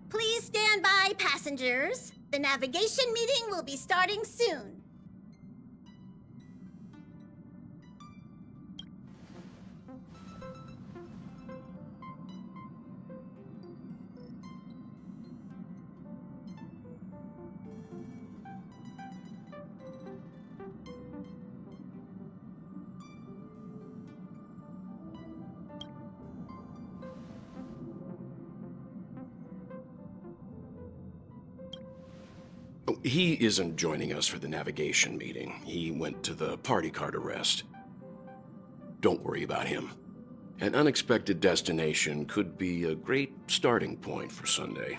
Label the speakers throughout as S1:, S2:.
S1: Please stand by, passengers. The navigation meeting will be starting soon.
S2: He isn't joining us for the navigation meeting. He went to the party card arrest. Don't worry about him. An unexpected destination could be a great starting point for Sunday.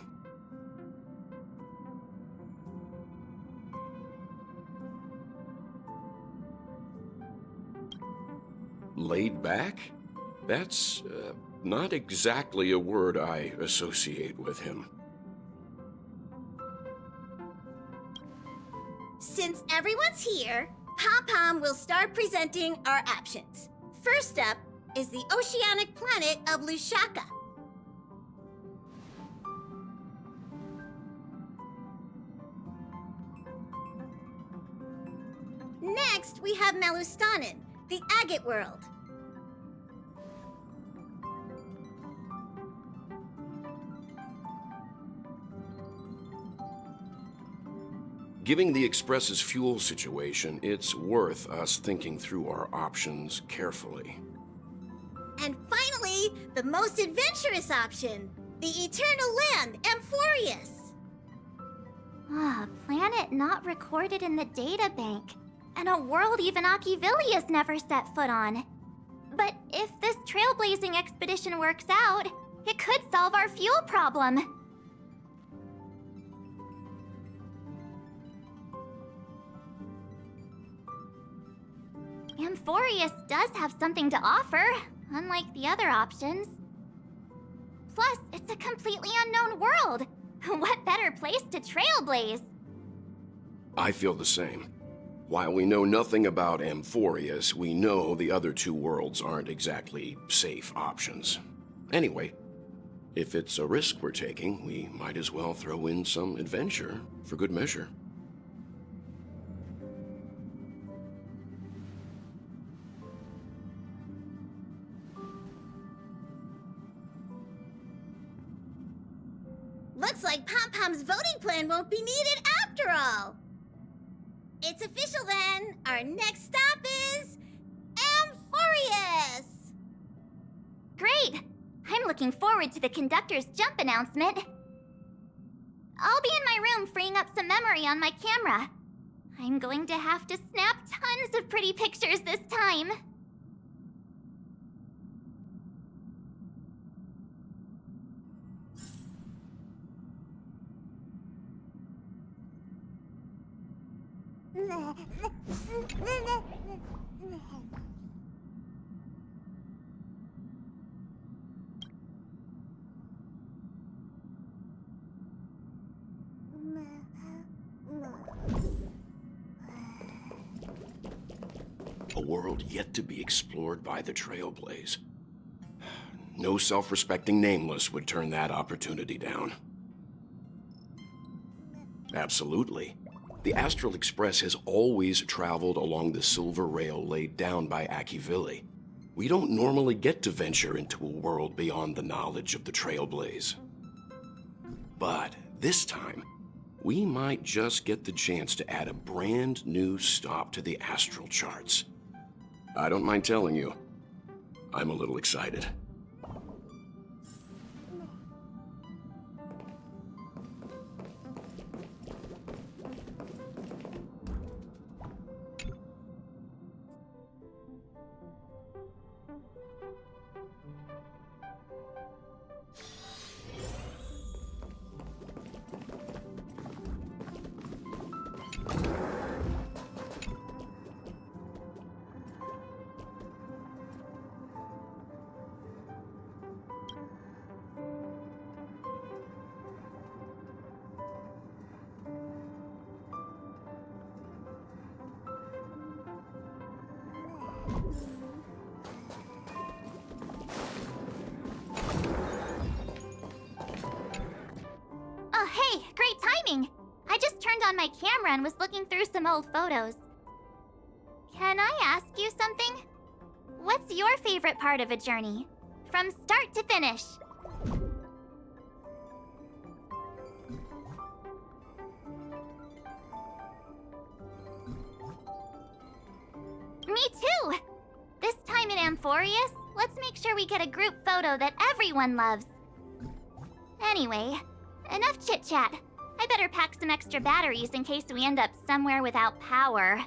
S2: Laid back? That's not exactly a word I associate with him.
S1: Since everyone's here, Pom-Pom will start presenting our options. First up is the oceanic planet of Lusaka. Next, we have Melustanen, the agate world.
S2: Given the Express's fuel situation, it's worth us thinking through our options carefully.
S1: And finally, the most adventurous option, the eternal land, Amphoreus.
S3: A planet not recorded in the databank, and a world even Achivilia's never set foot on. But if this trailblazing expedition works out, it could solve our fuel problem. Amphoreus does have something to offer, unlike the other options. Plus, it's a completely unknown world. What better place to trailblaze?
S2: I feel the same. While we know nothing about Amphoreus, we know the other two worlds aren't exactly safe options. Anyway, if it's a risk we're taking, we might as well throw in some adventure for good measure.
S1: Looks like Pom-Pom's voting plan won't be needed after all. It's official then. Our next stop is Amphoreus!
S3: Great! I'm looking forward to the conductor's jump announcement. I'll be in my room freeing up some memory on my camera. I'm going to have to snap tons of pretty pictures this time.
S2: A world yet to be explored by the Trailblaze. No self-respecting nameless would turn that opportunity down. Absolutely. The Astral Express has always traveled along the silver rail laid down by Achivili. We don't normally get to venture into a world beyond the knowledge of the Trailblaze. But this time, we might just get the chance to add a brand new stop to the astral charts. I don't mind telling you, I'm a little excited.
S3: timing! I just turned on my camera and was looking through some old photos. Can I ask you something? What's your favorite part of a journey? From start to finish? Me too! This time in Amphoreus, let's make sure we get a group photo that everyone loves. Anyway, enough chit-chat. I better pack some extra batteries in case we end up somewhere without power.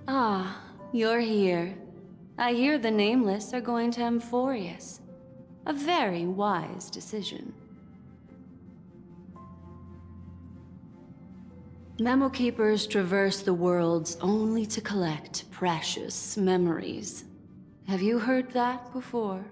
S4: Ah, you're here. I hear the Nameless are going to Amphoreus. A very wise decision. Memo Keepers traverse the worlds only to collect precious memories. Have you heard that before?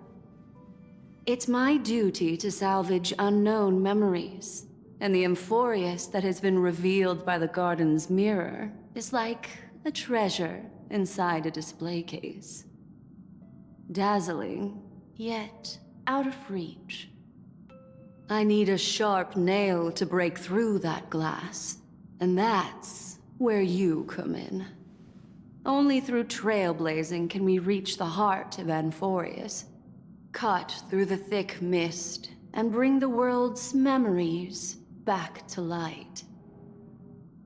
S4: It's my duty to salvage unknown memories, and the Amphoreus that has been revealed by the garden's mirror is like a treasure inside a display case. Dazzling, yet out of reach. I need a sharp nail to break through that glass, and that's where you come in. Only through trailblazing can we reach the heart of Amphoreus, cut through the thick mist, and bring the world's memories back to light.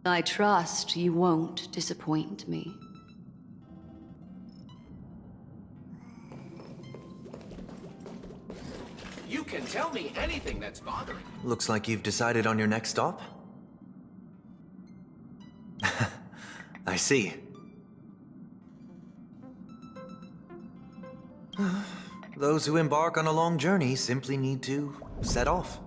S4: I trust you won't disappoint me.
S5: You can tell me anything that's bothering you.
S6: Looks like you've decided on your next stop. I see. Those who embark on a long journey simply need to set off.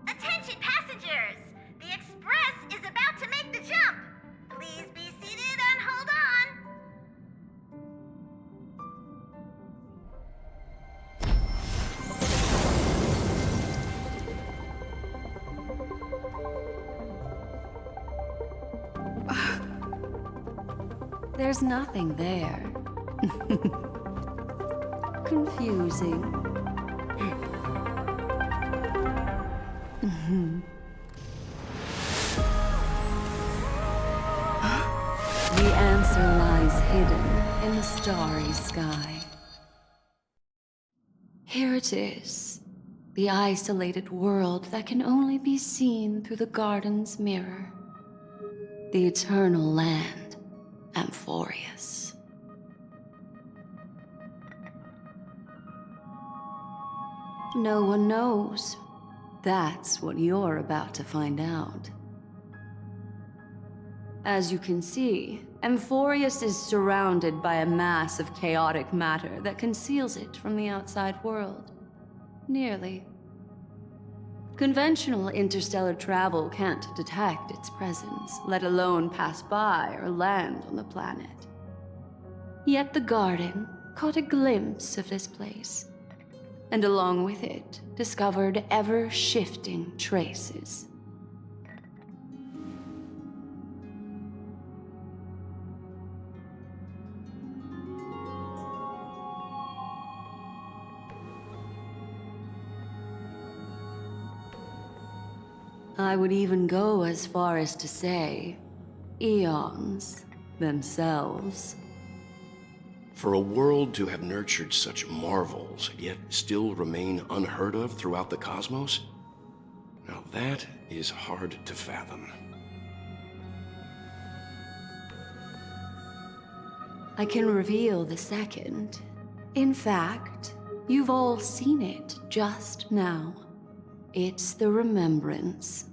S1: Attention passengers! The express is about to make the jump! Please be seated and hold on!
S4: There's nothing there. Confusing. The answer lies hidden in the starry sky. Here it is, the isolated world that can only be seen through the garden's mirror. The eternal land, Amphoreus. No one knows. That's what you're about to find out. As you can see, Amphoreus is surrounded by a mass of chaotic matter that conceals it from the outside world. Nearly. Conventional interstellar travel can't detect its presence, let alone pass by or land on the planet. Yet the garden caught a glimpse of this place, and along with it, discovered ever-shifting traces. I would even go as far as to say, eons themselves.
S2: For a world to have nurtured such marvels, yet still remain unheard of throughout the cosmos? Now that is hard to fathom.
S4: I can reveal the second. In fact, you've all seen it just now. It's the remembrance.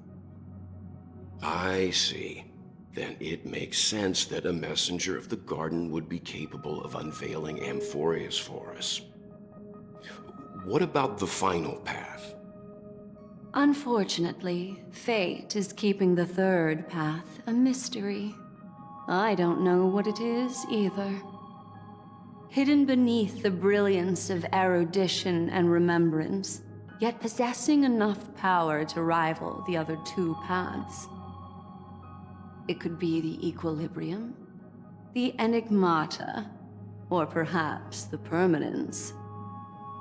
S2: I see. Then it makes sense that a messenger of the garden would be capable of unveiling Amphoreus for us. What about the final path?
S4: Unfortunately, fate is keeping the third path a mystery. I don't know what it is either. Hidden beneath the brilliance of erudition and remembrance, yet possessing enough power to rival the other two paths. It could be the equilibrium, the enigmata, or perhaps the permanence.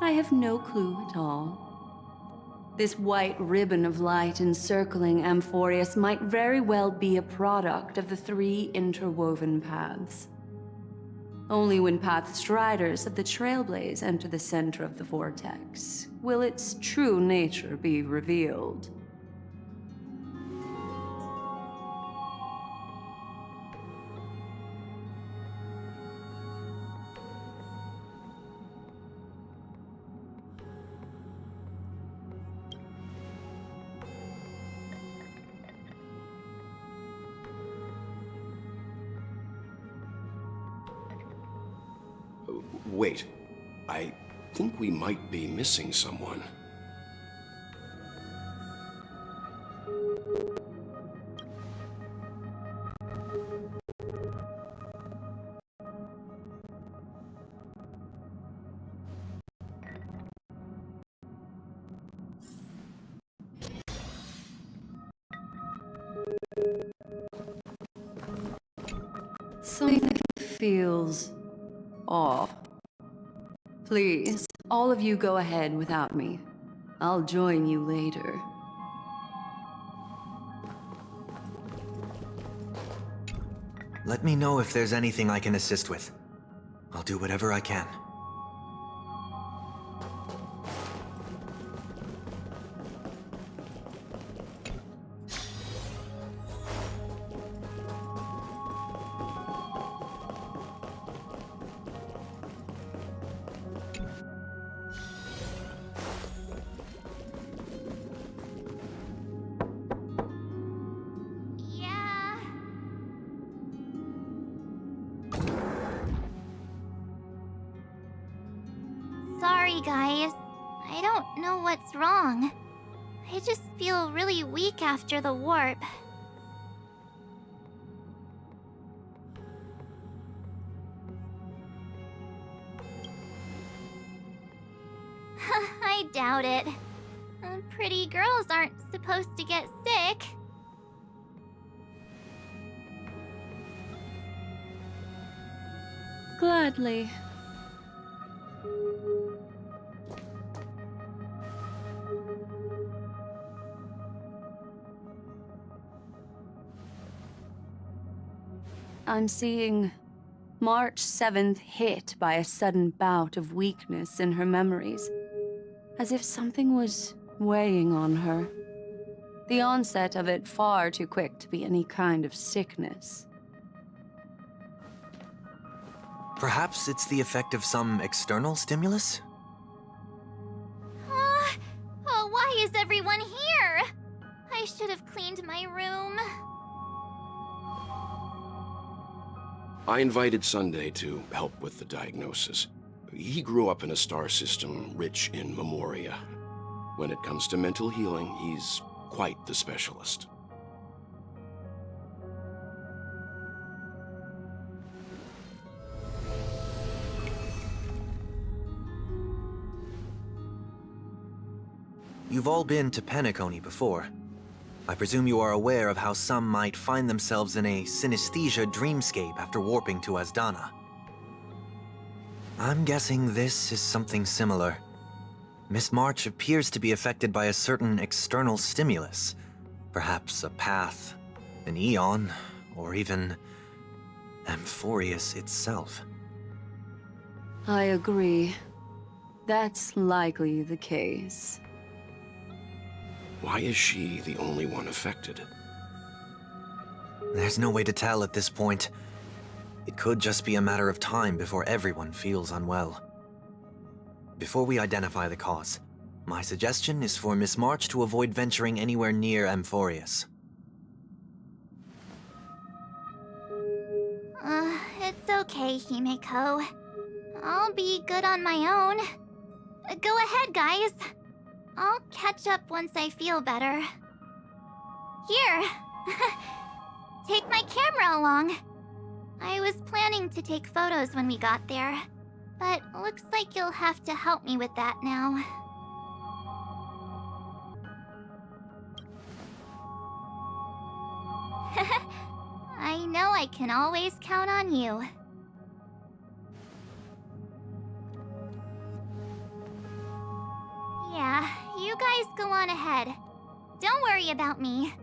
S4: I have no clue at all. This white ribbon of light encircling Amphoreus might very well be a product of the three interwoven paths. Only when path striders of the Trailblaze enter the center of the vortex will its true nature be revealed.
S2: Wait, I think we might be missing someone.
S4: Something feels off. Please, all of you go ahead without me. I'll join you later.
S6: Let me know if there's anything I can assist with. I'll do whatever I can.
S3: Yeah. Sorry, guys. I don't know what's wrong. I just feel really weak after the warp. I doubt it. Pretty girls aren't supposed to get sick.
S4: Gladly. I'm seeing March 7th hit by a sudden bout of weakness in her memories, as if something was weighing on her. The onset of it far too quick to be any kind of sickness.
S6: Perhaps it's the effect of some external stimulus?
S3: Oh, why is everyone here? I should have cleaned my room.
S2: I invited Sunday to help with the diagnosis. He grew up in a star system rich in memoria. When it comes to mental healing, he's quite the specialist.
S6: You've all been to Penacony before. I presume you are aware of how some might find themselves in a synesthesia dreamscape after warping to Asdana. I'm guessing this is something similar. Miss March appears to be affected by a certain external stimulus. Perhaps a path, an eon, or even Amphoreus itself.
S4: I agree. That's likely the case.
S2: Why is she the only one affected?
S6: There's no way to tell at this point. It could just be a matter of time before everyone feels unwell. Before we identify the cause, my suggestion is for Miss March to avoid venturing anywhere near Amphoreus.
S3: It's okay, Himeko. I'll be good on my own. Go ahead, guys. I'll catch up once I feel better. Here. Take my camera along. I was planning to take photos when we got there, but looks like you'll have to help me with that now. I know I can always count on you. Yeah, you guys go on ahead. Don't worry about me.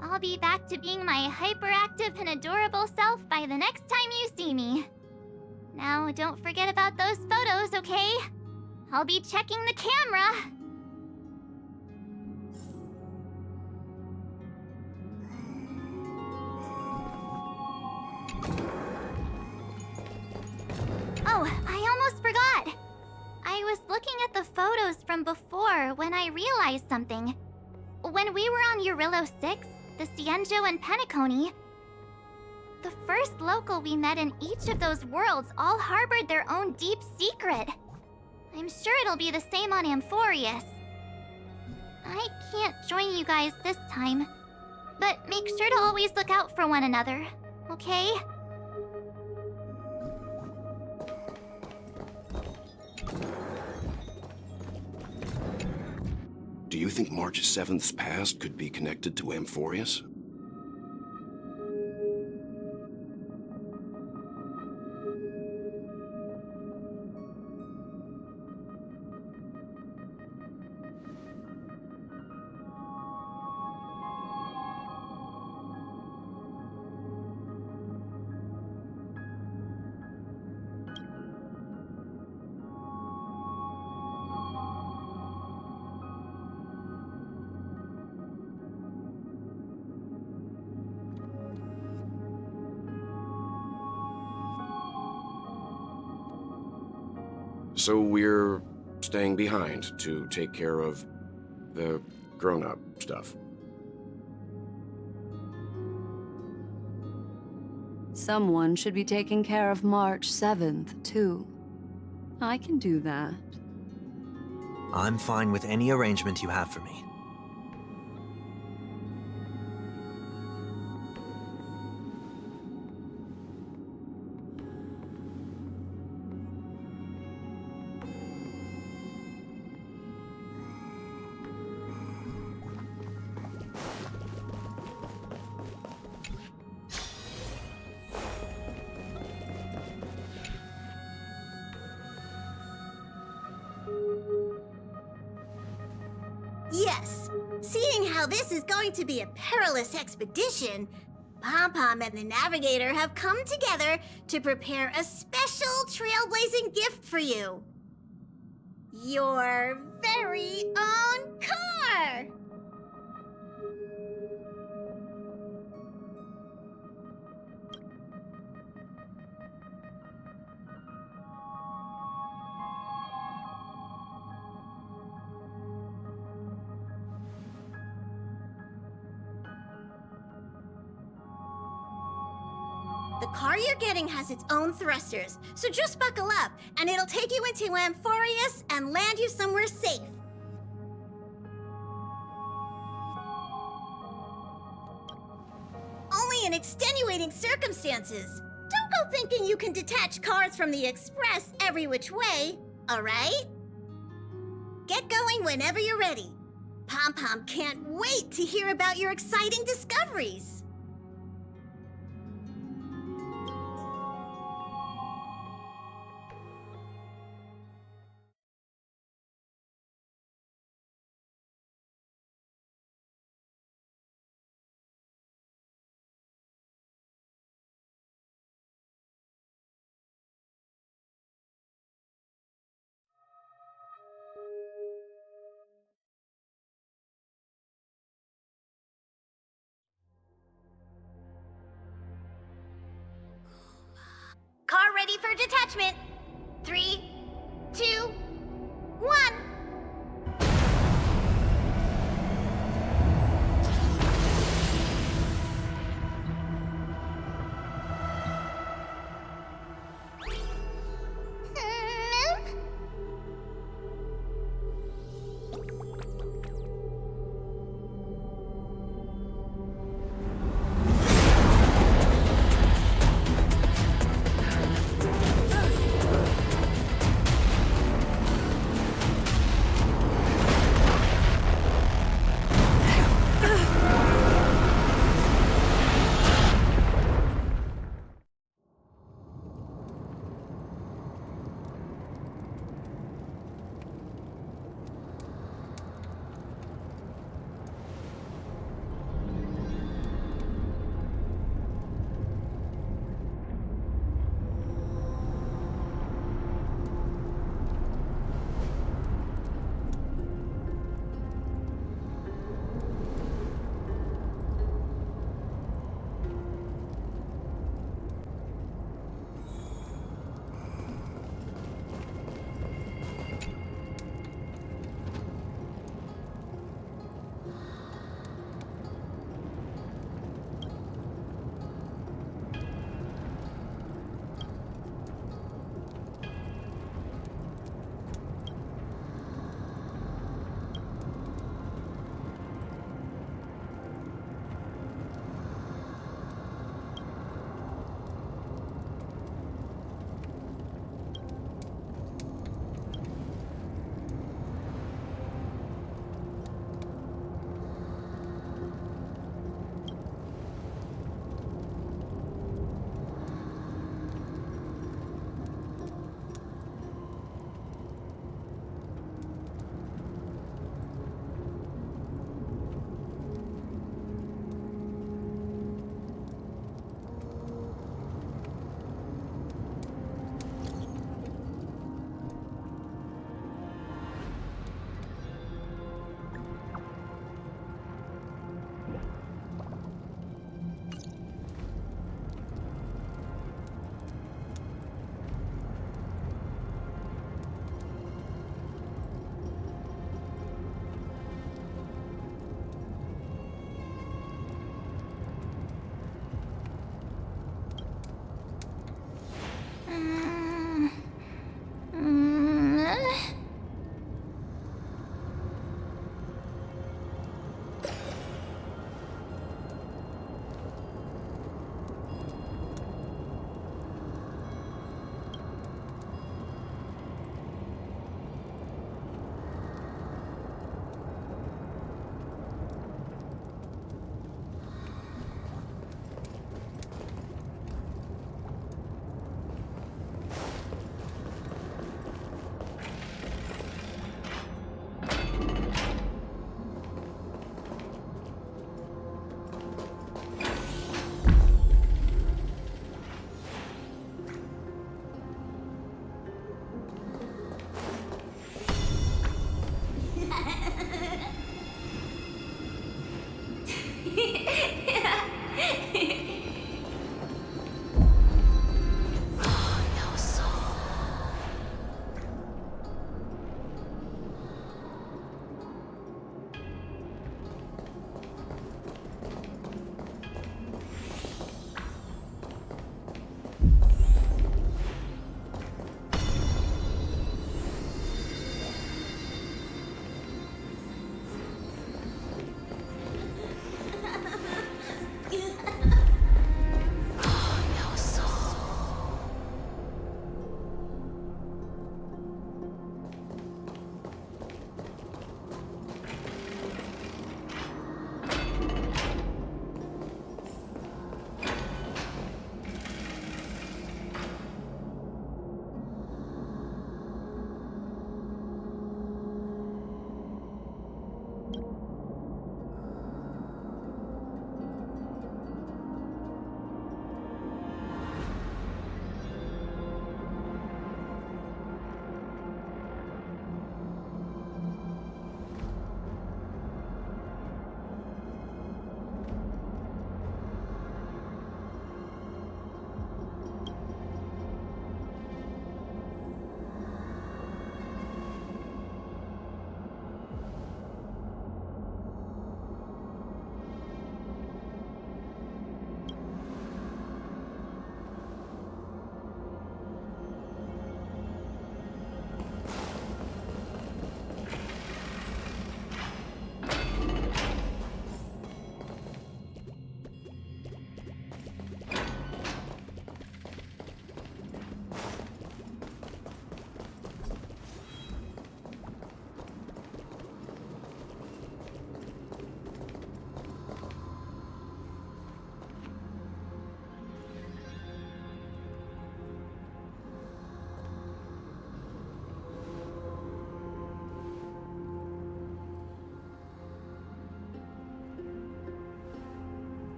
S3: I'll be back to being my hyperactive and adorable self by the next time you see me. Now, don't forget about those photos, okay? I'll be checking the camera. Oh, I almost forgot. I was looking at the photos from before when I realized something. When we were on Eurillo 6, the Cienjo and Penacony, the first local we met in each of those worlds all harbored their own deep secret. I'm sure it'll be the same on Amphoreus. I can't join you guys this time, but make sure to always look out for one another, okay?
S2: Do you think March 7th's past could be connected to Amphoreus? So we're staying behind to take care of the grown-up stuff.
S4: Someone should be taking care of March 7th, too. I can do that.
S6: I'm fine with any arrangement you have for me.
S1: Yes, seeing how this is going to be a perilous expedition, Pom-Pom and the Navigator have come together to prepare a special trailblazing gift for you. Your very own car! The car you're getting has its own thrusters, so just buckle up, and it'll take you into Amphoreus and land you somewhere safe. Only in extenuating circumstances. Don't go thinking you can detach cars from the Express every which way, all right? Get going whenever you're ready. Pom-Pom can't wait to hear about your exciting discoveries. Car ready for detachment. 3, 2, 1.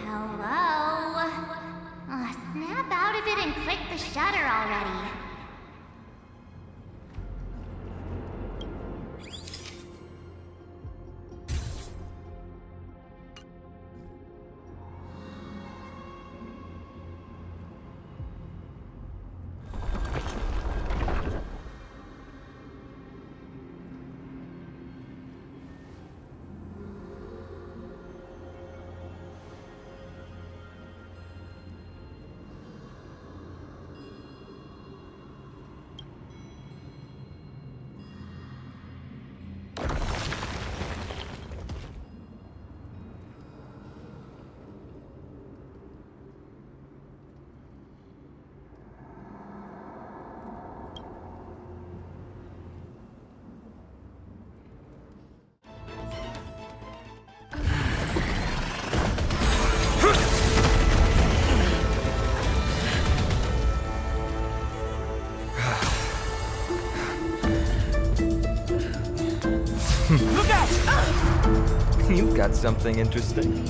S3: Hello? Snap out of it and click the shutter already.
S7: Look out! You've got something interesting.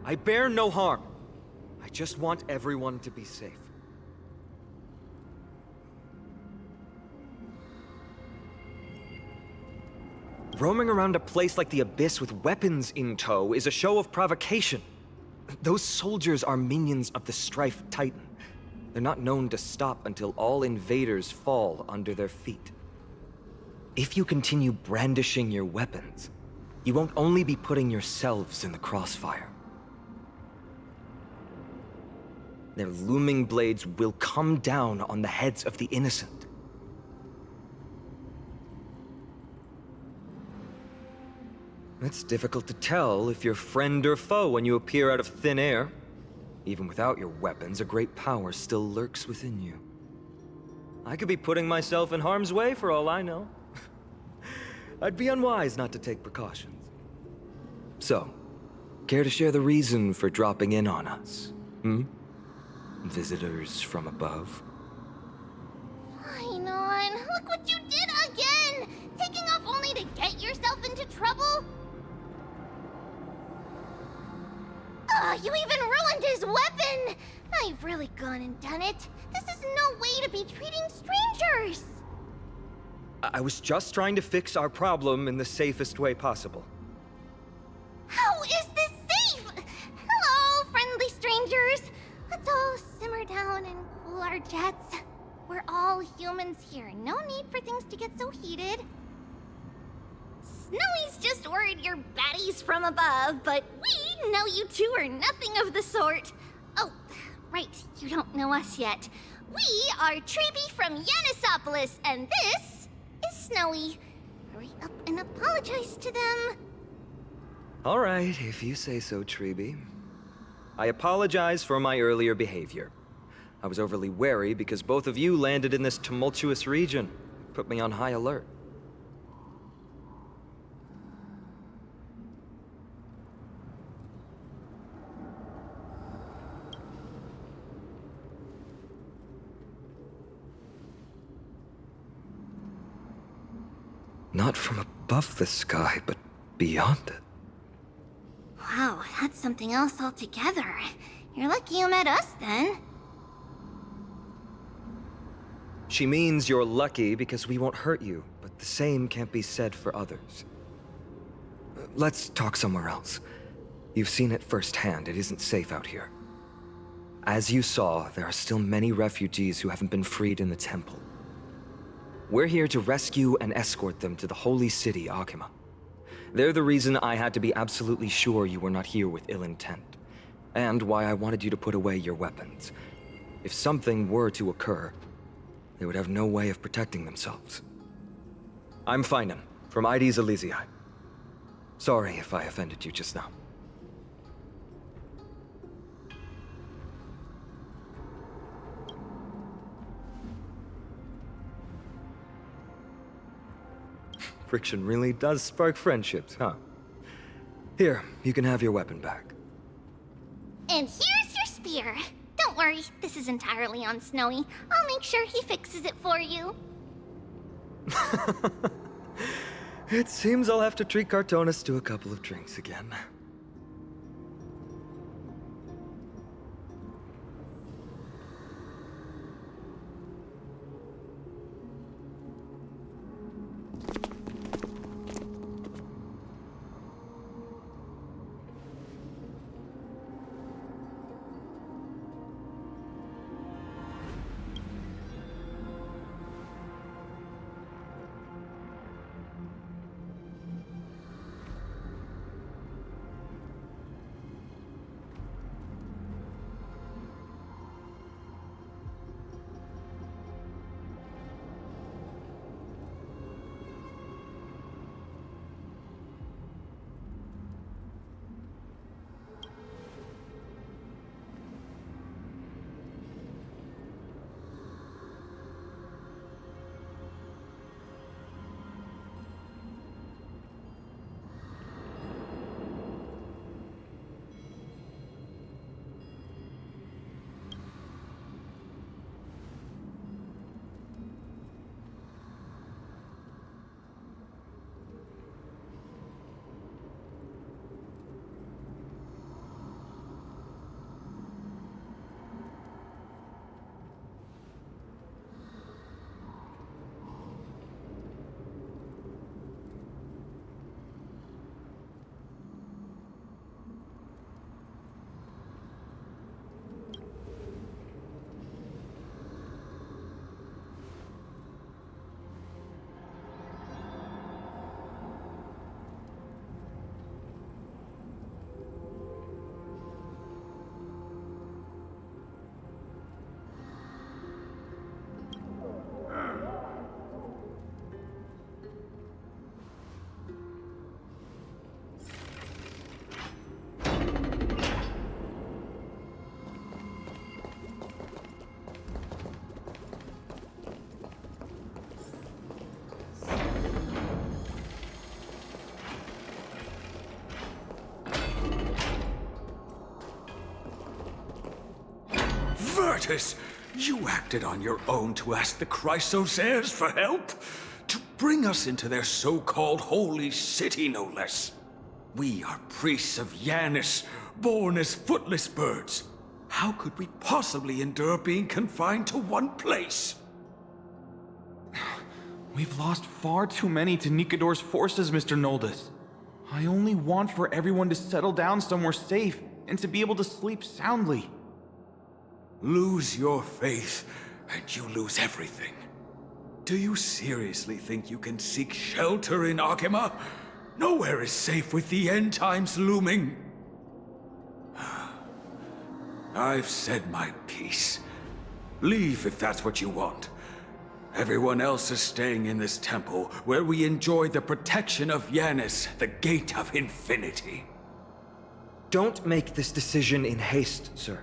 S7: I bear no harm. I just want everyone to be safe. Roaming around a place like the Abyss with weapons in tow is a show of provocation. Those soldiers are minions of the Strife Titan. They're not known to stop until all invaders fall under their feet. If you continue brandishing your weapons, you won't only be putting yourselves in the crossfire. Their looming blades will come down on the heads of the innocent. It's difficult to tell if you're friend or foe when you appear out of thin air. Even without your weapons, a great power still lurks within you. I could be putting myself in harm's way for all I know. I'd be unwise not to take precautions. So, care to share the reason for dropping in on us? Visitors from above?
S3: Fine on, look what you did again! Taking off only to get yourself into trouble? You even ruined his weapon! Now you've really gone and done it. This is no way to be treating strangers!
S7: I was just trying to fix our problem in the safest way possible.
S3: How is this safe? Hello, friendly strangers. Let's all simmer down and cool our jets. We're all humans here. No need for things to get so heated.
S1: Snowy's just worried you're baddies from above, but we know you two are nothing of the sort. Oh, right, you don't know us yet. We are Treeby from Yanisopolis, and this is Snowy. Hurry up and apologize to them.
S7: All right, if you say so, Treeby. I apologize for my earlier behavior. I was overly wary because both of you landed in this tumultuous region. Put me on high alert. Not from above the sky, but beyond it.
S3: Wow, that's something else altogether. You're lucky you met us then.
S7: She means you're lucky because we won't hurt you, but the same can't be said for others. Let's talk somewhere else. You've seen it firsthand, it isn't safe out here. As you saw, there are still many refugees who haven't been freed in the temple. We're here to rescue and escort them to the holy city, Akima. They're the reason I had to be absolutely sure you were not here with ill intent, and why I wanted you to put away your weapons. If something were to occur, they would have no way of protecting themselves. I'm Finan, from Ides Elysiae. Sorry if I offended you just now. Friction really does spark friendships, huh? Here, you can have your weapon back.
S3: And here's your spear. Don't worry, this is entirely on Snowy. I'll make sure he fixes it for you.
S7: It seems I'll have to treat Cartonis to a couple of drinks again.
S8: Virtus, you acted on your own to ask the Chrysos heirs for help? To bring us into their so-called holy city, no less. We are priests of Yanis, born as footless birds. How could we possibly endure being confined to one place?
S9: We've lost far too many to Nikador's forces, Mr. Noldus. I only want for everyone to settle down somewhere safe and to be able to sleep soundly.
S8: Lose your faith, and you lose everything. Do you seriously think you can seek shelter in Akima? Nowhere is safe with the end times looming. I've said my piece. Leave if that's what you want. Everyone else is staying in this temple, where we enjoy the protection of Yanis, the Gate of Infinity.
S7: Don't make this decision in haste, sir.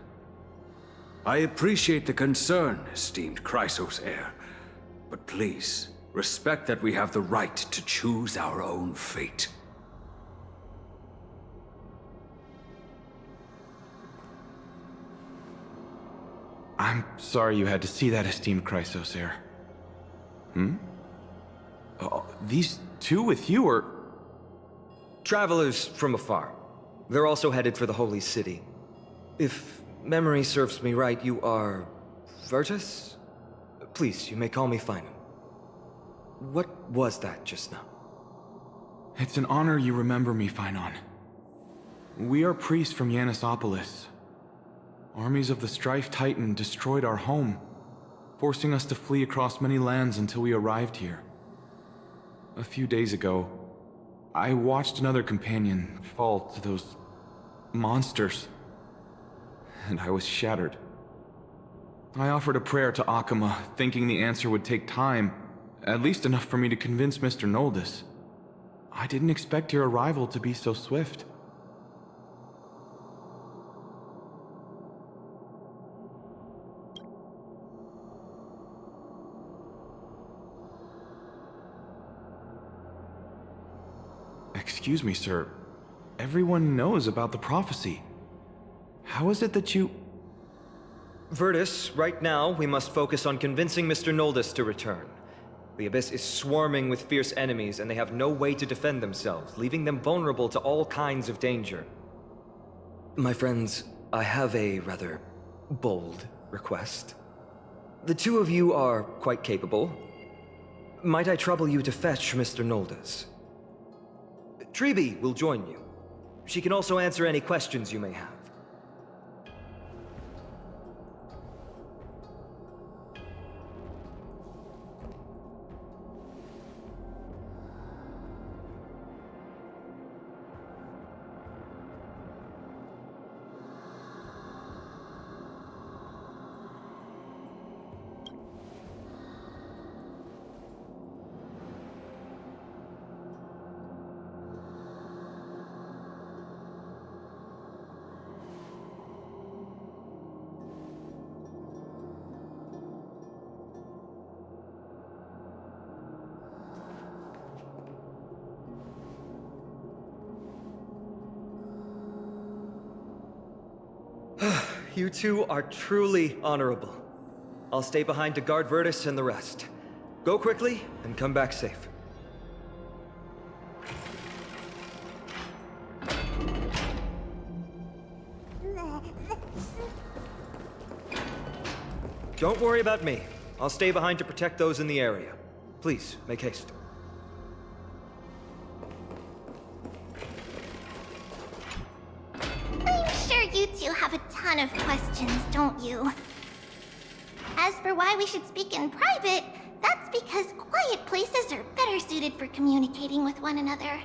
S8: I appreciate the concern, esteemed Chrysos heir. But please, respect that we have the right to choose our own fate.
S9: I'm sorry you had to see that, esteemed Chrysos heir. These two with you are...
S7: Travelers from afar. They're also headed for the Holy City. If memory serves me right, you are... Virtus? Please, you may call me Finan. What was that just now?
S9: It's an honor you remember me, Finan. We are priests from Yanisopolis. Armies of the Strife Titan destroyed our home, forcing us to flee across many lands until we arrived here. A few days ago, I watched another companion fall to those monsters, and I was shattered. I offered a prayer to Akima, thinking the answer would take time, at least enough for me to convince Mr. Noldus. I didn't expect your arrival to be so swift. Excuse me, sir. Everyone knows about the prophecy. How is it that you...
S7: Virtus, right now, we must focus on convincing Mr. Noldus to return. The Abyss is swarming with fierce enemies, and they have no way to defend themselves, leaving them vulnerable to all kinds of danger. My friends, I have a rather bold request. The two of you are quite capable. Might I trouble you to fetch Mr. Noldus? Treeby will join you. She can also answer any questions you may have. You two are truly honorable. I'll stay behind to guard Virtus and the rest. Go quickly and come back safe. Don't worry about me. I'll stay behind to protect those in the area. Please, make haste.
S3: You two have a ton of questions, don't you? As for why we should speak in private, that's because quiet places are better suited for communicating with one another.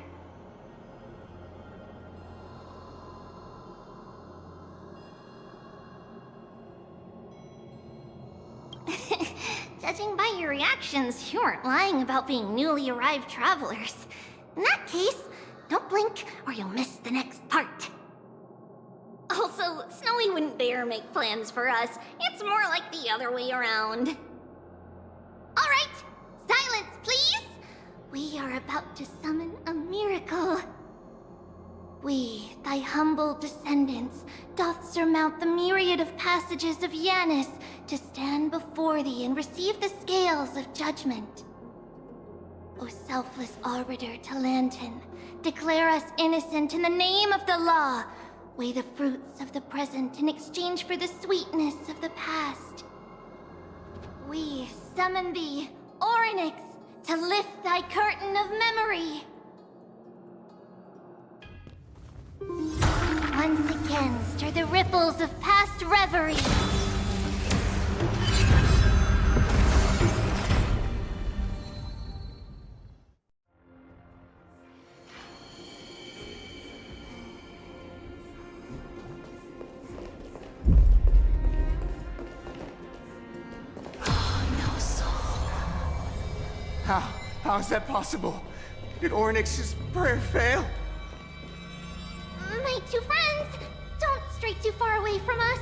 S3: Judging by your reactions, you aren't lying about being newly arrived travelers. In that case, don't blink or you'll miss the next part. Also, Snowy wouldn't dare make plans for us. It's more like the other way around. All right, silence, please! We are about to summon a miracle. We, thy humble descendants, doth surmount the myriad of passages of Yanis to stand before thee and receive the scales of judgment. O selfless arbiter Talantin, declare us innocent in the name of the law. Weigh the fruits of the present in exchange for the sweetness of the past. We summon thee, Orynyx, to lift thy curtain of memory. Once again, stir the ripples of past reverie.
S10: How is that possible? Did Orynyx's prayer fail?
S3: My two friends, don't stray too far away from us.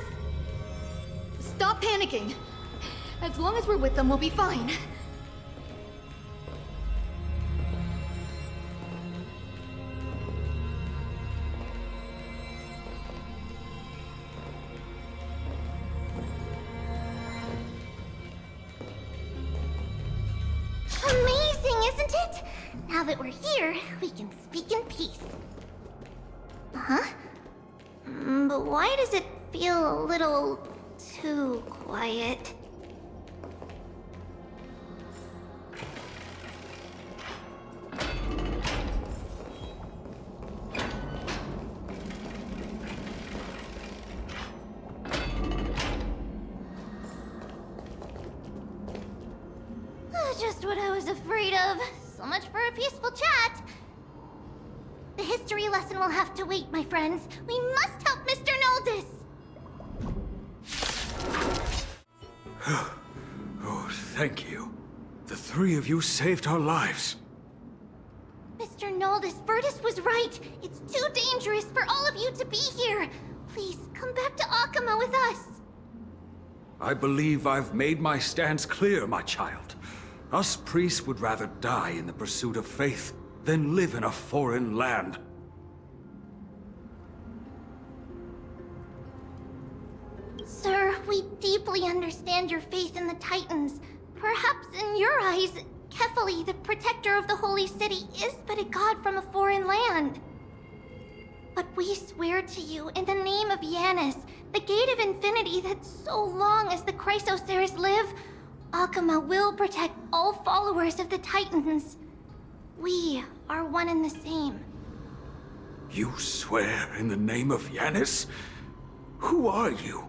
S11: Stop panicking. As long as we're with them, we'll be fine.
S3: Now that we're here, we can speak in peace. Huh? But why does it feel a little too quiet? Just what I was afraid of. So much for a peaceful chat. The history lesson will have to wait, my friends. We must help Mr. Noldus!
S8: Oh, thank you. The three of you saved our lives.
S3: Mr. Noldus, Virtus was right. It's too dangerous for all of you to be here. Please, come back to Akama with us.
S8: I believe I've made my stance clear, my child. Us priests would rather die in the pursuit of faith than live in a foreign land.
S3: Sir, we deeply understand your faith in the Titans. Perhaps in your eyes, Kefali, the protector of the Holy City, is but a god from a foreign land. But we swear to you, in the name of Yanis, the Gate of Infinity, that so long as the Chrysoceres live, Akama will protect all followers of the Titans. We are one and the same.
S8: You swear in the name of Yanis? Who are you?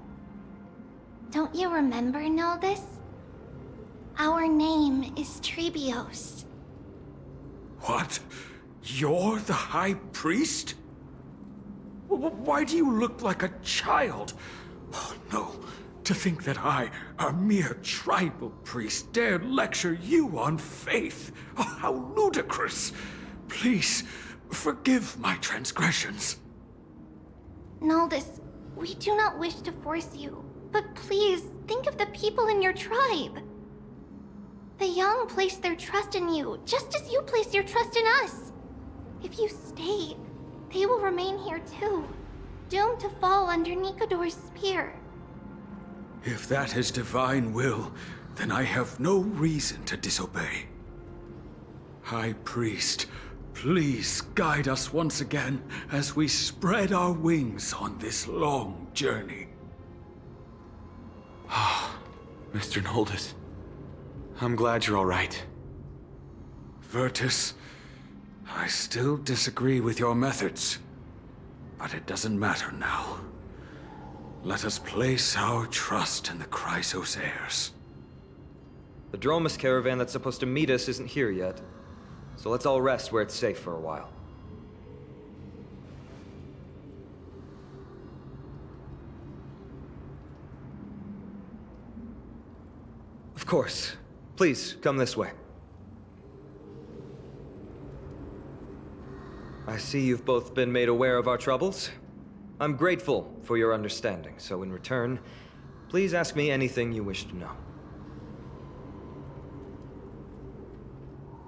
S3: Don't you remember, Noldus? Our name is Trebios.
S8: What? You're the High Priest? Why do you look like a child? Oh, no. To think that I, a mere tribal priest, dared lecture you on faith. Oh, how ludicrous. Please, forgive my transgressions.
S3: Noldus, we do not wish to force you, but please think of the people in your tribe. The young place their trust in you, just as you place your trust in us. If you stay, they will remain here too, doomed to fall under Nikodor's spear.
S8: If that is divine will, then I have no reason to disobey. High Priest, please guide us once again as we spread our wings on this long journey.
S9: Ah, Mr. Noldus. I'm glad you're all right.
S8: Virtus, I still disagree with your methods, but it doesn't matter now. Let us place our trust in the Chrysoceres.
S7: The Dromus caravan that's supposed to meet us isn't here yet, so let's all rest where it's safe for a while. Of course. Please, come this way. I see you've both been made aware of our troubles. I'm grateful for your understanding, so in return, please ask me anything you wish to know.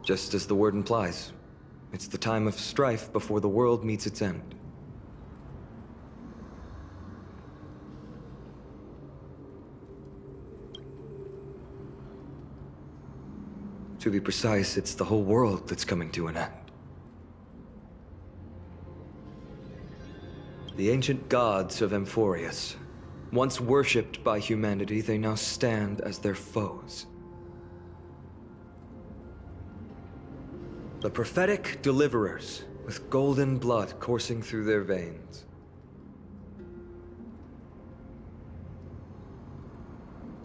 S7: Just as the word implies, it's the time of strife before the world meets its end. To be precise, it's the whole world that's coming to an end. The ancient gods of Amphoreus. Once worshipped by humanity, they now stand as their foes. The prophetic deliverers, with golden blood coursing through their veins.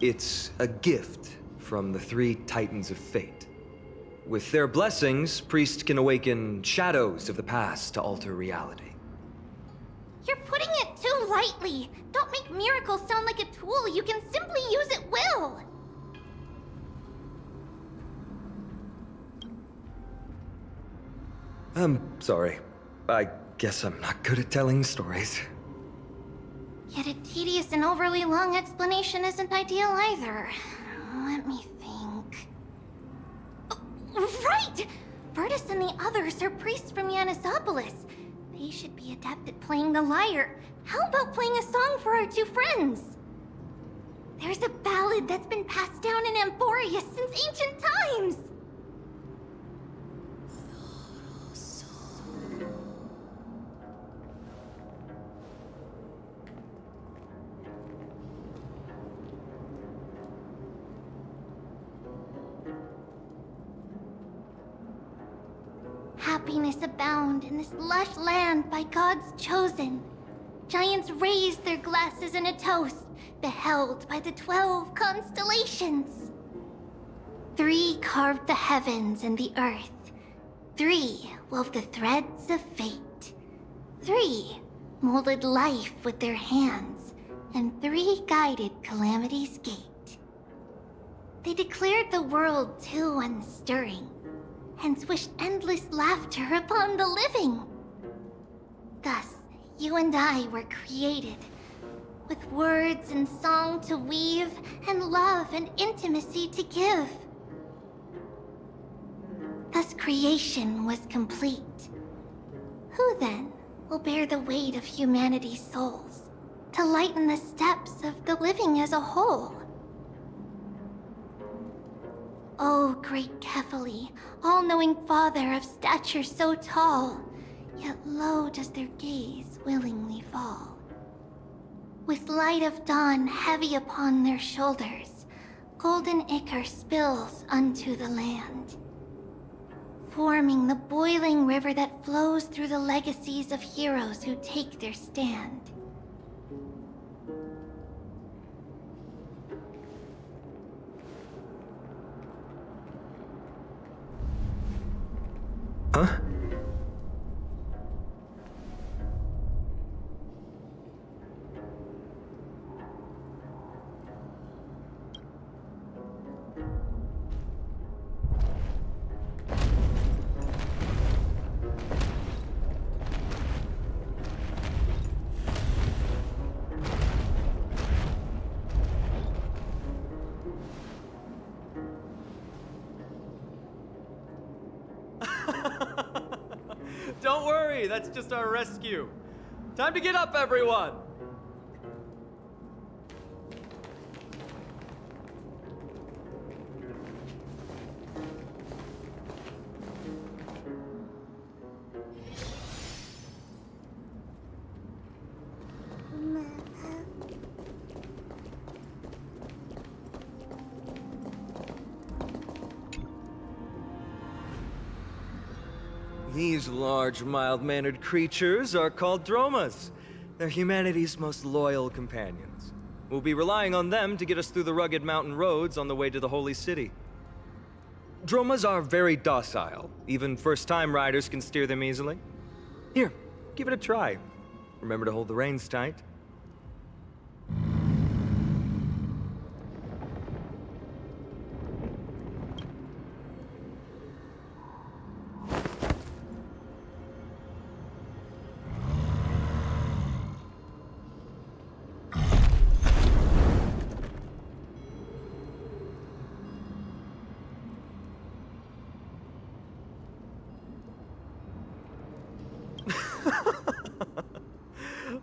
S7: It's a gift from the three Titans of Fate. With their blessings, priests can awaken shadows of the past to alter reality.
S3: You're putting it too lightly. Don't make miracles sound like a tool you can simply use at will.
S7: I'm sorry. I guess I'm not good at telling stories.
S3: Yet a tedious and overly long explanation isn't ideal either. Let me think. Oh, right! Virtus and the others are priests from Yanisopolis. They should be adept at playing the lyre. How about playing a song for our two friends? There's a ballad that's been passed down in Amphoreus since ancient times. Happiness abound in this lush land by God's chosen. Giants raise their glasses in a toast, beheld by the 12 constellations. 3 carved the heavens and the earth. 3 wove the threads of fate. 3 molded life with their hands, and 3 guided Calamity's gate. They declared the world too unstirring, hence wished endless laughter upon the living. Thus, you and I were created, with words and song to weave, and love and intimacy to give. The flawless creation was complete. Who then will bear the weight of humanity's souls to lighten the steps of the living as a whole? O great Kephali, all-knowing father of stature so tall, yet low does their gaze willingly fall. With light of dawn heavy upon their shoulders, golden ichor spills unto the land, forming the boiling river that flows through the legacies of heroes who take their stand.
S7: Huh?
S12: Don't worry, that's just our rescue. Time to get up, everyone!
S7: These large, mild-mannered creatures are called Dromas. They're humanity's most loyal companions. We'll be relying on them to get us through the rugged mountain roads on the way to the Holy City. Dromas are very docile. Even first-time riders can steer them easily. Here, give it a try. Remember to hold the reins tight.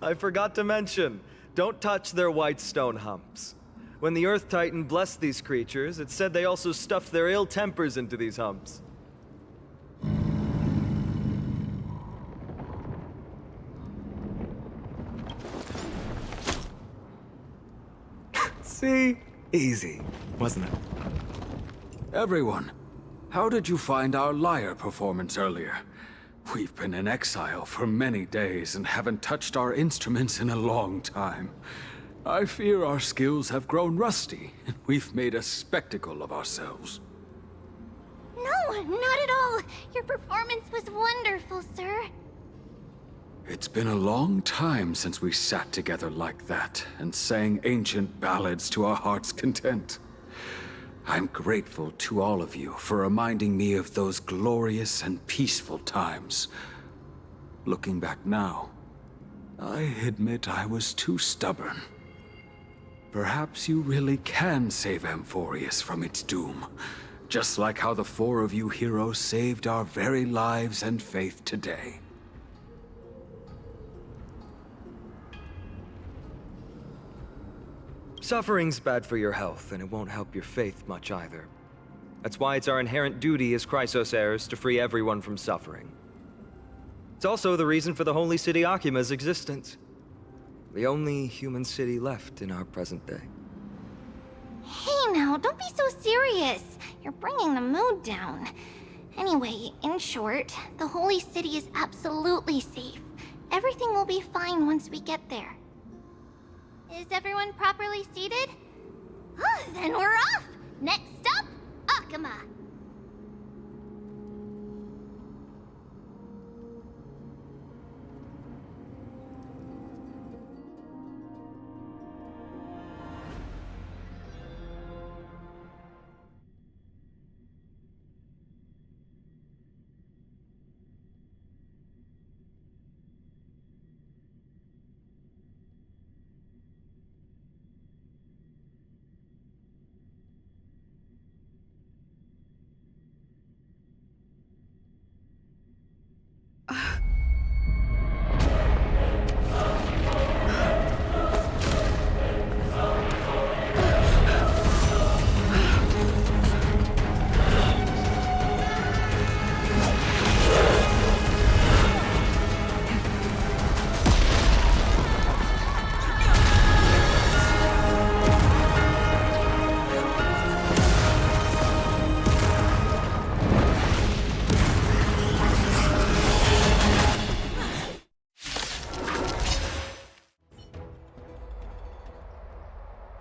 S7: I forgot to mention, don't touch their white stone humps. When the Earth Titan blessed these creatures, it said they also stuffed their ill tempers into these humps. See? Easy, wasn't it?
S8: Everyone, how did you find our lyre performance earlier? We've been in exile for many days and haven't touched our instruments in a long time. I fear our skills have grown rusty, and we've made a spectacle of ourselves.
S3: No, not at all. Your performance was wonderful, sir.
S8: It's been a long time since we sat together like that and sang ancient ballads to our heart's content. I'm grateful to all of you for reminding me of those glorious and peaceful times. Looking back now, I admit I was too stubborn. Perhaps you really can save Amphoreus from its doom, just like how the four of you heroes saved our very lives and faith today.
S7: Suffering's bad for your health, and it won't help your faith much either. That's why it's our inherent duty as Chrysos heirs to free everyone from suffering. It's also the reason for the Holy City Akima's existence. The only human city left in our present day.
S3: Hey now, don't be so serious. You're bringing the mood down. Anyway, in short, the Holy City is absolutely safe. Everything will be fine once we get there. Is everyone properly seated? Then we're off! Next stop, Akima!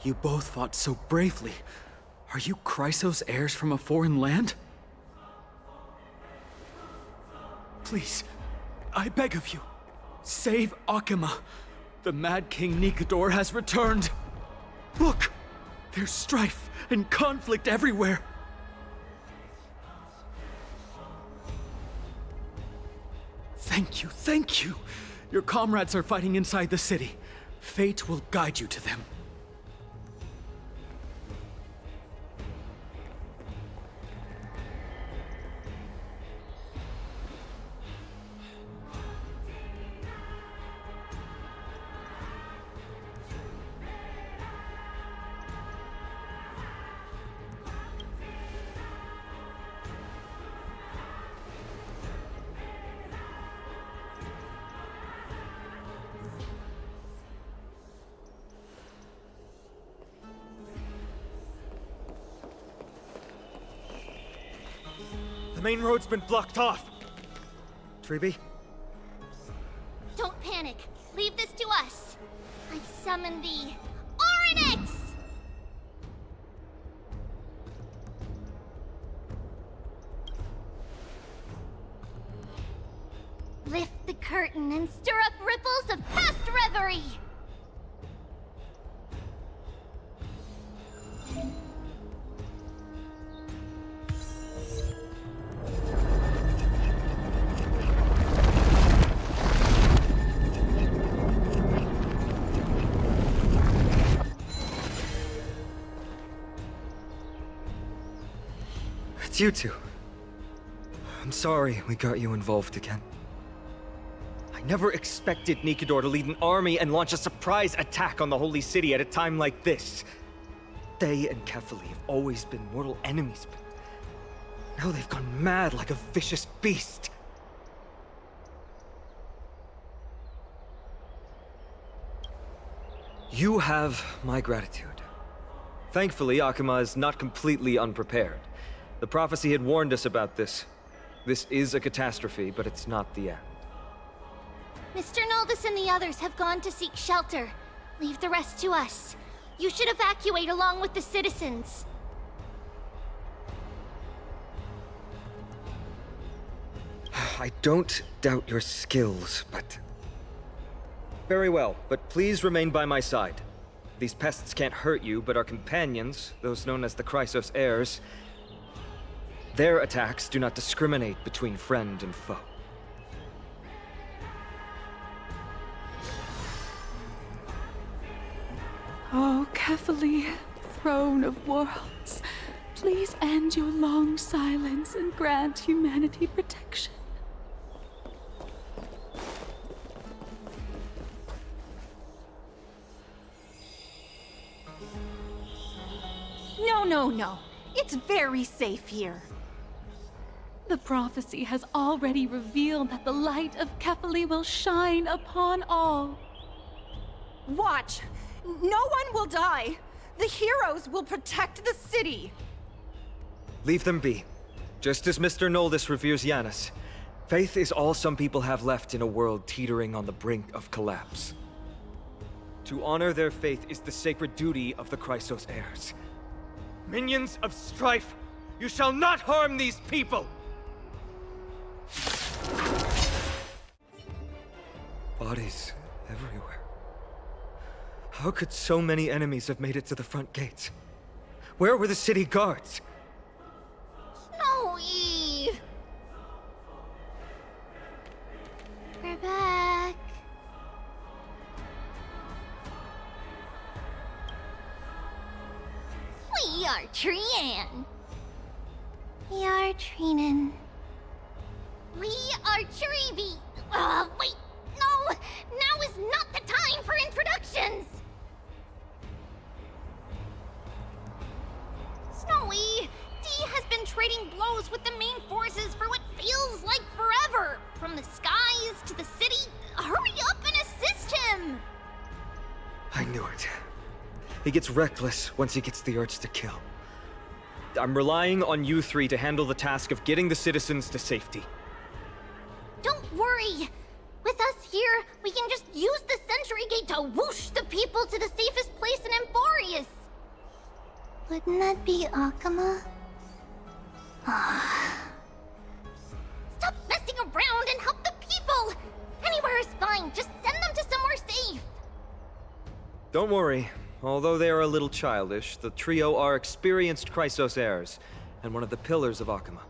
S13: You both fought so bravely. Are you Chrysos heirs from a foreign land? Please, I beg of you, save Akima. The Mad King Nikador has returned. Look, there's strife and conflict everywhere. Thank you, thank you. Your comrades are fighting inside the city. Fate will guide you to them.
S7: The main road's been blocked off. Treeby?
S3: Don't panic. Leave this to us. I summon the Oryx! Lift the curtain and stir up ripples of past reverie!
S7: It's you two. I'm sorry we got you involved again. I never expected Nikador to lead an army and launch a surprise attack on the Holy City at a time like this. They and Kefali have always been mortal enemies, but now they've gone mad like a vicious beast. You have my gratitude. Thankfully, Akima is not completely unprepared. The prophecy had warned us about this. This is a catastrophe, but it's not the end.
S3: Mr. Noldus and the others have gone to seek shelter. Leave the rest to us. You should evacuate along with the citizens.
S7: I don't doubt your skills, but... Very well, but please remain by my side. These pests can't hurt you, but our companions, those known as the Chrysos heirs, their attacks do not discriminate between friend and foe.
S14: Oh, Kefali, throne of worlds, please end your long silence and grant humanity protection.
S15: No. It's very safe here.
S14: The prophecy has already revealed that the light of Kefali will shine upon all.
S15: Watch! No one will die! The heroes will protect the city!
S7: Leave them be. Just as Mr. Noldus reveres Janus, faith is all some people have left in a world teetering on the brink of collapse. To honor their faith is the sacred duty of the Chrysos heirs. Minions of strife, you shall not harm these people! Bodies everywhere. How could so many enemies have made it to the front gates? Where were the city guards?
S3: Snowy! We're back. We are Trian. We are Trinan. We are Treeby. Wait, no! Now is not the time for introductions! Snowy, D has been trading blows with the main forces for what feels like forever. From the skies to the city. Hurry up and assist him!
S7: I knew it. He gets reckless once he gets the urge to kill. I'm relying on you three to handle the task of getting the citizens to safety.
S3: Don't worry! With us here, we can just use the Sentry Gate to whoosh the people to the safest place in Amphoreus! Wouldn't that be Akama? Stop messing around and help the people! Anywhere is fine, just send them to somewhere safe!
S7: Don't worry. Although they are a little childish, the trio are experienced Chrysos heirs, and one of the pillars of Akama.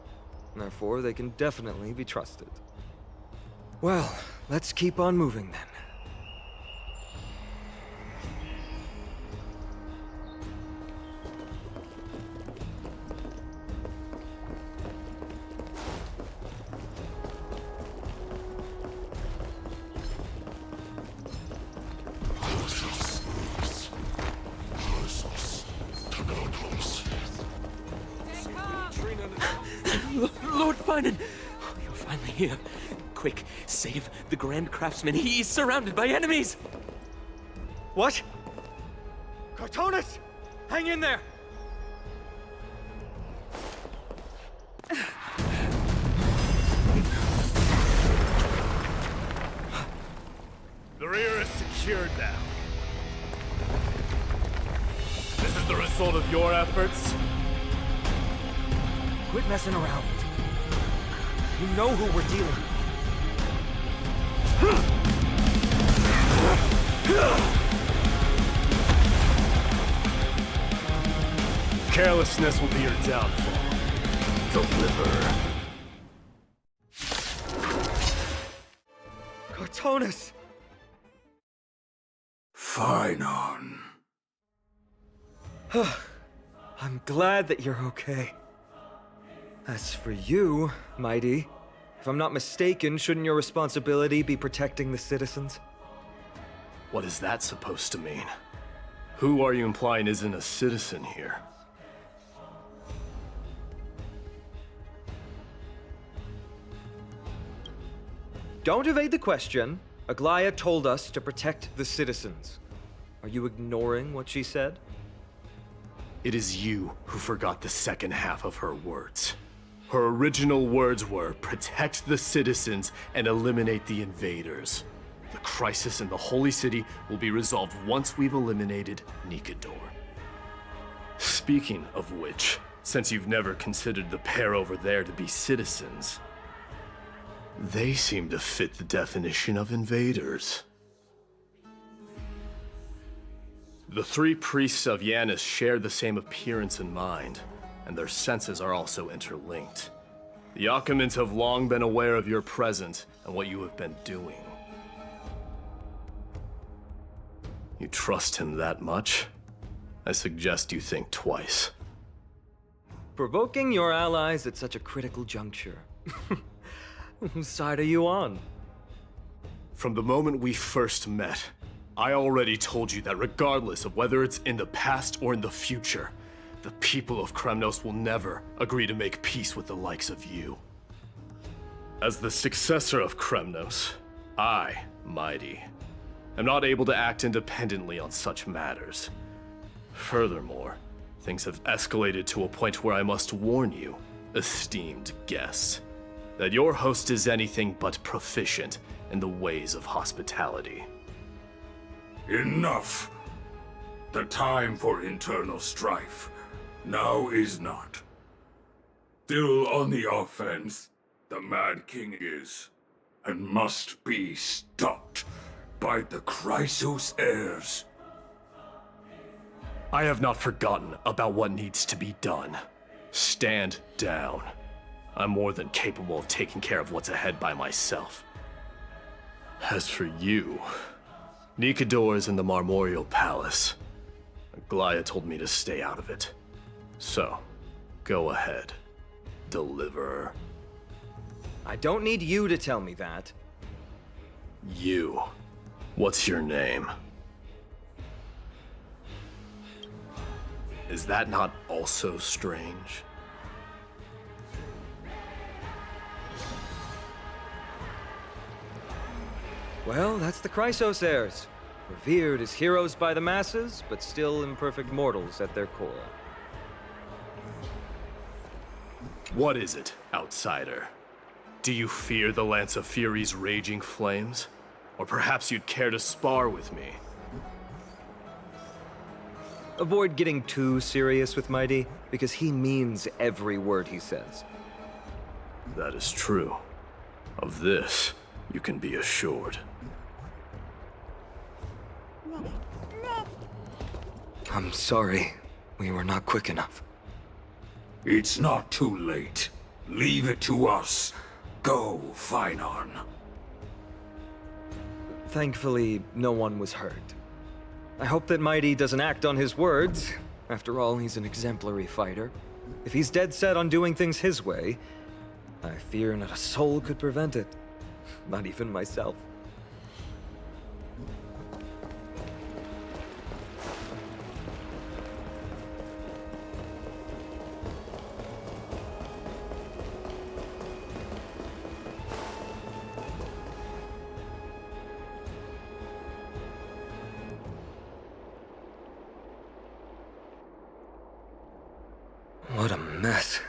S7: Therefore, they can definitely be trusted. Well, let's keep on moving then.
S16: Lord Finan! You're finally here. Quick, save the Grand Craftsman. He's surrounded by enemies!
S7: What? Cartonis! Hang in there!
S17: The rear is secured now. This is the result of your efforts?
S7: Quit messing around. You know who we're dealing with.
S17: Carelessness will be your downfall. Deliver.
S7: Cartonis!
S8: Finon.
S7: I'm glad that you're okay. As for you, Mighty, if I'm not mistaken, shouldn't your responsibility be protecting the citizens?
S17: What is that supposed to mean? Who are you implying isn't a citizen here?
S7: Don't evade the question. Aglaia told us to protect the citizens. Are you ignoring what she said?
S17: It is you who forgot the second half of her words. Her original words were, protect the citizens and eliminate the invaders. The crisis in the Holy City will be resolved once we've eliminated Nikador. Speaking of which, since you've never considered the pair over there to be citizens, they seem to fit the definition of invaders. The three priests of Yanis share the same appearance and mind, and their senses are also interlinked. The Akamans have long been aware of your presence and what you have been doing. You trust him that much? I suggest you think twice.
S7: Provoking your allies at such a critical juncture. Whose side are you on?
S17: From the moment we first met, I already told you that regardless of whether it's in the past or in the future, the people of Kremnos will never agree to make peace with the likes of you. As the successor of Kremnos, I, Mighty, am not able to act independently on such matters. Furthermore, things have escalated to a point where I must warn you, esteemed guest, that your host is anything but proficient in the ways of hospitality.
S8: Enough. The time for internal strife now is not. Still on the offense, the Mad King is, and must be stopped by the Chrysos heirs.
S17: I have not forgotten about what needs to be done. Stand down. I'm more than capable of taking care of what's ahead by myself. As for you, Nikador is in the Marmorial Palace. Aglaia told me to stay out of it. So, go ahead. Deliver.
S7: I don't need you to tell me that.
S17: You. What's your name? Is that not also strange?
S7: Well, that's the Chrysos heirs. Revered as heroes by the masses, but still imperfect mortals at their core.
S17: What is it, outsider? Do you fear the Lance of Fury's raging flames? Or perhaps you'd care to spar with me?
S7: avoid getting too serious with Mighty, because he means every word he says.
S17: That is true. Of this, you can be assured.
S7: I'm sorry. We were not quick enough.
S8: It's not too late. Leave it to us. Go, Finon.
S7: Thankfully, no one was hurt. I hope that Mighty doesn't act on his words. After all, he's an exemplary fighter. If he's dead set on doing things his way, I fear not a soul could prevent it. Not even myself. What a mess.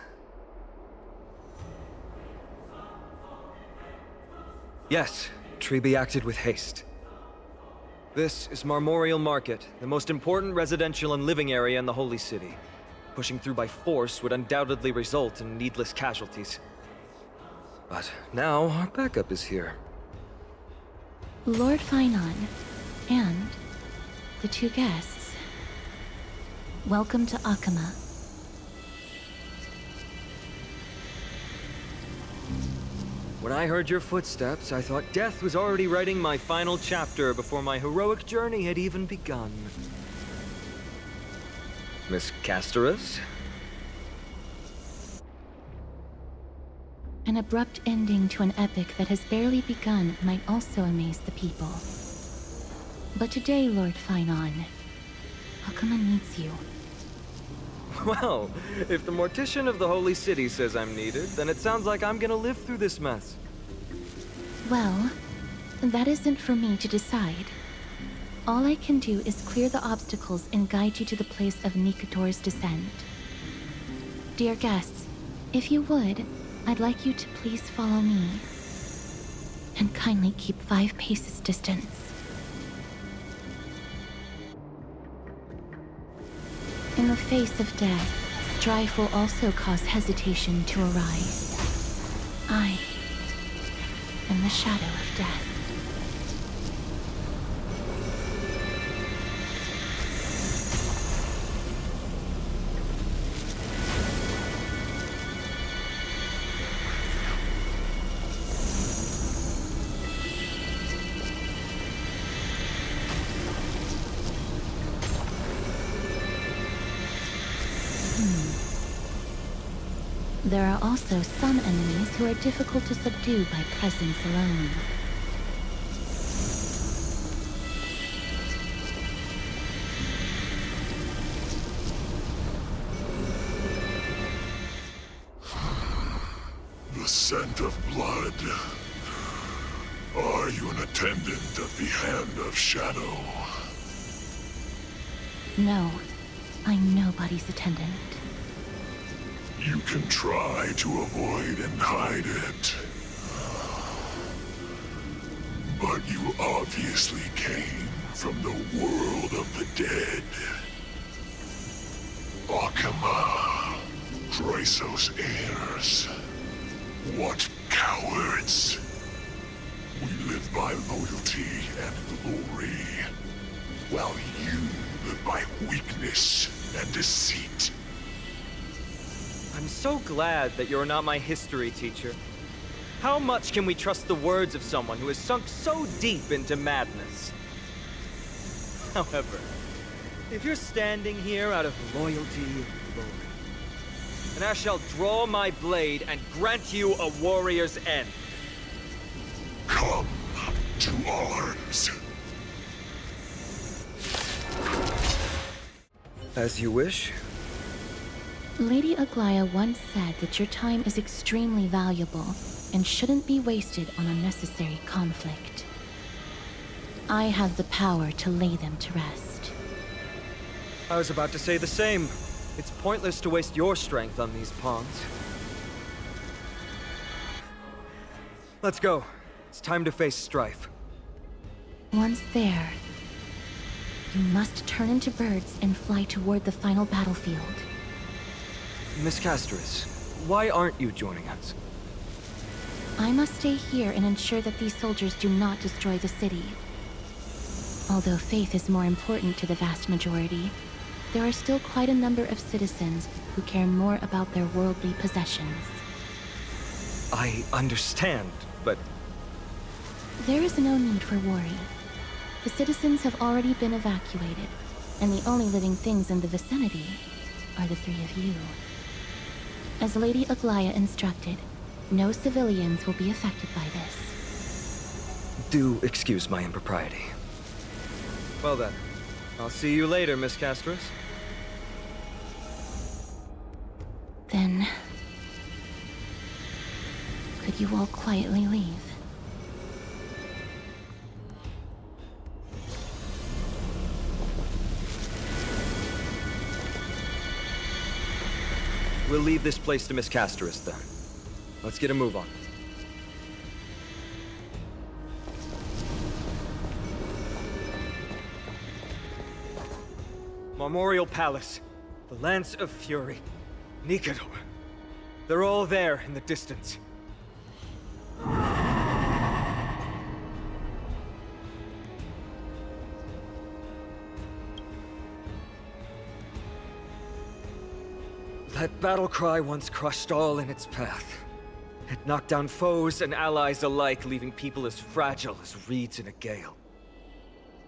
S7: Yes, Treby acted with haste. This is Marmorial Market, the most important residential and living area in the Holy City. Pushing through by force would undoubtedly result in needless casualties. But now our backup is here.
S14: Lord Finon, and the two guests. Welcome to Akama.
S7: When I heard your footsteps, I thought death was already writing my final chapter before my heroic journey had even begun. Miss Castorus?
S14: An abrupt ending to an epic that has barely begun might also amaze the people. But today, Lord Finon, Akama needs you.
S7: Well, if the Mortician of the Holy City says I'm needed, then it sounds like I'm gonna live through this mess.
S14: Well, that isn't for me to decide. All I can do is clear the obstacles and guide you to the place of Nikator's descent. Dear guests, if you would, I'd like you to please follow me. And kindly keep 5 paces distance. In the face of death, strife will also cause hesitation to arise. I am the shadow of death. There are also some enemies who are difficult to subdue by presence alone.
S18: The scent of blood. Are you an attendant of the Hand of Shadow?
S14: No, I'm nobody's attendant.
S18: You can try to avoid and hide it. But you obviously came from the world of the dead. Akama, Chrysos heirs. What cowards! We live by loyalty and glory, while you live by weakness and deceit.
S7: I'm so glad that you're not my history teacher. How much can we trust the words of someone who has sunk so deep into madness? However, if you're standing here out of loyalty and glory, then I shall draw my blade and grant you a warrior's end.
S18: Come to arms.
S7: As you wish.
S14: Lady Aglaya once said that your time is extremely valuable and shouldn't be wasted on unnecessary conflict. I have the power to lay them to rest.
S7: I was about to say the same. It's pointless to waste your strength on these pawns. Let's go. It's time to face strife.
S14: Once there, You must turn into birds and fly toward the final battlefield.
S7: Miss Castris, why aren't you joining us?
S14: I must stay here and ensure that these soldiers do not destroy the city. Although faith is more important to the vast majority, there are still quite a number of citizens who care more about their worldly possessions.
S7: I understand, but...
S14: There is no need for worry. The citizens have already been evacuated, and the only living things in the vicinity are the three of you. As Lady Aglaya instructed, no civilians will be affected by this.
S7: Do excuse my impropriety. Well then, I'll see you later, Miss Castris.
S14: Then... could you all quietly leave?
S7: We'll leave this place to Miss Castris, then. Let's get a move on. Memorial Palace, the Lance of Fury, Nicanor. They're all there in the distance. That battle cry once crushed all in its path. It knocked down foes and allies alike, leaving people as fragile as reeds in a gale.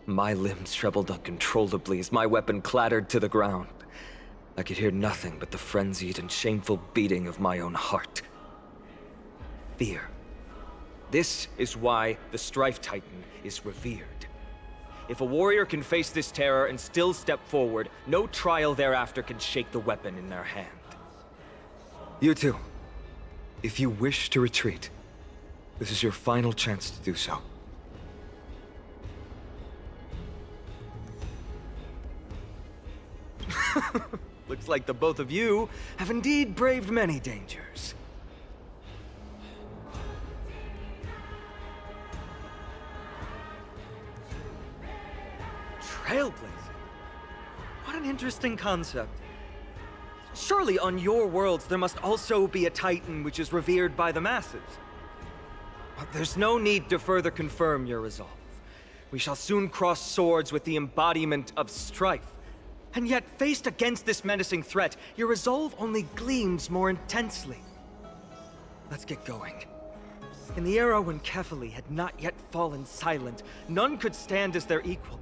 S7: My limbs trembled uncontrollably as my weapon clattered to the ground. I could hear nothing but the frenzied and shameful beating of my own heart. Fear. This is why the Strife Titan is revered. If a warrior can face this terror and still step forward, no trial thereafter can shake the weapon in their hand. You two, if you wish to retreat, this is your final chance to do so. Looks like the both of you have indeed braved many dangers. Trailblazing? What an interesting concept. Surely on your worlds there must also be a Titan which is revered by the masses. But there's no need to further confirm your resolve. We shall soon cross swords with the embodiment of strife. And yet, faced against this menacing threat, your resolve only gleams more intensely. Let's get going. In the era when Kefali had not yet fallen silent, none could stand as their equal.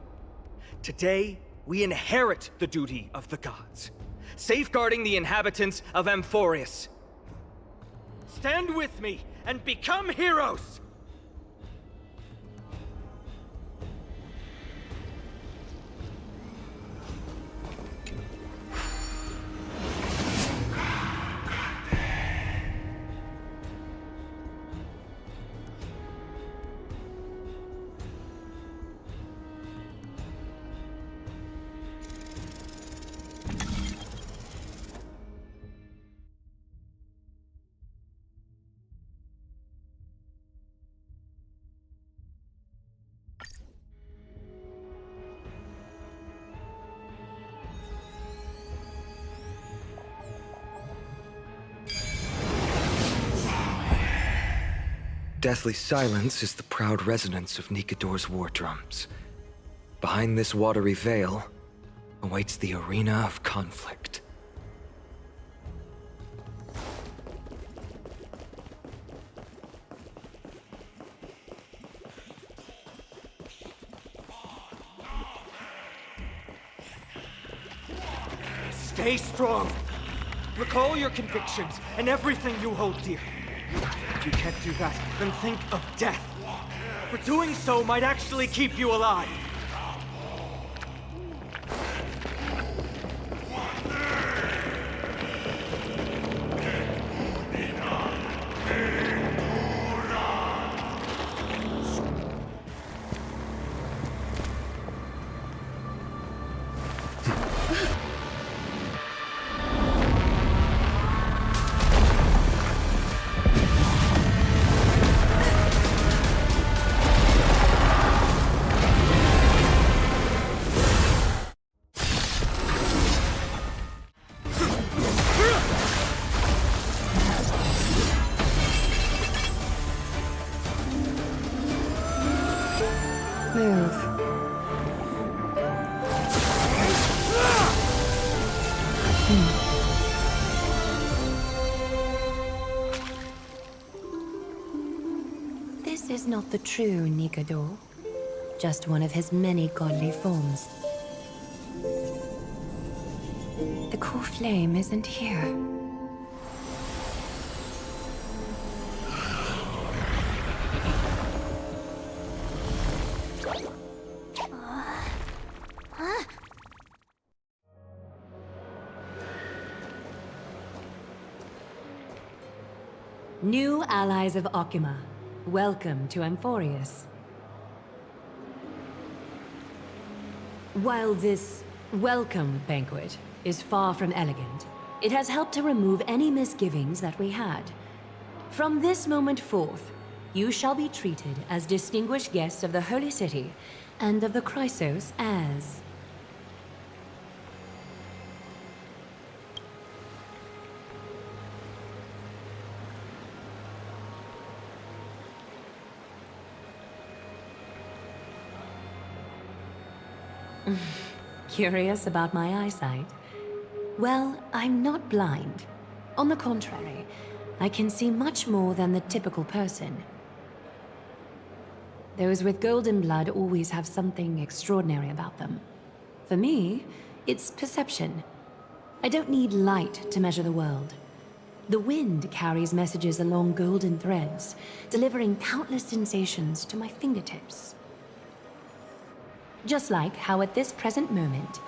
S7: Today, we inherit the duty of the gods, safeguarding the inhabitants of Amphoreus. Stand with me and become heroes! Deathly silence is the proud resonance of Nicanor's war drums. Behind this watery veil awaits the arena of conflict. Stay strong! Recall your convictions and everything you hold dear. If you can't do that, then think of death. For doing so might actually keep you alive.
S19: This is not the true Nikador, just one of his many godly forms. The core flame isn't here.
S20: New allies of Okima, welcome to Amphoreus. While this welcome banquet is far from elegant, it has helped to remove any misgivings that we had. From this moment forth, you shall be treated as distinguished guests of the Holy City and of the Chrysos as... Curious about my eyesight? Well, I'm not blind. On the contrary, I can see much more than the typical person. Those with golden blood always have something extraordinary about them. For me, it's perception. I don't need light to measure the world. The wind carries messages along golden threads, delivering countless sensations to my fingertips. Just like how at this present moment,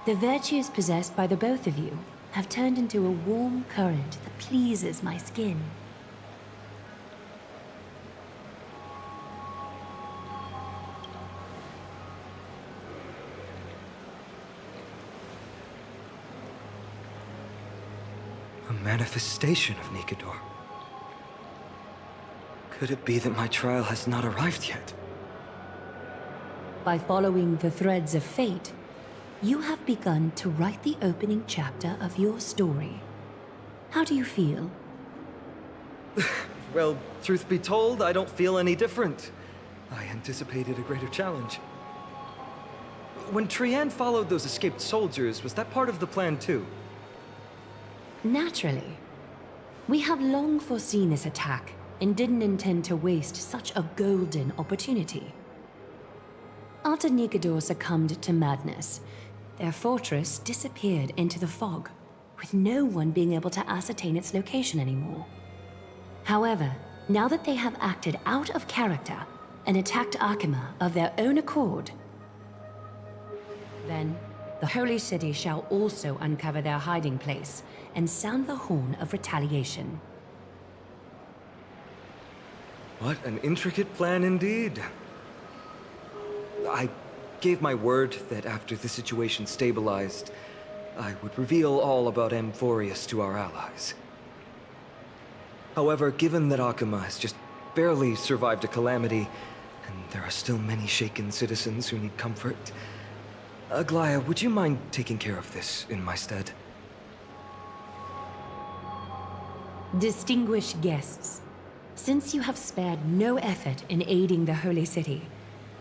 S20: the virtues possessed by the both of you have turned into a warm current that pleases my skin.
S7: A manifestation of Nikador. Could it be that my trial has not arrived yet?
S20: By following the threads of fate, you have begun to write the opening chapter of your story. How do you feel?
S7: Well, truth be told, I don't feel any different. I anticipated a greater challenge. When Trian followed those escaped soldiers, was that part of the plan too?
S20: Naturally. We have long foreseen this attack and didn't intend to waste such a golden opportunity. After Nikador succumbed to madness, their fortress disappeared into the fog, with no one being able to ascertain its location anymore. However, now that they have acted out of character and attacked Akima of their own accord, then the Holy City shall also uncover their hiding place and sound the horn of retaliation.
S7: What an intricate plan indeed. I gave my word that after the situation stabilized, I would reveal all about Amphoreus to our allies. However, given that Akima has just barely survived a calamity, and there are still many shaken citizens who need comfort, Aglaya, would you mind taking care of this in my stead?
S20: Distinguished guests, since you have spared no effort in aiding the Holy City,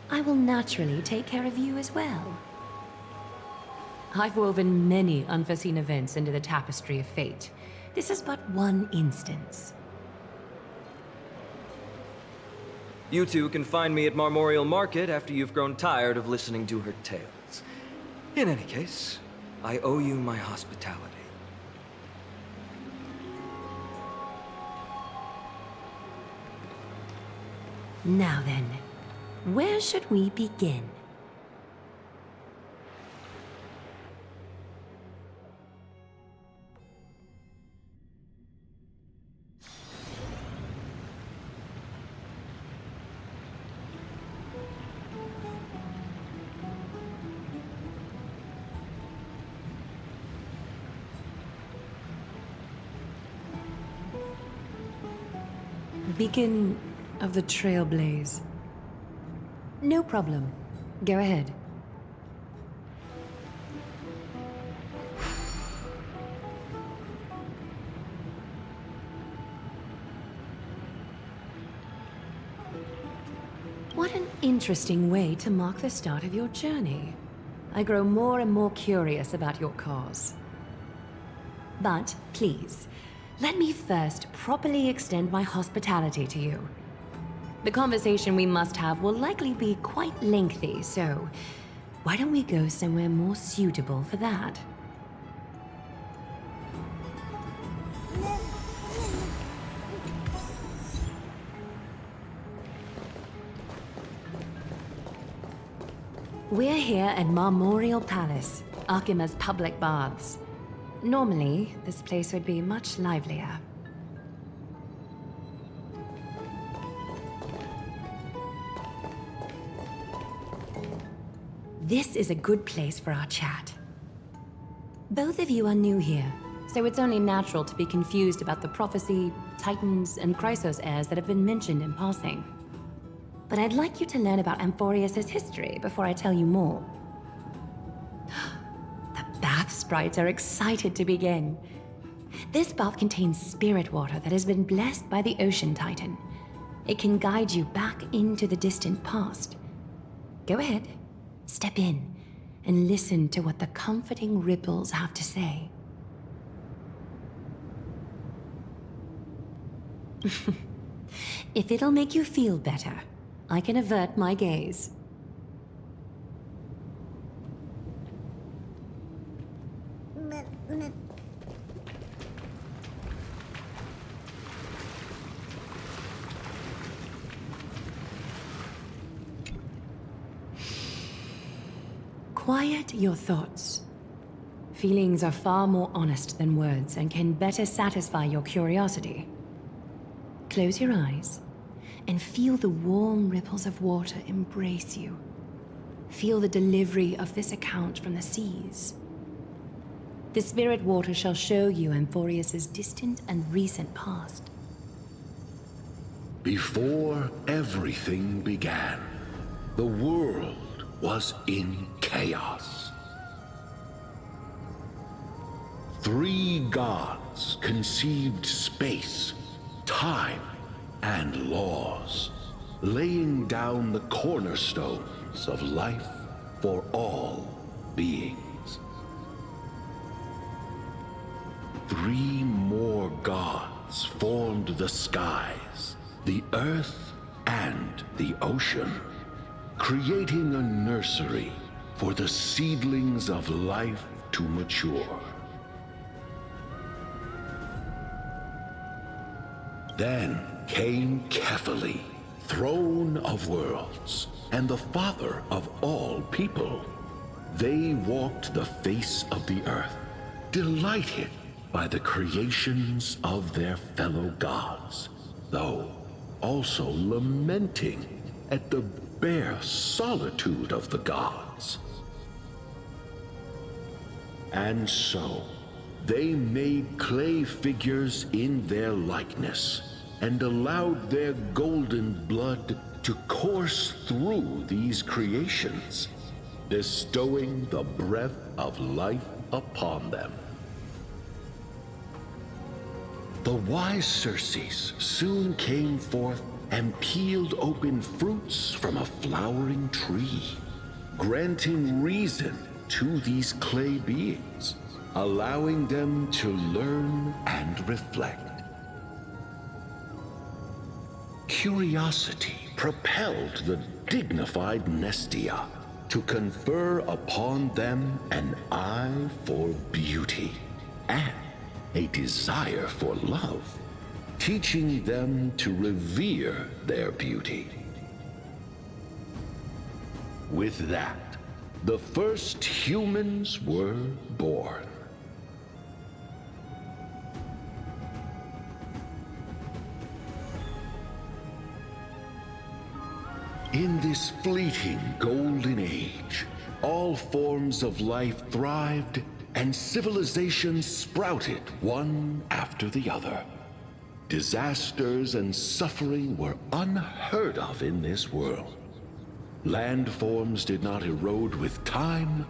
S20: I will naturally take care of you as well. I've woven many unforeseen events into the tapestry of fate. This is but one instance.
S7: You two can find me at Marmorial Market after you've grown tired of listening to her tales. In any case, I owe you my hospitality.
S20: Now then, where should we begin? Beacon of the Trailblaze. No problem. Go ahead. What an interesting way to mark the start of your journey. I grow more and more curious about your cause. But please, let me first properly extend my hospitality to you. The conversation we must have will likely be quite lengthy, so why don't we go somewhere more suitable for that? We're here at Marmoreal Palace, Akima's public baths. Normally, this place would be much livelier. This is a good place for our chat. Both of you are new here, so it's only natural to be confused about the prophecy, titans, and Chrysos heirs that have been mentioned in passing. But I'd like you to learn about Amphoreus' history before I tell you more. The bath sprites are excited to begin. This bath contains spirit water that has been blessed by the Ocean Titan. It can guide you back into the distant past. Go ahead, step in, and listen to what the comforting ripples have to say. If it'll make you feel better, I can avert my gaze. Quiet your thoughts. Feelings are far more honest than words and can better satisfy your curiosity. Close your eyes and feel the warm ripples of water embrace you. Feel the delivery of this account from the seas. The spirit water shall show you Amphoreus' distant and recent past.
S18: Before everything began, the world was in chaos. 3 gods conceived space, time, and laws, laying down the cornerstones of life for all beings. 3 more gods formed the skies, the earth, and the ocean, creating a nursery for the seedlings of life to mature. Then came Kefali, throne of worlds, and the father of all people. They walked the face of the earth, delighted by the creations of their fellow gods, though also lamenting at the bare solitude of the gods. And so, they made clay figures in their likeness, and allowed their golden blood to course through these creations, bestowing the breath of life upon them. The wise Circes soon came forth and peeled open fruits from a flowering tree, granting reason to these clay beings, allowing them to learn and reflect. Curiosity propelled the dignified Nestia to confer upon them an eye for beauty and a desire for love, teaching them to revere their beauty. With that, the first humans were born. In this fleeting golden age, all forms of life thrived and civilizations sprouted one after the other. Disasters and suffering were unheard of in this world. Landforms did not erode with time,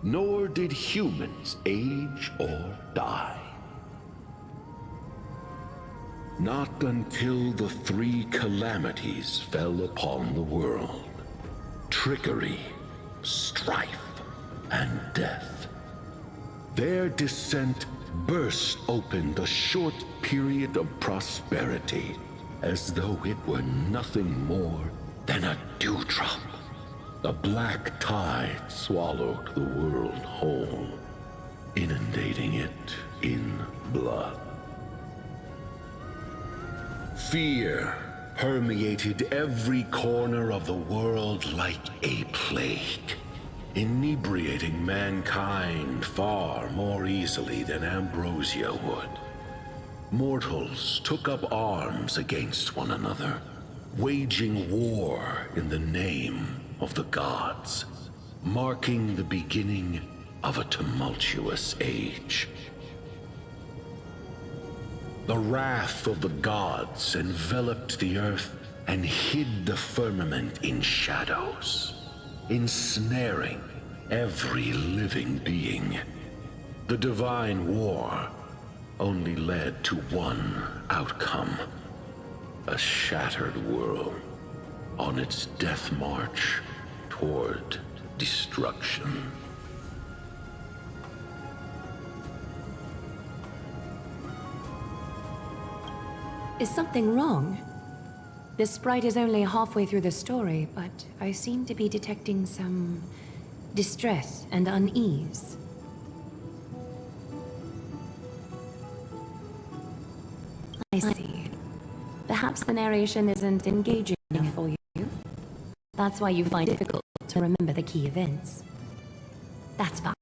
S18: nor did humans age or die. Not until the 3 calamities fell upon the world: trickery, strife, and death. Their descent burst open the short period of prosperity, as though it were nothing more than a dewdrop. The black tide swallowed the world whole, inundating it in blood. Fear permeated every corner of the world like a plague, inebriating mankind far more easily than ambrosia would. Mortals took up arms against one another, waging war in the name of the gods, marking the beginning of a tumultuous age. The wrath of the gods enveloped the earth and hid the firmament in shadows, ensnaring every living being. The divine war only led to one outcome: a shattered world on its death march toward destruction.
S20: Is something wrong? This sprite is only halfway through the story, but I seem to be detecting some distress and unease. I see. Perhaps the narration isn't engaging enough for you. That's why you find it difficult to remember the key events. That's fine.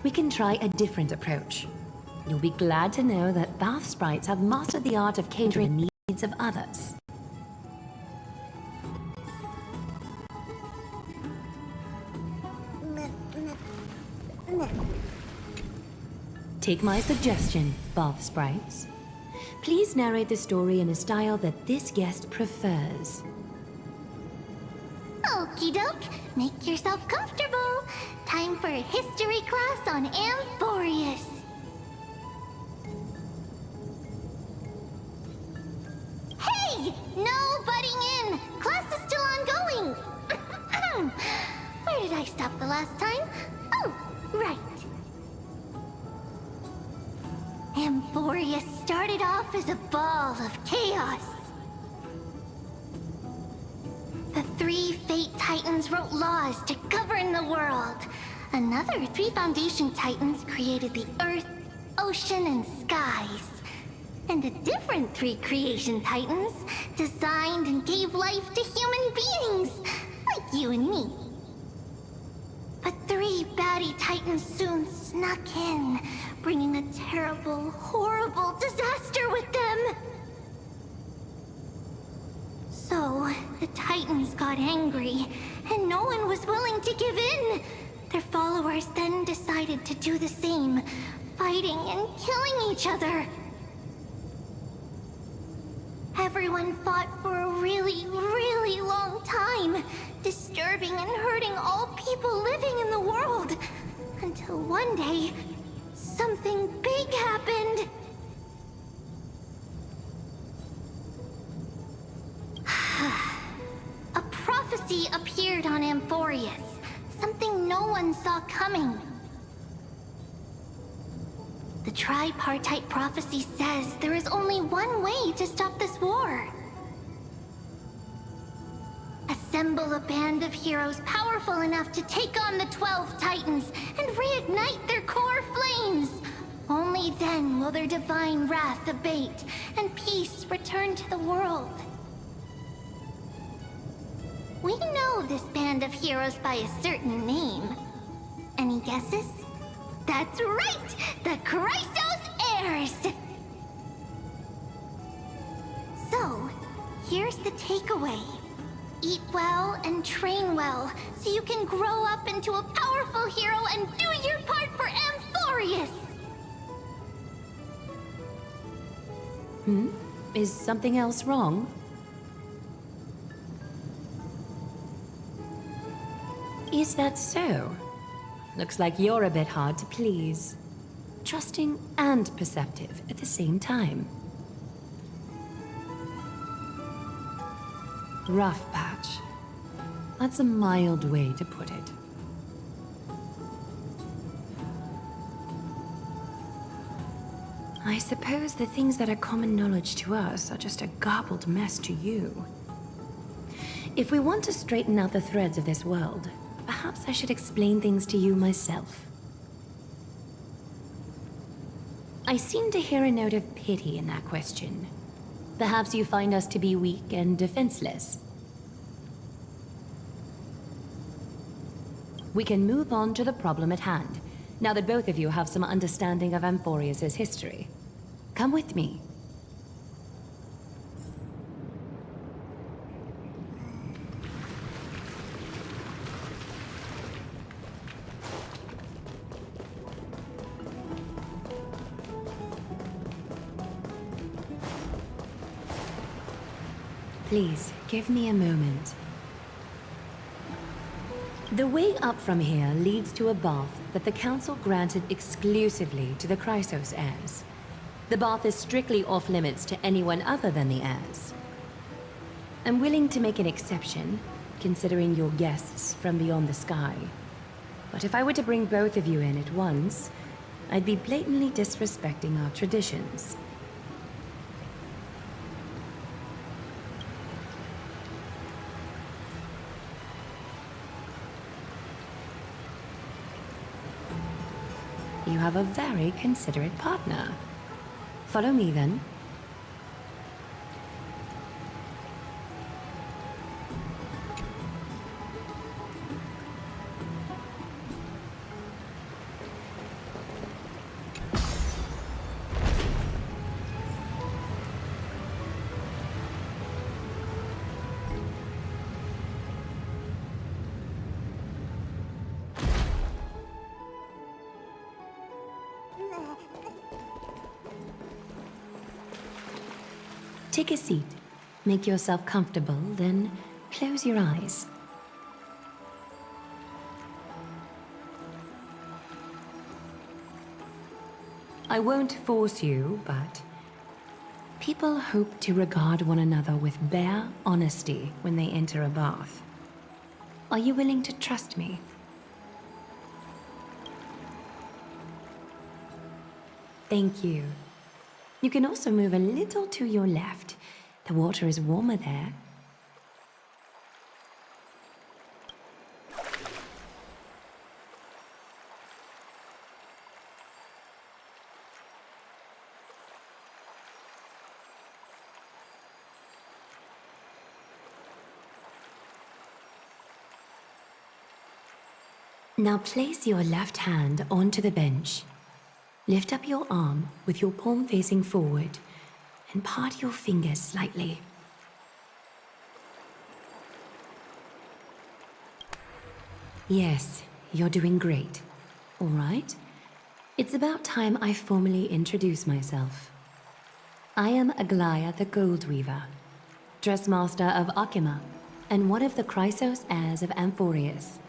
S20: We can try a different approach. You'll be glad to know that bath sprites have mastered the art of catering the needs of others. Take my suggestion, bath sprites. Please narrate the story in a style that this guest prefers.
S3: Okie doke, make yourself comfortable. Time for a history class on Amphoreus. Hey! No butting in! Class is still ongoing! Where did I stop the last time? Oh, right. Amphoreus started off as a ball of chaos. The 3 Fate Titans wrote laws to govern the world. Another 3 Foundation Titans created the Earth, Ocean, and Skies. And a different 3 Creation Titans designed and gave life to human beings, like you and me. But 3 baddie Titans soon snuck in, bringing a terrible, horrible disaster with them. So, the Titans got angry, and no one was willing to give in. Their followers then decided to do the same, fighting and killing each other. Everyone fought for a really, really long time, disturbing and hurting all people living in the world, until one day, something big happened. A prophecy appeared on Amphoreus, something no one saw coming. The tripartite prophecy says there is only one way to stop this war. Assemble a band of heroes powerful enough to take on the 12 Titans and reignite their core flames. Only then will their divine wrath abate and peace return to the world. We know this band of heroes by a certain name. Any guesses? That's right! The Chrysos Heirs! So, here's the takeaway. Eat well and train well, so you can grow up into a powerful hero and do your part for Amphoreus!
S20: Is something else wrong? Is that so? Looks like you're a bit hard to please. Trusting and perceptive at the same time. Rough patch. That's a mild way to put it. I suppose the things that are common knowledge to us are just a garbled mess to you. If we want to straighten out the threads of this world, perhaps I should explain things to you myself. I seem to hear a note of pity in that question. Perhaps you find us to be weak and defenseless. We can move on to the problem at hand, now that both of you have some understanding of Amphoreus' history. Come with me. Please, give me a moment. The way up from here leads to a bath that the Council granted exclusively to the Chrysos heirs. The bath is strictly off-limits to anyone other than the heirs. I'm willing to make an exception, considering you're guests from beyond the sky. But if I were to bring both of you in at once, I'd be blatantly disrespecting our traditions. You have a very considerate partner. Follow me, then. Take a seat. Make yourself comfortable, then close your eyes. I won't force you, but people hope to regard one another with bare honesty when they enter a bath. Are you willing to trust me? Thank you. You can also move a little to your left. The water is warmer there. Now place your left hand onto the bench. Lift up your arm with your palm facing forward and part your fingers slightly. Yes, you're doing great. All right. It's about time I formally introduce myself. I am Aglaya the Gold Weaver, Dressmaster of Akima, and one of the Chrysos heirs of Amphoreus.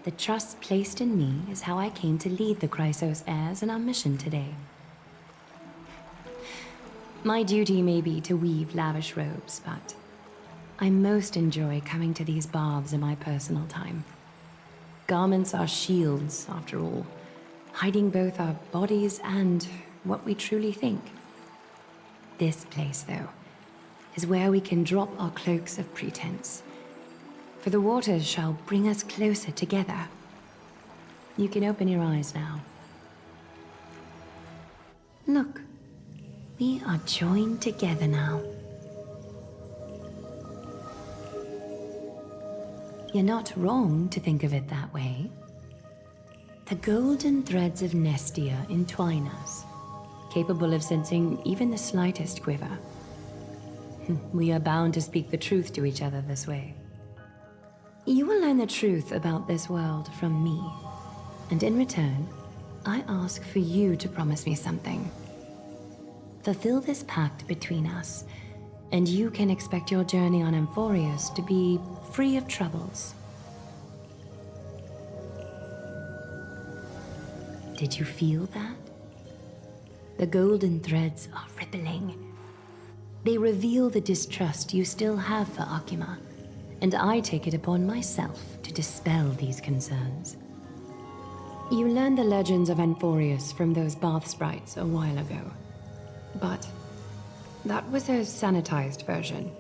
S20: The trust placed in me is how I came to lead the Chrysos heirs in our mission today. My duty may be to weave lavish robes, but I most enjoy coming to these baths in my personal time. Garments are shields, after all, hiding both our bodies and what we truly think. This place, though, is where we can drop our cloaks of pretense. For the waters shall bring us closer together. You can open your eyes now. Look, we are joined together now. You're not wrong to think of it that way. The golden threads of Nestia entwine us, capable of sensing even the slightest quiver. We are bound to speak the truth to each other this way. You will learn the truth about this world from me, and in return, I ask for you to promise me something. Fulfill this pact between us, and you can expect your journey on Amphoreus to be free of troubles. Did you feel that? The golden threads are rippling. They reveal the distrust you still have for Akima, and I take it upon myself to dispel these concerns. You learned the legends of Amphoreus from those bath sprites a while ago. But that was a sanitized version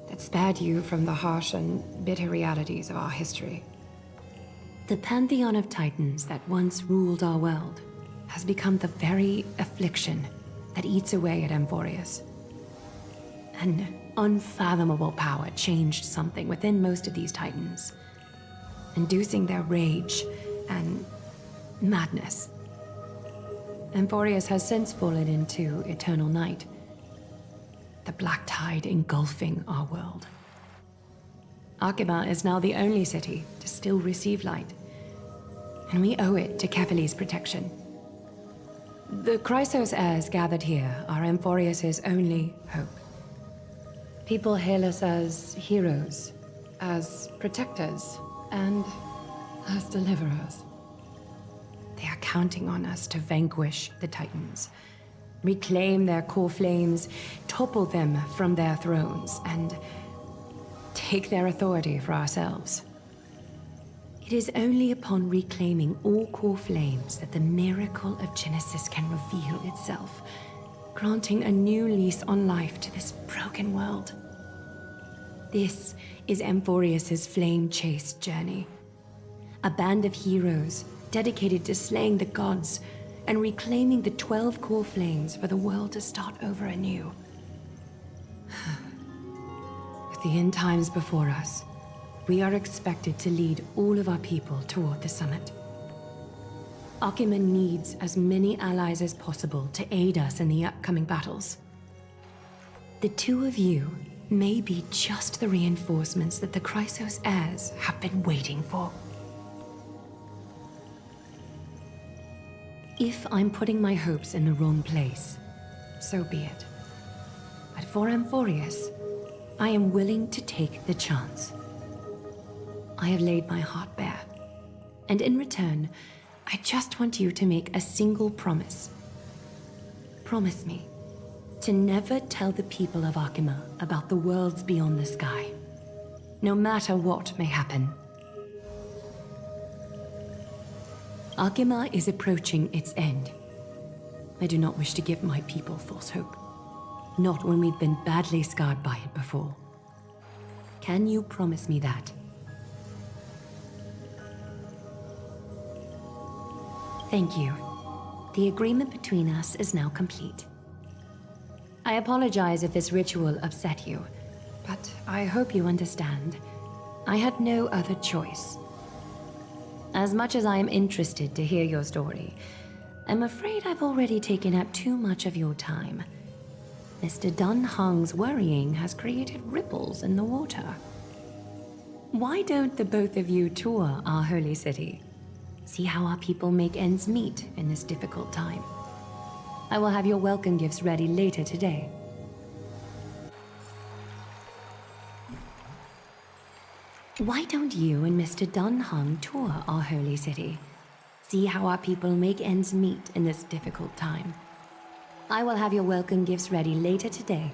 S20: that spared you from the harsh and bitter realities of our history. The pantheon of titans that once ruled our world has become the very affliction that eats away at Amphoreus. An unfathomable power changed something within most of these titans, inducing their rage and madness. Amphoreus has since fallen into eternal night, the black tide engulfing our world. Arkema is now the only city to still receive light, and we owe it to Kefali's protection. The Chrysos heirs gathered here are Amphoreus' only hope. People hail us as heroes, as protectors, and as deliverers. They are counting on us to vanquish the Titans, reclaim their core flames, topple them from their thrones, and take their authority for ourselves. It is only upon reclaiming all core flames that the miracle of Genesis can reveal itself, granting a new lease on life to this broken world. This is Amphoreus' flame-chased journey. A band of heroes dedicated to slaying the gods and reclaiming the 12 core flames for the world to start over anew. With the end times before us, we are expected to lead all of our people toward the summit. Arkema needs as many allies as possible to aid us in the upcoming battles. The two of you may be just the reinforcements that the Chrysos heirs have been waiting for. If I'm putting my hopes in the wrong place, so be it. But for Amphoreus, I am willing to take the chance. I have laid my heart bare, and in return, I just want you to make a single promise. Promise me to never tell the people of Arkema about the worlds beyond the sky, no matter what may happen. Arkema is approaching its end. I do not wish to give my people false hope, not when we've been badly scarred by it before. Can you promise me that? Thank you. The agreement between us is now complete. I apologize if this ritual upset you, but I hope you understand. I had no other choice. As much as I am interested to hear your story, I'm afraid I've already taken up too much of your time. Mr. Dun Hong's worrying has created ripples in the water. Why don't the both of you tour our holy city? See how our people make ends meet in this difficult time. I will have your welcome gifts ready later today. Why don't you and Mr. Dun Hong tour our holy city? See how our people make ends meet in this difficult time. I will have your welcome gifts ready later today.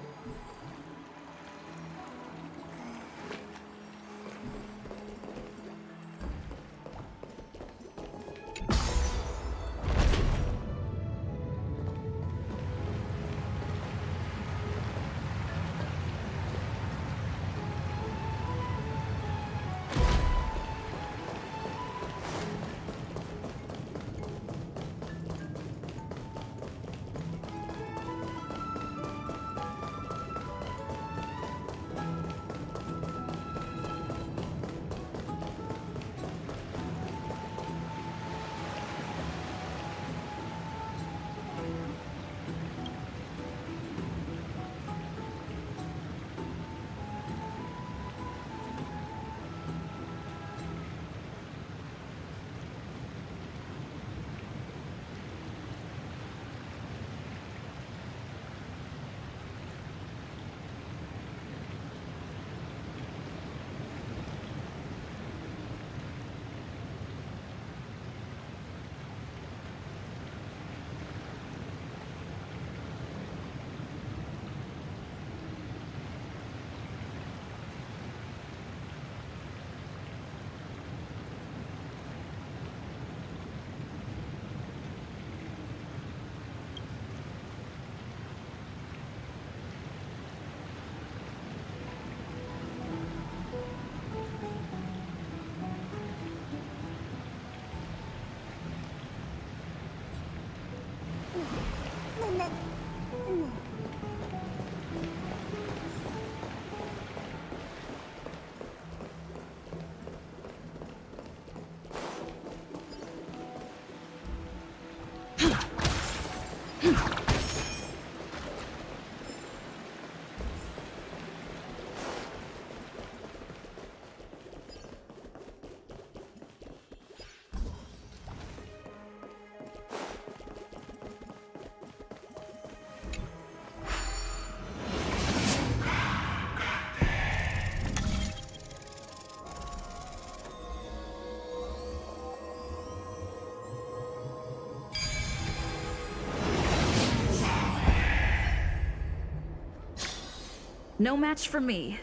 S21: No match for me.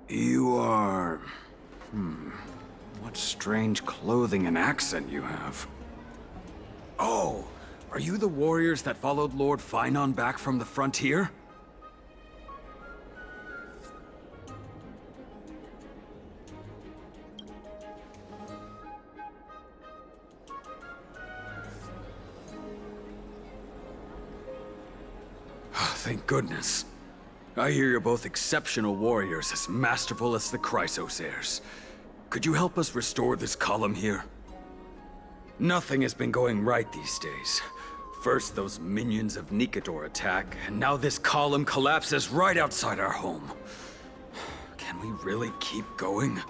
S8: You are... What strange clothing and accent you have. Oh, are you the warriors that followed Lord Finon back from the frontier? Thank goodness. I hear you're both exceptional warriors, as masterful as the Chrysos heirs. Could you help us restore this column here? Nothing has been going right these days. First those minions of Nikador attack, and now this column collapses right outside our home. Can we really keep going?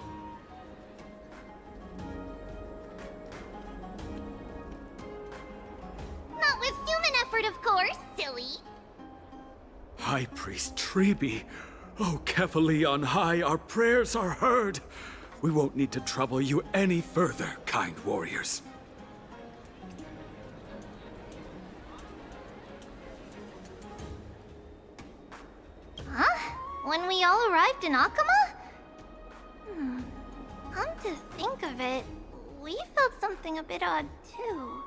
S1: Not with human effort, of course, silly.
S8: High Priest Treeby, oh Kefali on high, our prayers are heard. We won't need to trouble you any further, kind warriors.
S3: Huh? When we all arrived in Akama? Come to think of it, we felt something a bit odd too.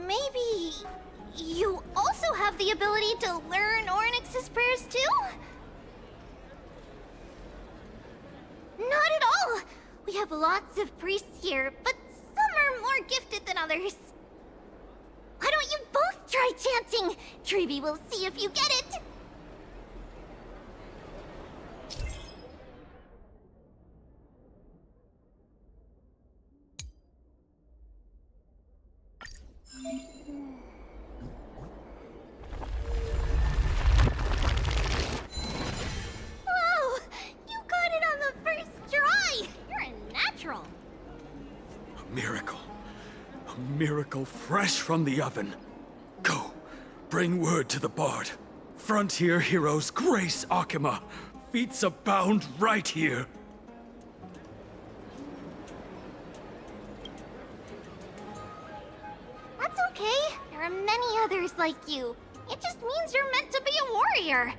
S3: Maybe you also have the ability to learn Ornyx's prayers too? Not at all! We have lots of priests here, but some are more gifted than others. Why don't you both try chanting? Treeby will see if you get it. Whoa! You got it on the first try! You're a natural.
S8: A miracle. A miracle fresh from the oven. Go, bring word to the Bard. Frontier heroes grace Akama. Feats abound right here.
S3: That's okay. There are many others like you. It just means you're meant to be a warrior.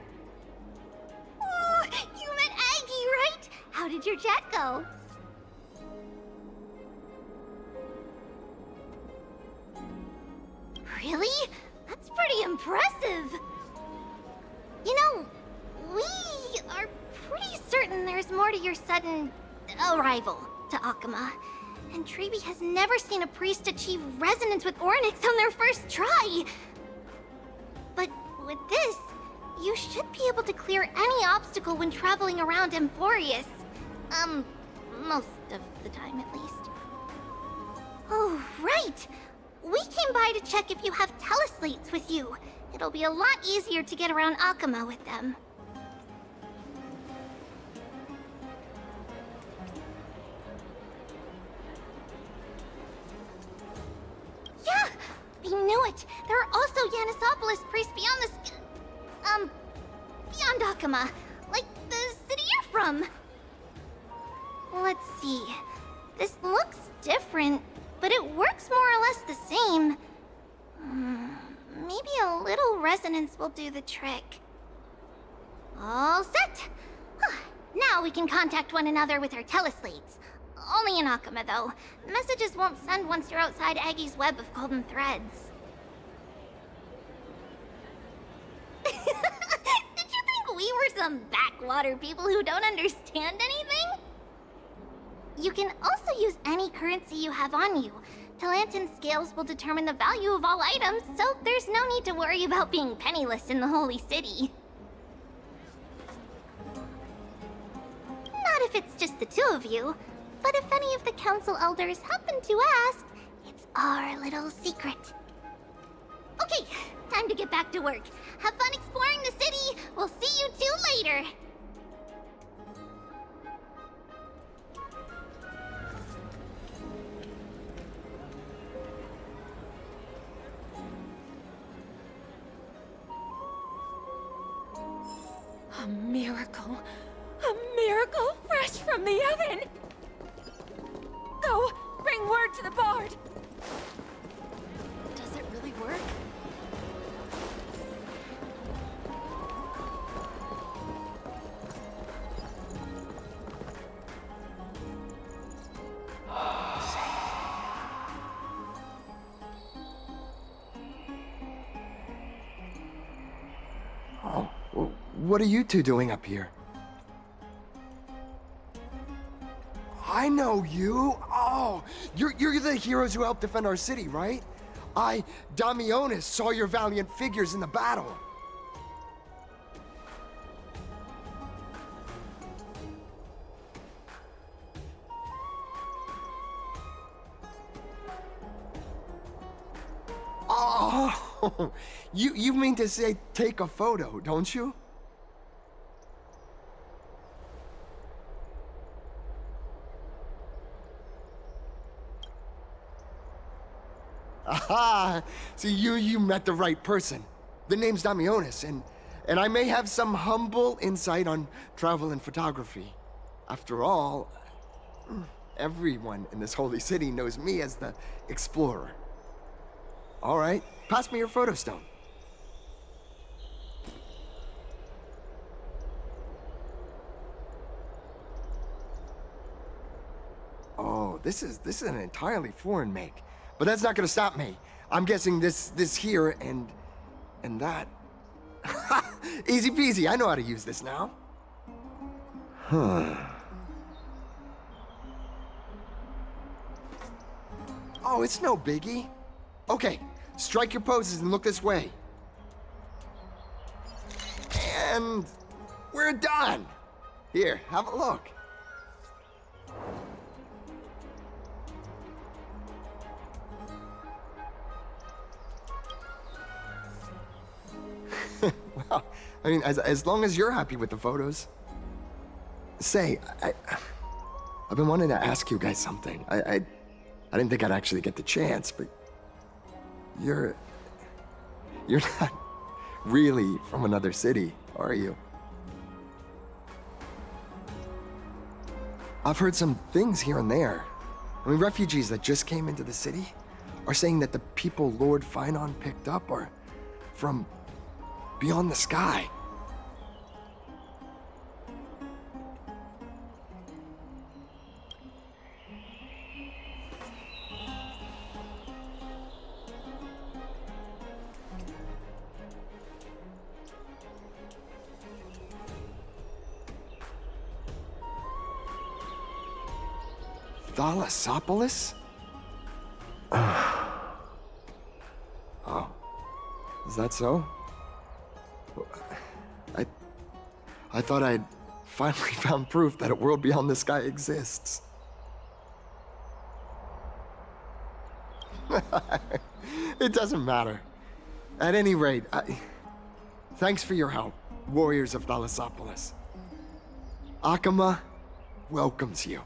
S3: Ooh, you met Aggie, right? How did your chat go? Really? That's pretty impressive. You know, we are pretty certain there's more to your sudden arrival to Akama. And Treeby has never seen a priest achieve resonance with Ornyx on their first try. But with this, you should be able to clear any obstacle when traveling around Amphoreus. Most of the time at least. Oh, right! We came by to check if you have teleslates with you. It'll be a lot easier to get around Akama with them. Yeah! I knew it! There are also Yanisopolis priests beyond this... beyond Akama. Like the city you're from. Let's see. This looks different, but it works more or less the same. Maybe a little resonance will do the trick. All set! Now we can contact one another with our teleslates. Only in Akama, though. Messages won't send once you're outside Aggie's web of golden threads. Did you think we were some backwater people who don't understand anything? You can also use any currency you have on you. Talantan scales will determine the value of all items, so there's no need to worry about being penniless in the Holy City. if it's just the two of you, but if any of the council elders happen to ask, it's our little secret. Okay, time to get back to work. Have fun exploring the city. We'll see you two later.
S15: A miracle. A miracle fresh from the oven. Go, bring word to the bard. Does it really work?
S5: Oh, what are you two doing up here? I know you. Oh, you're the heroes who helped defend our city, right? Damionis, saw your valiant figures in the battle. Oh, you mean to say take a photo, don't you? Aha! So you met the right person. The name's Damionis, and I may have some humble insight on travel and photography. After all, everyone in this holy city knows me as the explorer. All right, pass me your photo stone. Oh, this is an entirely foreign make. But that's not gonna stop me. I'm guessing this here and that. Easy peasy, I know how to use this now. Huh. Oh, it's no biggie. Okay, strike your poses and look this way. And we're done. Here, have a look. Well, I mean, as long as you're happy with the photos. Say, I've been wanting to ask you guys something. I didn't think I'd actually get the chance, but you're not really from another city, are you? I've heard some things here and there. I mean, refugees that just came into the city are saying that the people Lord Finon picked up are from beyond the sky. Thalassopolis? Oh, is that so? I thought I'd finally found proof that a world beyond the sky exists. It doesn't matter. At any rate, thanks for your help, warriors of Thalassopolis. Akama welcomes you.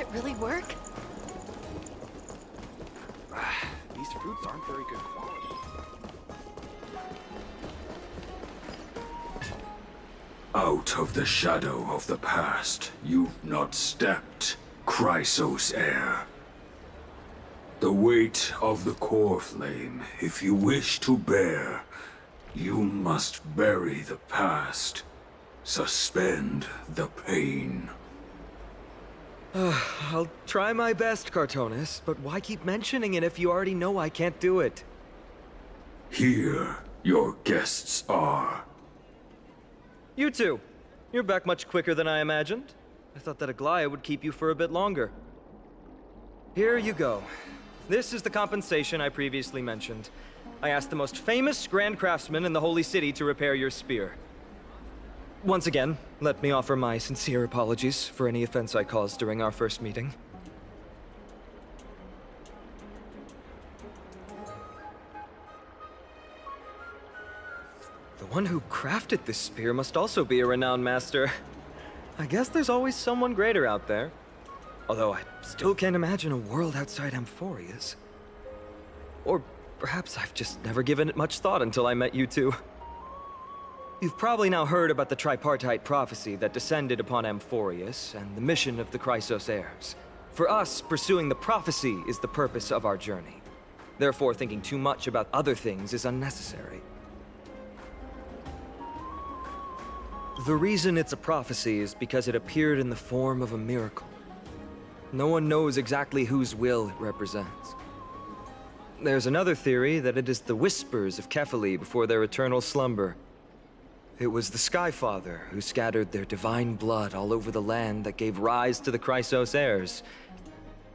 S11: it really work?
S9: These fruits aren't very good quality.
S8: Out of the shadow of the past, you've not stepped, Chrysos heir. The weight of the core flame, if you wish to bear, you must bury the past. Suspend the pain.
S7: I'll try my best, Cartonis, but why keep mentioning it if you already know I can't do it?
S8: Here, your guests are.
S7: You two. You're back much quicker than I imagined. I thought that Aglaya would keep you for a bit longer. Here you go. This is the compensation I previously mentioned. I asked the most famous Grand Craftsman in the Holy City to repair your spear. Once again, let me offer my sincere apologies for any offense I caused during our first meeting. The one who crafted this spear must also be a renowned master. I guess there's always someone greater out there. Although I still can't imagine a world outside Amphoreus. Or perhaps I've just never given it much thought until I met you two. You've probably now heard about the tripartite prophecy that descended upon Amphoreus and the mission of the Chrysos heirs. For us, pursuing the prophecy is the purpose of our journey. Therefore, thinking too much about other things is unnecessary. The reason it's a prophecy is because it appeared in the form of a miracle. No one knows exactly whose will it represents. There's another theory that it is the whispers of Kefali before their eternal slumber. It was the Skyfather who scattered their divine blood all over the land that gave rise to the Chrysos heirs.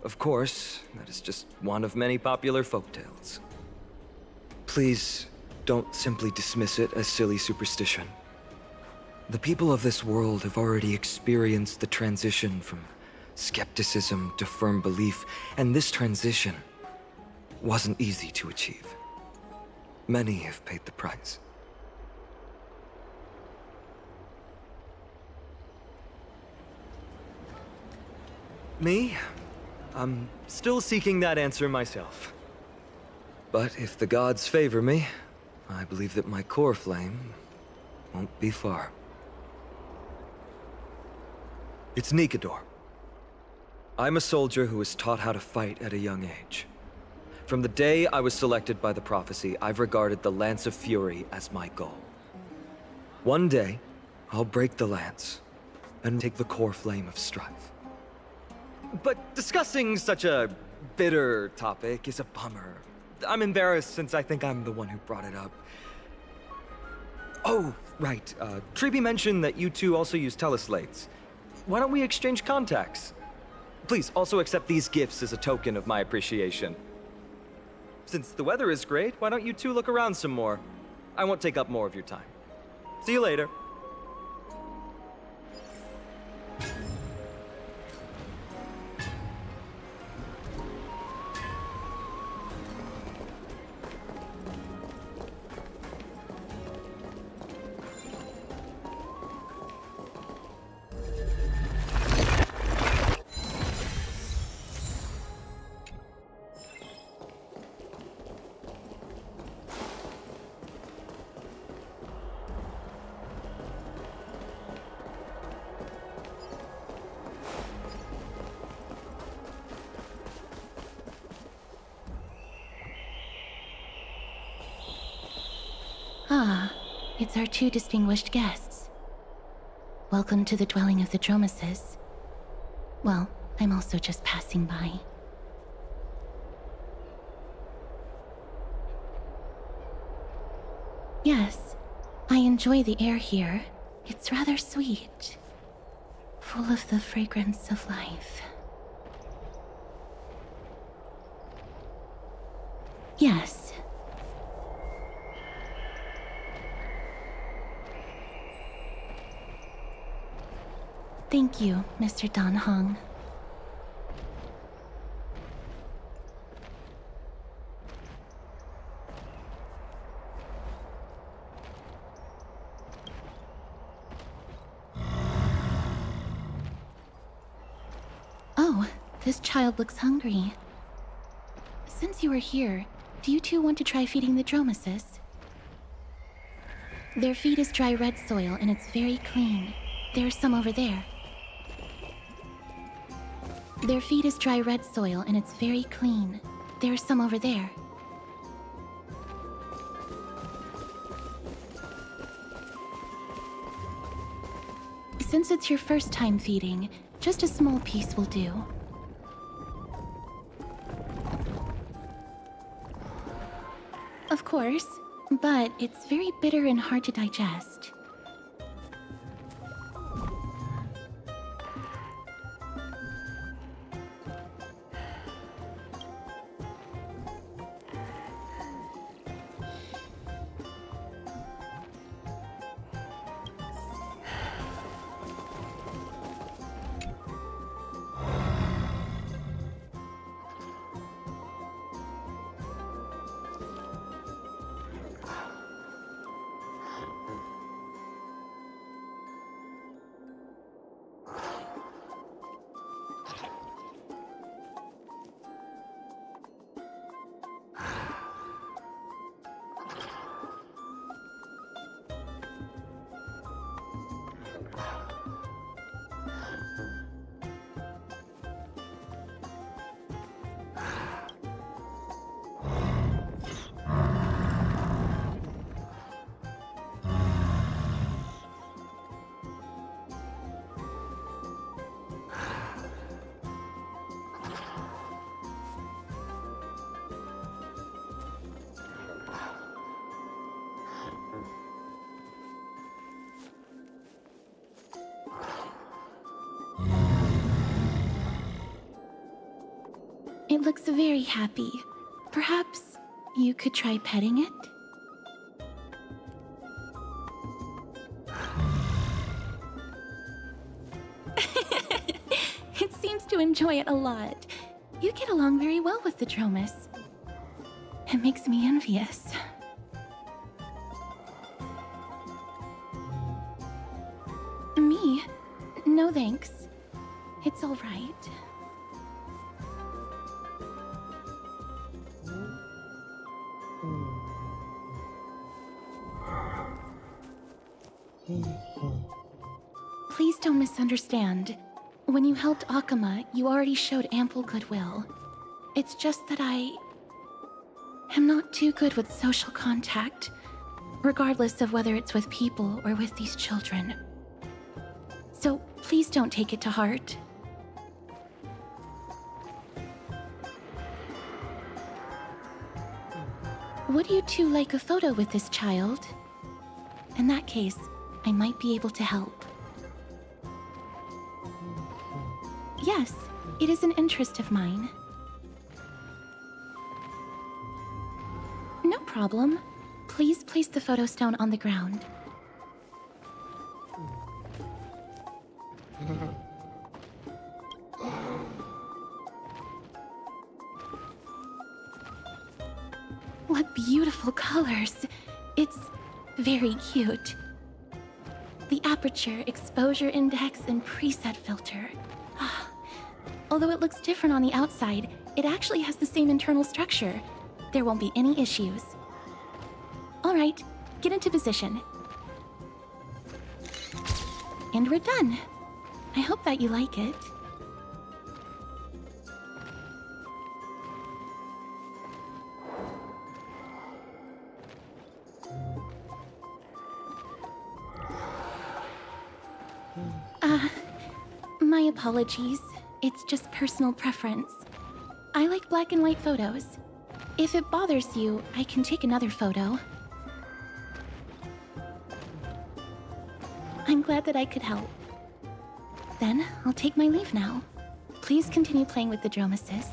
S7: Of course, that is just one of many popular folktales. Please, don't simply dismiss it as silly superstition. The people of this world have already experienced the transition from skepticism to firm belief, and this transition wasn't easy to achieve. Many have paid the price. Me? I'm still seeking that answer myself. But if the gods favor me, I believe that my core flame won't be far. It's Nikador. I'm a soldier who was taught how to fight at a young age. From the day I was selected by the prophecy, I've regarded the Lance of Fury as my goal. One day, I'll break the lance and take the core flame of strife. But discussing such a bitter topic is a bummer. I'm embarrassed since I think I'm the one who brought it up. Oh, right. Treeby mentioned that you two also use teleslates. Why don't we exchange contacts? Please also accept these gifts as a token of my appreciation. Since the weather is great, why don't you two look around some more? I won't take up more of your time. See you later.
S14: Ah, it's our two distinguished guests. Welcome to the dwelling of the Dromases. Well, I'm also just passing by. Yes, I enjoy the air here. It's rather sweet, full of the fragrance of life. Yes. Thank you, Mr. Dan Hong. Oh, This child looks hungry. Since you are here, do you two want to try feeding the Dromesis? Their feed is dry red soil and it's very clean. There's some over there. Their feed is dry red soil and it's very clean. There's some over there. Since it's your first time feeding, just a small piece will do. Of course, but it's very bitter and hard to digest. It looks very happy. Perhaps you could try petting it? It seems to enjoy it a lot. You get along very well with the Dromus. It makes me envious. Me? No thanks. It's all right. Please don't misunderstand. When you helped Akama, you already showed ample goodwill. It's just that I am not too good with social contact, regardless of whether it's with people or with these children. So please don't take it to heart. Would you two like a photo with this child? In that case, I might be able to help. Yes, it is an interest of mine. No problem. Please place the photo stone on the ground. What beautiful colors! It's very cute. The aperture, exposure index, and preset filter. Although it looks different on the outside, it actually has the same internal structure. There won't be any issues. All right, get into position. And we're done. I hope that you like it. My apologies. It's just personal preference. I like black and white photos. If it bothers you, I can take another photo. I'm glad that I could help. Then, I'll take my leave now. Please continue playing with the Dromesis.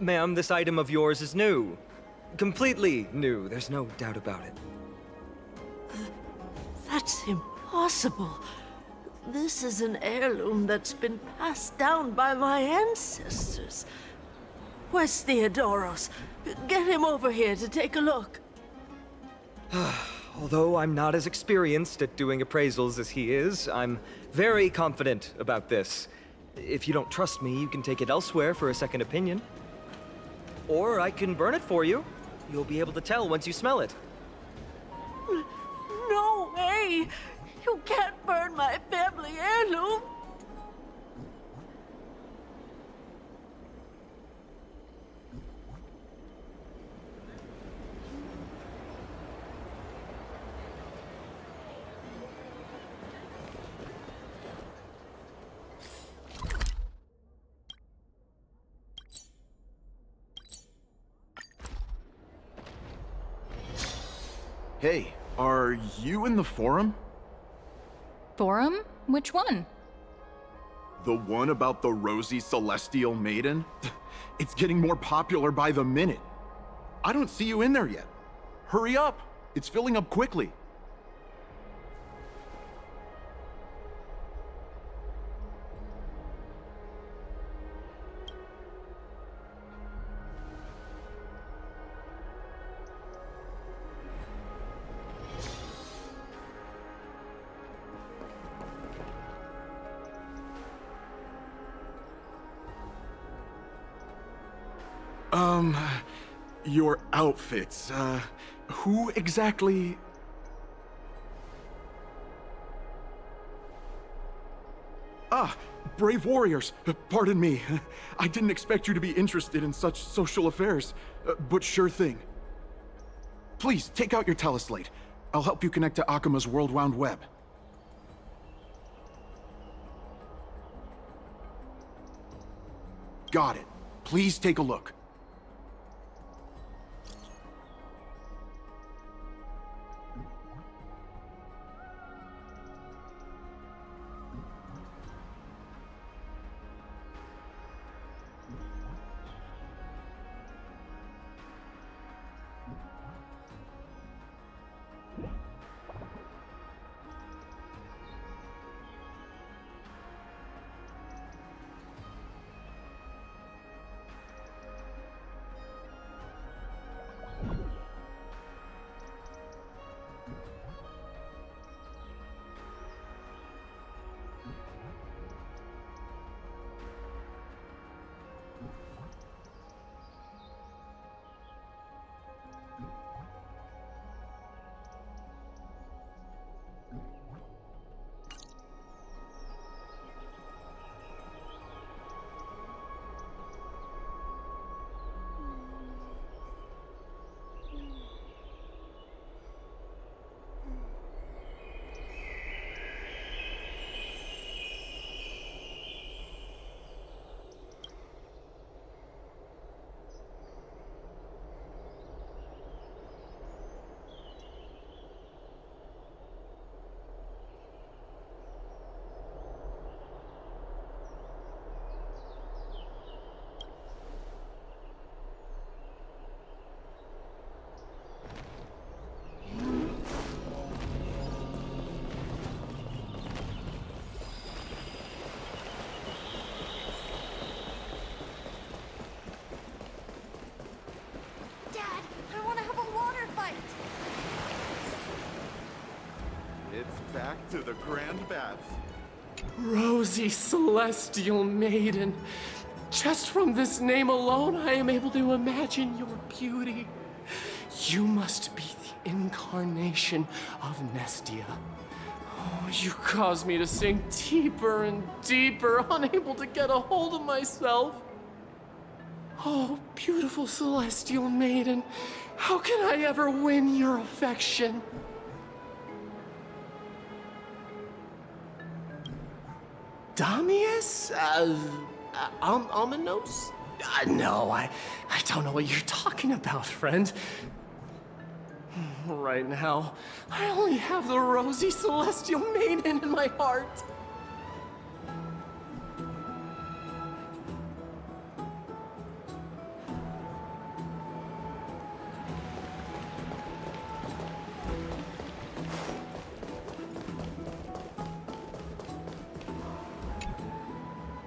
S7: Ma'am, this item of yours is new. Completely new, there's no doubt about it.
S2: That's impossible. This is an heirloom that's been passed down by my ancestors. Where's Theodoros? Get him over here to take a look.
S7: Although I'm not as experienced at doing appraisals as he is, I'm very confident about this. If you don't trust me, you can take it elsewhere for a second opinion. Or I can burn it for you. You'll be able to tell once you smell it.
S2: No way! You can't burn my family heirloom!
S22: Hey, are you in the forum?
S11: Forum? Which one?
S22: The one about the rosy celestial maiden? It's getting more popular by the minute. I don't see you in there yet. Hurry up! It's filling up quickly. Your outfits, who exactly... Ah, brave warriors, pardon me. I didn't expect you to be interested in such social affairs, but sure thing. Please, take out your teleslate. I'll help you connect to Akima's World Wound Web. Got it. Please take a look.
S23: Back to the Grand Baths.
S16: Rosy Celestial Maiden. Just from this name alone, I am able to imagine your beauty. You must be the incarnation of Nestia. You caused me to sink deeper and deeper, unable to get a hold of myself. Oh, beautiful celestial maiden, how can I ever win your affection? Damius? Ominos? No, I don't know what you're talking about, friend. Right now, I only have the rosy celestial maiden in my heart.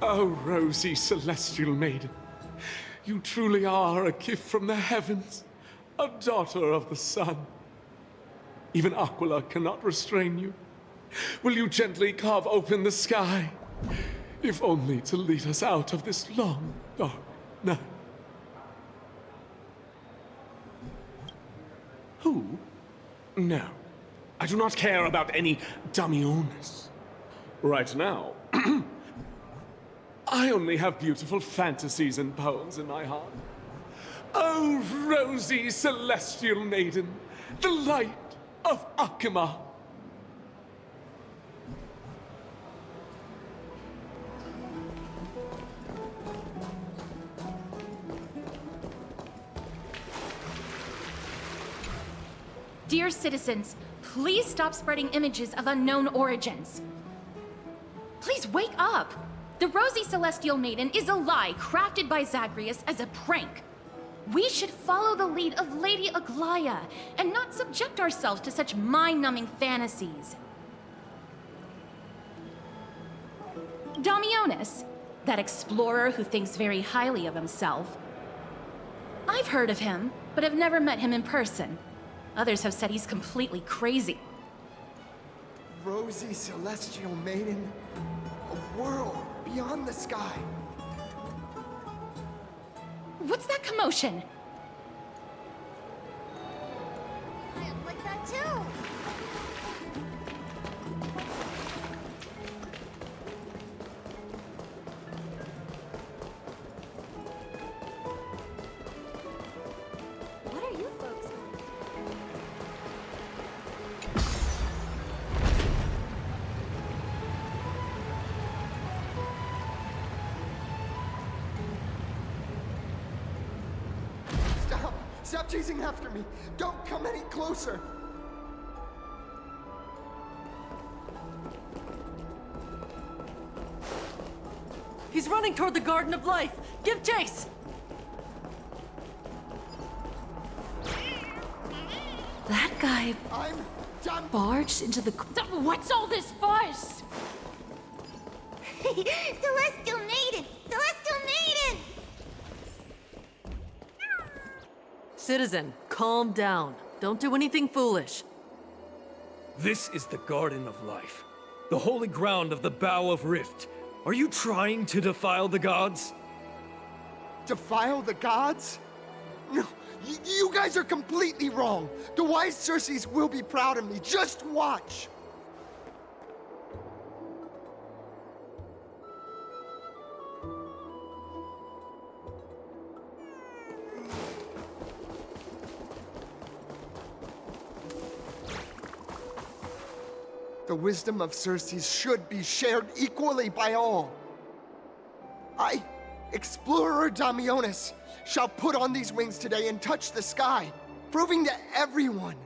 S4: Oh, rosy celestial maiden, you truly are a gift from the heavens, a daughter of the sun. Even Aquila cannot restrain you. Will you gently carve open the sky, if only to lead us out of this long, dark night? Who? No, I do not care about any Damiones. Right now, I only have beautiful fantasies and poems in my heart. Oh, rosy celestial maiden, the light of Akima.
S6: Dear citizens, please stop spreading images of unknown origins. Please wake up! The Rosy Celestial Maiden is a lie crafted by Zagreus as a prank. We should follow the lead of Lady Aglaya and not subject ourselves to such mind-numbing fantasies. Damionis, that explorer who thinks very highly of himself. I've heard of him, but have never met him in person. Others have said he's completely crazy.
S5: Rosy Celestial Maiden, a world beyond the sky.
S6: What's that commotion?
S1: I like that too.
S3: What are you folks doing?
S5: Stop chasing after me! Don't come any closer!
S2: He's running toward the Garden of Life! Give chase! That guy...
S5: I'm done!
S2: Barged into the...
S6: What's all this fuss?
S1: Celestial Maiden! Celestial Maiden!
S2: Citizen, calm down. Don't do anything foolish.
S10: This is the Garden of Life, the holy ground of the Bow of Rift. Are you trying to defile the gods?
S5: Defile the gods? No, you guys are completely wrong. The wise Circes will be proud of me. Just watch. The wisdom of Circes should be shared equally by all. I, Explorer Damionis, shall put on these wings today and touch the sky, proving to everyone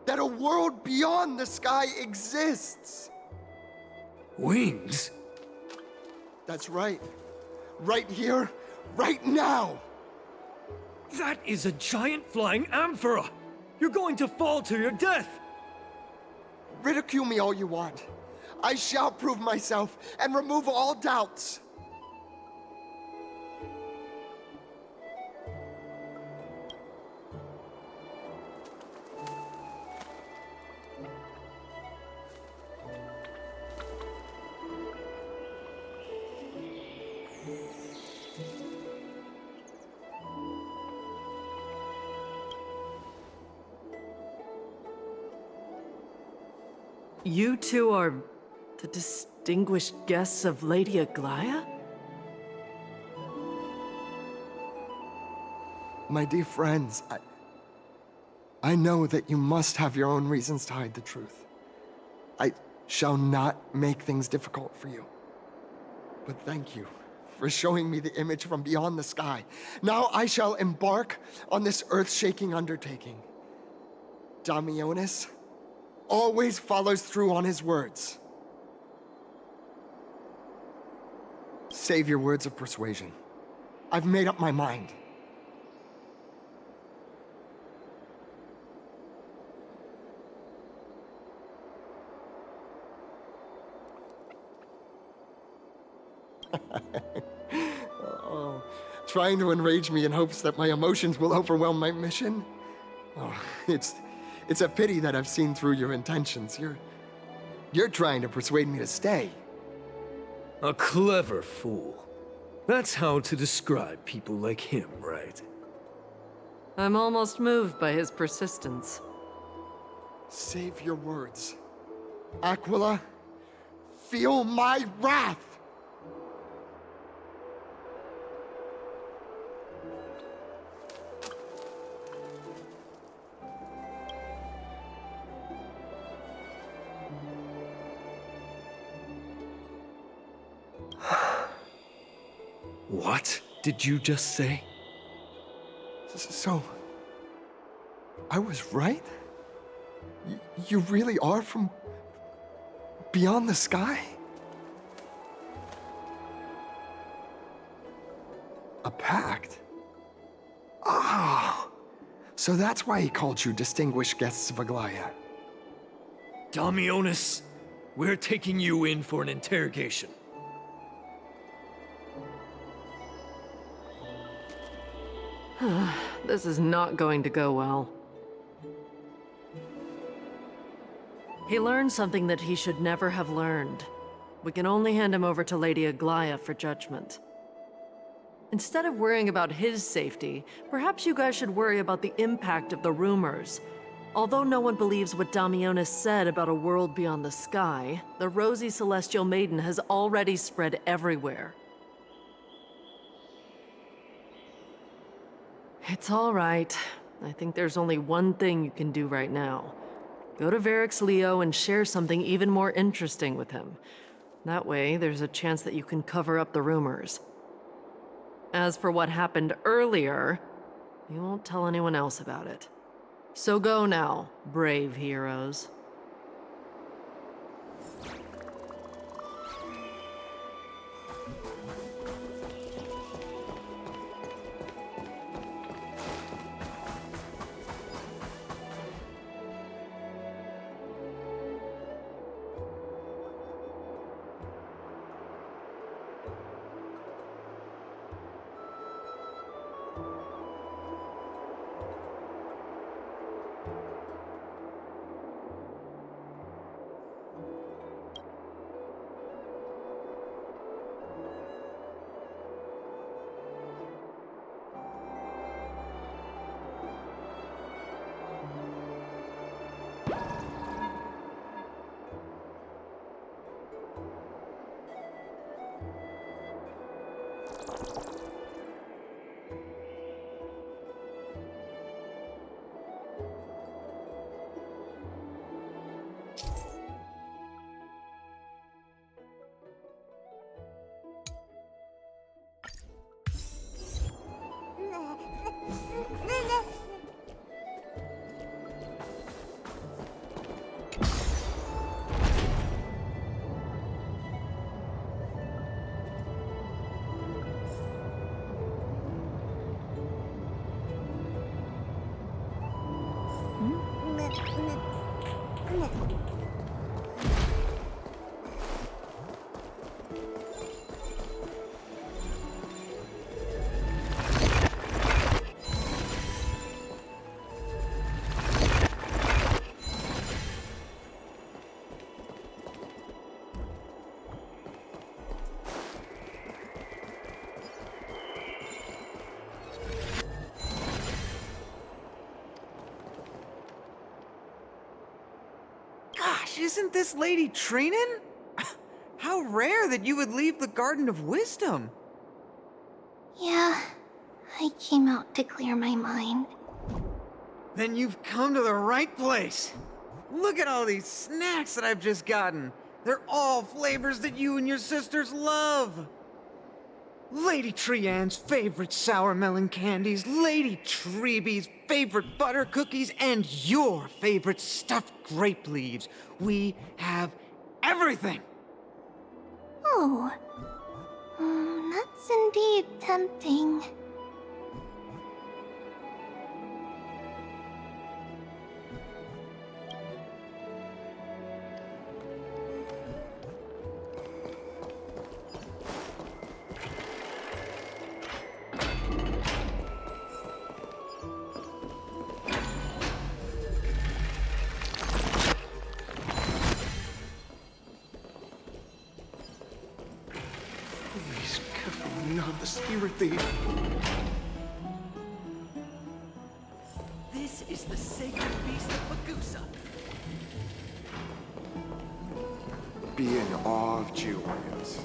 S5: that a world beyond the sky exists.
S10: Wings?
S5: That's right. Right here, right now.
S10: That is a giant flying amphora! You're going to fall to your death!
S5: Ridicule me all you want. I shall prove myself and remove all doubts.
S2: You two are The distinguished guests of Lady Aglaya?
S5: My dear friends, I know that you must have your own reasons to hide the truth. I shall not make things difficult for you. But thank you for showing me the image from beyond the sky. Now I shall embark on this earth-shaking undertaking. Damionis always follows through on his words. Save your words of persuasion. I've made up my mind. Oh, trying to enrage me in hopes that my emotions will overwhelm my mission? Oh, it's a pity that I've seen through your intentions. You're trying to persuade me to stay.
S10: A clever fool. That's how to describe people like him, right?
S2: I'm almost moved by his persistence.
S5: Save your words. Aquila, feel my wrath!
S10: What did you just say?
S5: So, I was right? You really are from beyond the sky? A pact? Ah, so that's why he called you distinguished guests of Aglaya.
S10: Damionis, we're taking you in for an interrogation.
S2: This is not going to go well. He learned something that he should never have learned. We can only hand him over to Lady Aglaya for judgment. Instead of worrying about his safety, perhaps you guys should worry about the impact of the rumors. Although no one believes what Damionis said about a world beyond the sky, the rosy celestial maiden has already spread everywhere. It's all right. I think there's only one thing you can do right now. Go to Varix Leo and share something even more interesting with him. That way, there's a chance that you can cover up the rumors. As for what happened earlier, you won't tell anyone else about it. So go now, brave heroes.
S12: Isn't this lady Trinin? How rare that you would leave the Garden of Wisdom.
S3: Yeah, I came out to clear my mind.
S12: Then you've come to the right place. Look at all these snacks that I've just gotten. They're all flavors that you and your sisters love. Lady Trianne's favorite sour melon candies, Lady Treebee's favorite butter cookies, and your favorite stuffed grape leaves. We have everything.
S3: Oh, that's indeed tempting.
S5: Please, careful, not the spirit thief.
S12: This is the sacred beast of Magusa.
S5: Be in awe of Warriors.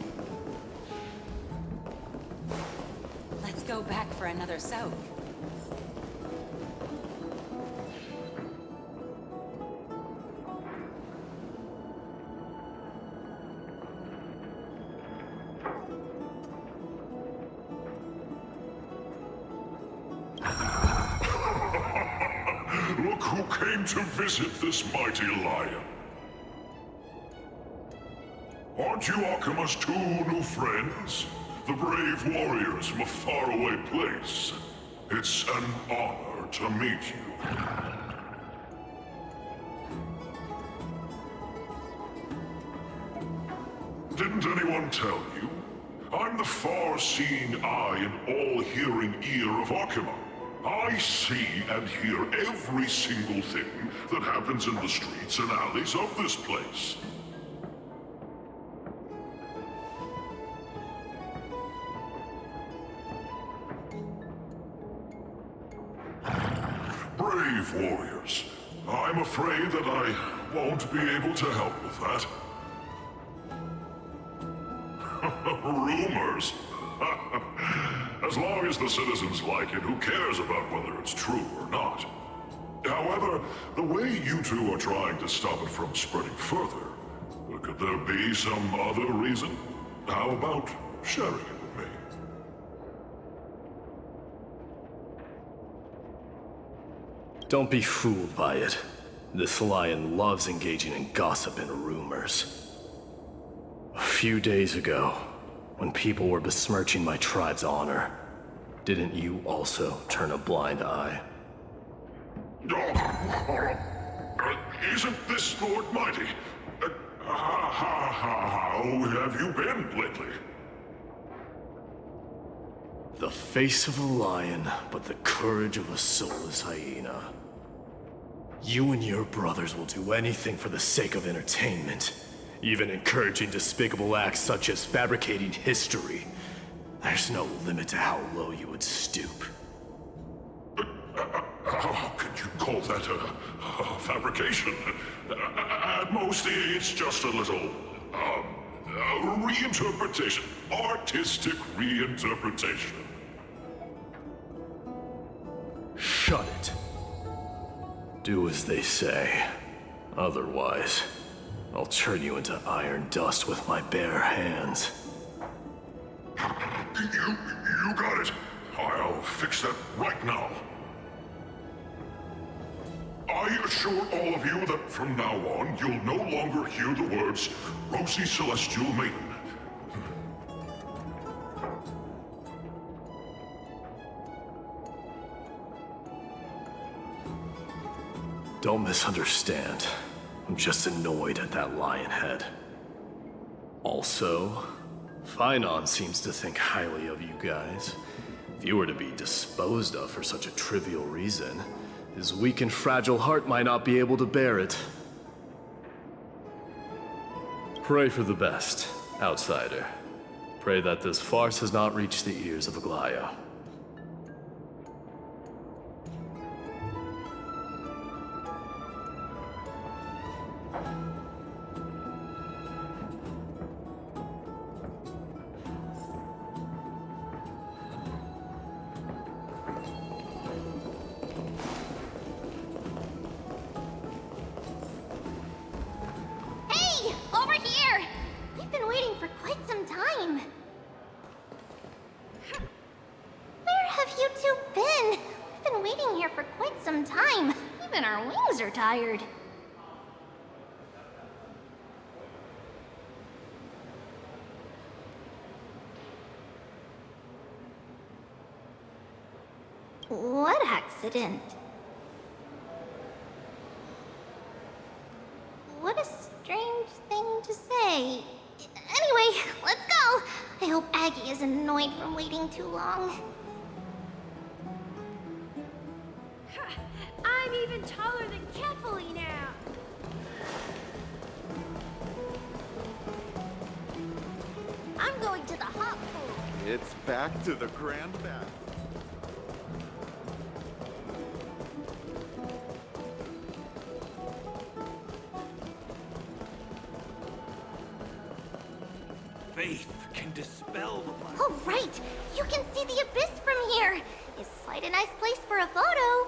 S13: Let's go back for another soak.
S17: Look who came to visit this mighty lion. Aren't you Akima's two new friends? The brave warriors from a faraway place. It's an honor to meet you. Didn't anyone tell you? I'm the far-seeing eye and all-hearing ear of Akima. I see and hear every single thing that happens in the streets and alleys of this place. Brave warriors. I'm afraid that I won't be able to help with that. Rumors. As long as the citizens like it, who cares about whether it's true or not? However, the way you two are trying to stop it from spreading further, could there be some other reason? How about sharing it with me?
S10: Don't be fooled by it. This lion loves engaging in gossip and rumors. A few days ago, when people were besmirching my tribe's honor, didn't you also turn a blind eye?
S17: Isn't this Lord Mighty? How have you been lately?
S10: The face of a lion, but the courage of a soulless hyena. You and your brothers will do anything for the sake of entertainment, even encouraging despicable acts such as fabricating history. There's no limit to how low you would stoop.
S17: How could you call that a fabrication? At most, it's just a little, reinterpretation. Artistic reinterpretation.
S10: Shut it. Do as they say. Otherwise, I'll turn you into iron dust with my bare hands.
S17: You got it. I'll fix that right now. I assure all of you that from now on, you'll no longer hear the words, Rosy Celestial Maiden.
S10: Don't misunderstand. I'm just annoyed at that lion head. Also, Finon seems to think highly of you guys. If you were to be disposed of for such a trivial reason, his weak and fragile heart might not be able to bear it. Pray for the best, outsider. Pray that this farce has not reached the ears of Aglaya.
S3: our wings are tired. What accident? What a strange thing to say. Anyway, let's go. I hope Aggie isn't annoyed from waiting too long.
S18: I'm even taller than Kefali now.
S3: I'm going to the hot pool.
S23: It's back to the Grand Bath.
S8: Faith can dispel the black.
S3: Oh, right! You can see the abyss from here! It's quite a nice place for a photo.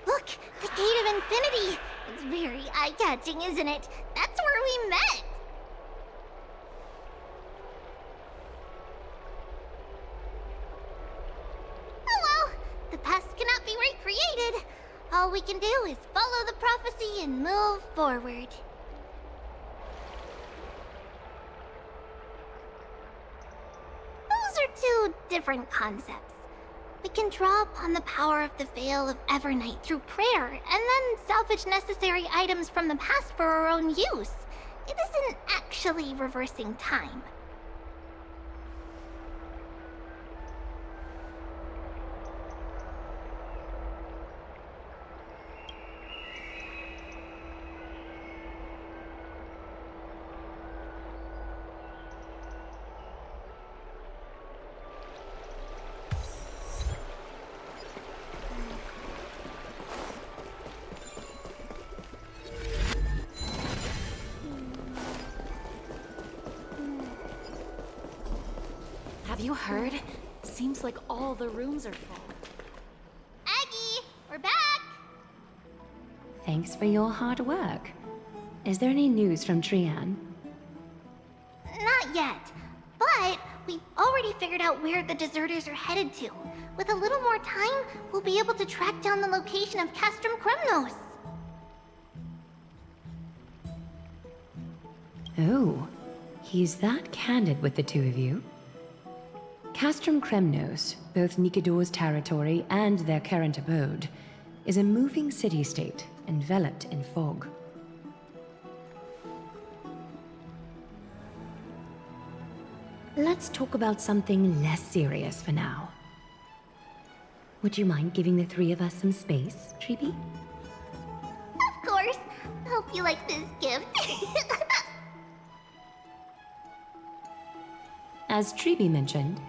S3: Look! The Gate of Infinity! It's very eye-catching, isn't it? That's where we met! Oh well! The past cannot be recreated. All we can do is follow the prophecy and move forward. Those are two different concepts. We can draw upon the power of the Veil of Evernight through prayer, and then salvage necessary items from the past for our own use. It isn't actually reversing time.
S13: Have you heard? Seems like all the rooms are full.
S3: Aggie, we're back!
S19: Thanks for your hard work. Is there any news from Trian?
S3: Not yet, but we've already figured out where the deserters are headed to. With a little more time, we'll be able to track down the location of Castrum Kremnos.
S19: Oh, he's that candid with the two of you? Castrum Kremnos, both Nikador's territory and their current abode, is a moving city-state enveloped in fog. Let's talk about something less serious for now. Would you mind giving the three of us some space, Treeby?
S3: Of course. Hope you like this gift.
S19: As Treeby mentioned,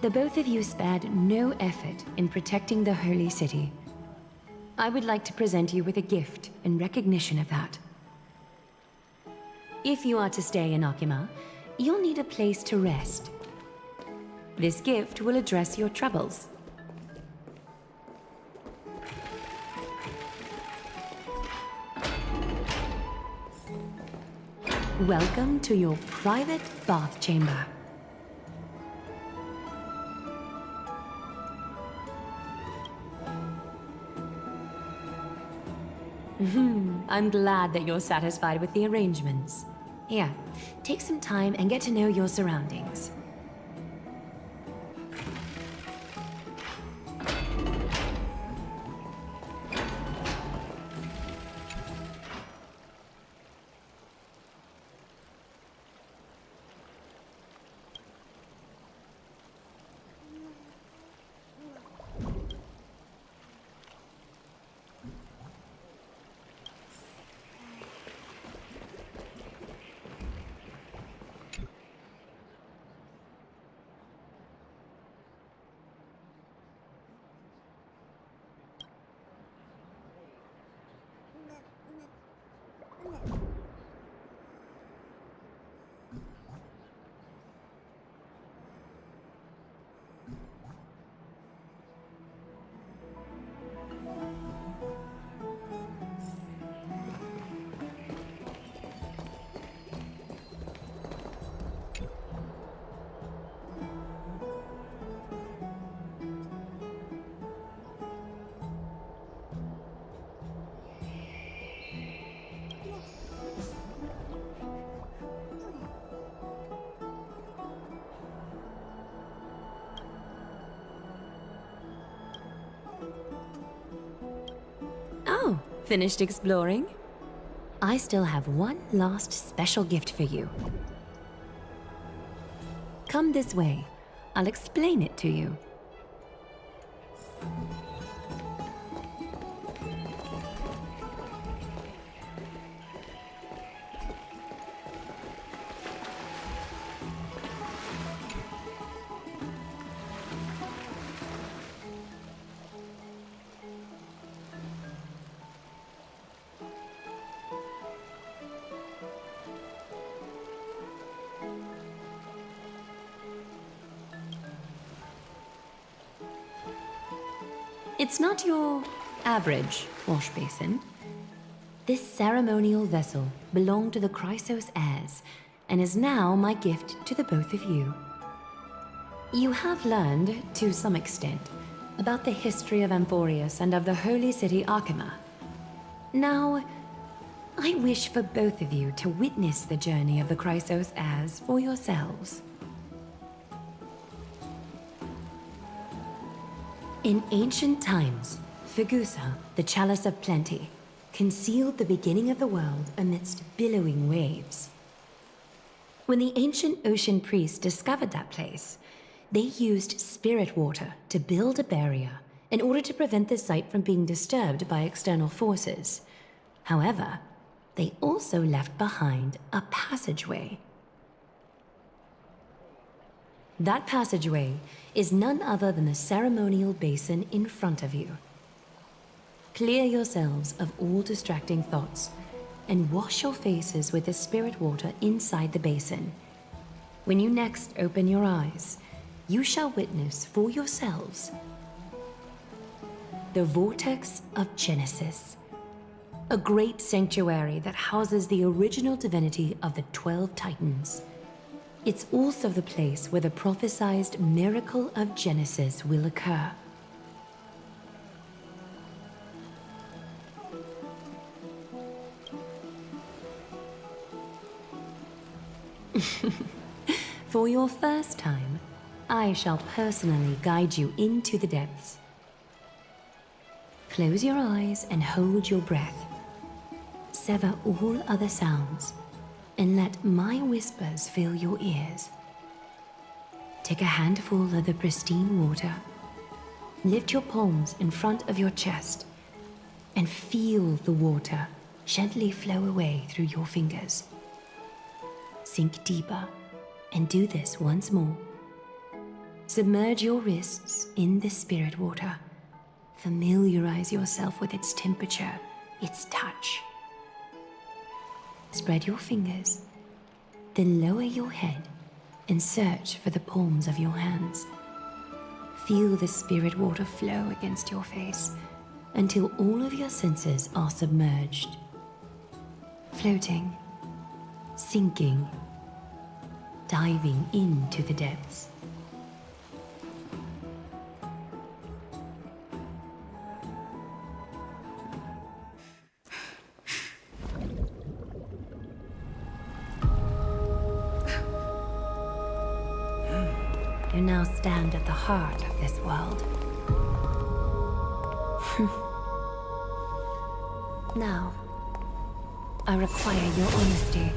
S19: the both of you spared no effort in protecting the Holy City. I would like to present you with a gift in recognition of that. If you are to stay in Akima, you'll need a place to rest. This gift will address your troubles. Welcome to your private bath chamber. I'm glad that you're satisfied with the arrangements. Here, take some time and get to know your surroundings. Finished exploring? I still have one last special gift for you. Come this way. I'll explain it to you. It's not your average wash basin. This ceremonial vessel belonged to the Chrysos heirs and is now my gift to the both of you. You have learned, to some extent, about the history of Amphoreus and of the holy city Arkema. Now, I wish for both of you to witness the journey of the Chrysos heirs for yourselves. In ancient times, Fegusa, the Chalice of Plenty, concealed the beginning of the world amidst billowing waves. When the ancient ocean priests discovered that place, they used spirit water to build a barrier in order to prevent the site from being disturbed by external forces. However, they also left behind a passageway. That passageway is none other than the ceremonial basin in front of you. Clear yourselves of all distracting thoughts and wash your faces with the spirit water inside the basin. When you next open your eyes, you shall witness for yourselves the Vortex of Genesis, a great sanctuary that houses the original divinity of the 12 Titans. It's also the place where the prophesied miracle of Genesis will occur. For your first time, I shall personally guide you into the depths. Close your eyes and hold your breath. Sever all other sounds and let my whispers fill your ears. Take a handful of the pristine water. Lift your palms in front of your chest and feel the water gently flow away through your fingers. Sink deeper and do this once more. Submerge your wrists in the spirit water. Familiarize yourself with its temperature, its touch. Spread your fingers, then lower your head and search for the palms of your hands. Feel the spirit water flow against your face until all of your senses are submerged. Floating, sinking, diving into the depths. You now stand at the heart of this world. Now, I require your honesty.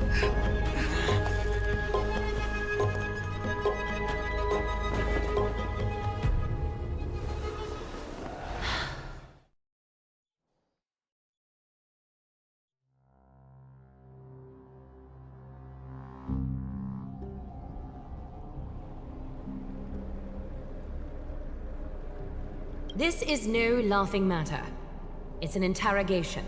S19: This is no laughing matter. It's an interrogation.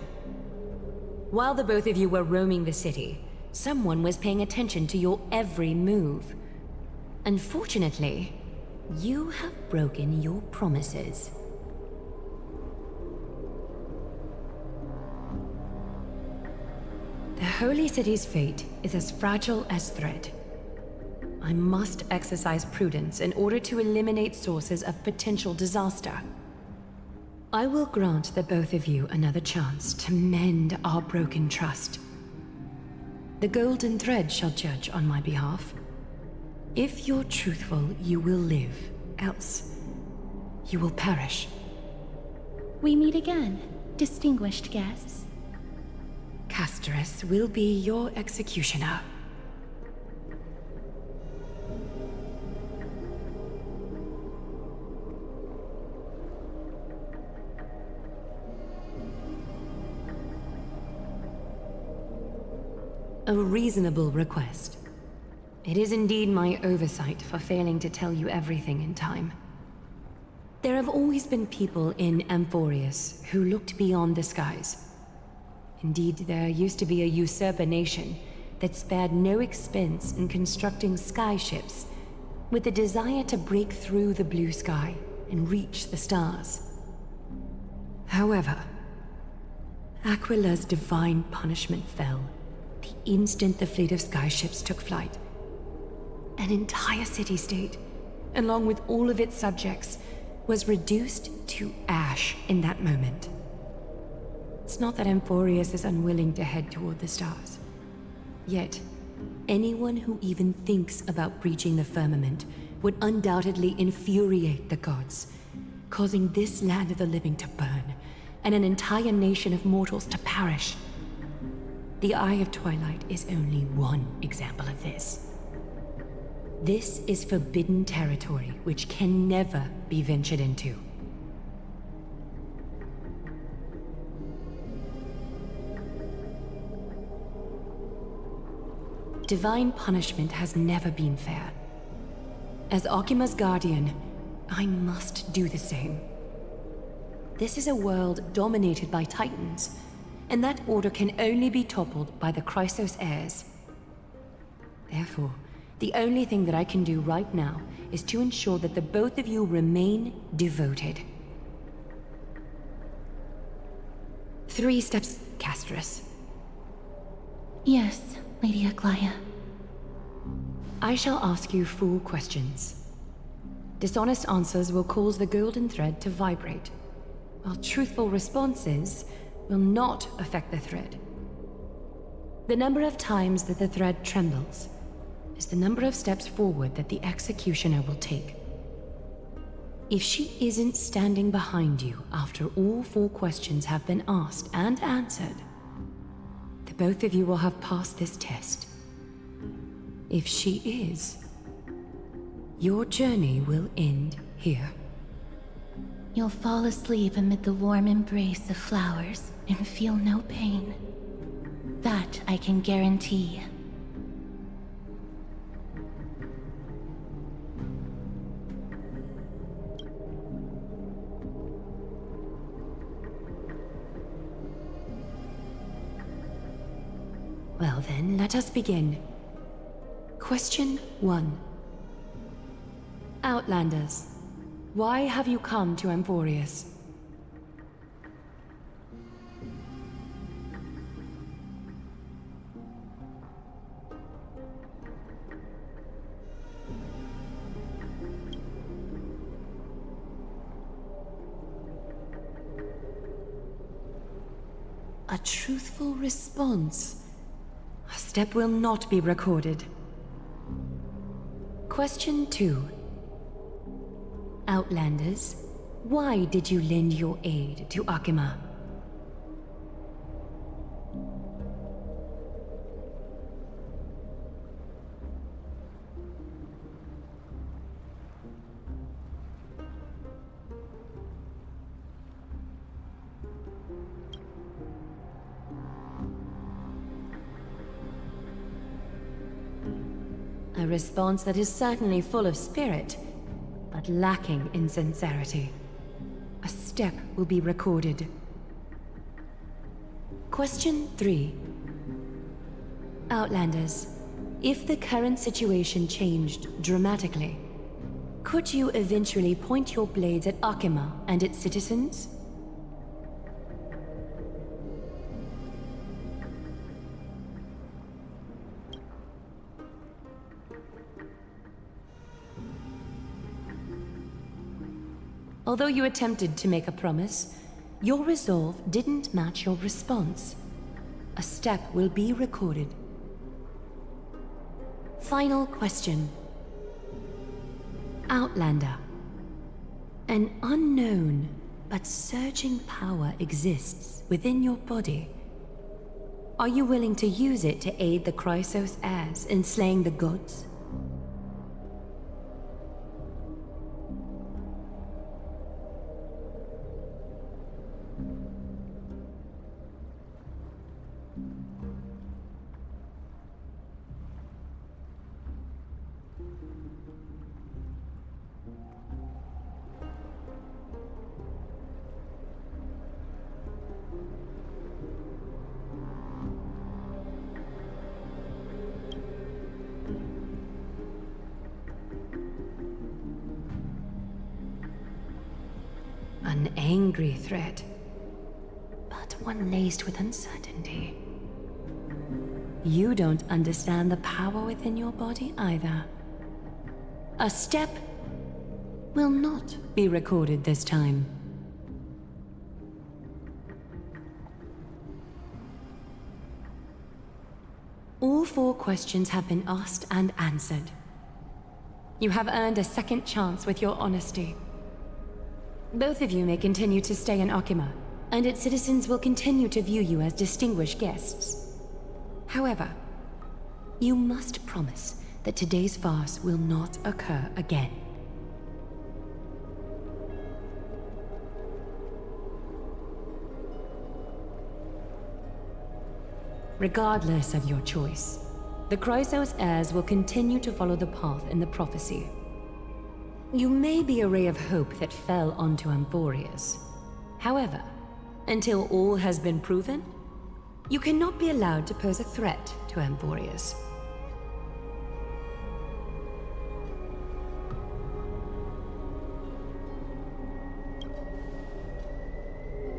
S19: While the both of you were roaming the city, someone was paying attention to your every move. Unfortunately, you have broken your promises. The Holy City's fate is as fragile as thread. I must exercise prudence in order to eliminate sources of potential disaster. I will grant the both of you another chance to mend our broken trust. The golden thread shall judge on my behalf. If you're truthful, you will live. Else, you will perish.
S14: We meet again. distinguished guests.
S19: Castress will be your executioner. A reasonable request. It is indeed my oversight for failing to tell you everything in time. There have always been people in Amphoreus who looked beyond the skies. Indeed, there used to be a usurper nation that spared no expense in constructing skyships with the desire to break through the blue sky and reach the stars. However, Aquila's divine punishment fell the instant the fleet of skyships took flight. An entire city-state, along with all of its subjects, was reduced to ash in that moment. It's not that Amphoreus is unwilling to head toward the stars. Yet, anyone who even thinks about breaching the firmament would undoubtedly infuriate the gods, causing this land of the living to burn, and an entire nation of mortals to perish. The Eye of Twilight is only one example of this. This is forbidden territory which can never be ventured into. Divine punishment has never been fair. As Akima's guardian, I must do the same. This is a world dominated by Titans, and that order can only be toppled by the Chrysos heirs. Therefore, the only thing that I can do right now is to ensure that the both of you remain devoted. 3 steps, Castress.
S14: Yes, Lady Aglaia.
S19: I shall ask you 4 questions. Dishonest answers will cause the golden thread to vibrate, while truthful responses will not affect the thread. The number of times that the thread trembles is the number of steps forward that the executioner will take. If she isn't standing behind you after all 4 questions have been asked and answered, the both of you will have passed this test. If she is, your journey will end here.
S14: You'll fall asleep amid the warm embrace of flowers and feel no pain. That I can guarantee.
S19: Well then, let us begin. Question 1. Outlanders, why have you come to Amphoreus? A truthful response. A step will not be recorded. Question 2. Outlanders, why did you lend your aid to Akima? A response that is certainly full of spirit, but lacking in sincerity. A step will be recorded. Question 3. Outlanders, if the current situation changed dramatically, could you eventually point your blades at Akima and its citizens? Although you attempted to make a promise, your resolve didn't match your response. A step will be recorded. Final question. Outlander. An unknown but surging power exists within your body. Are you willing to use it to aid the Chrysos heirs in slaying the gods? An angry threat, but one laced with uncertainty. You don't understand the power within your body either. A step will not be recorded this time. All 4 questions have been asked and answered. You have earned a second chance with your honesty. Both of you may continue to stay in Akima, and its citizens will continue to view you as distinguished guests. However, you must promise that today's farce will not occur again. Regardless of your choice, the Chrysos heirs will continue to follow the path in the prophecy. You may be a ray of hope that fell onto Amphoreus. However, until all has been proven, you cannot be allowed to pose a threat to Amphoreus.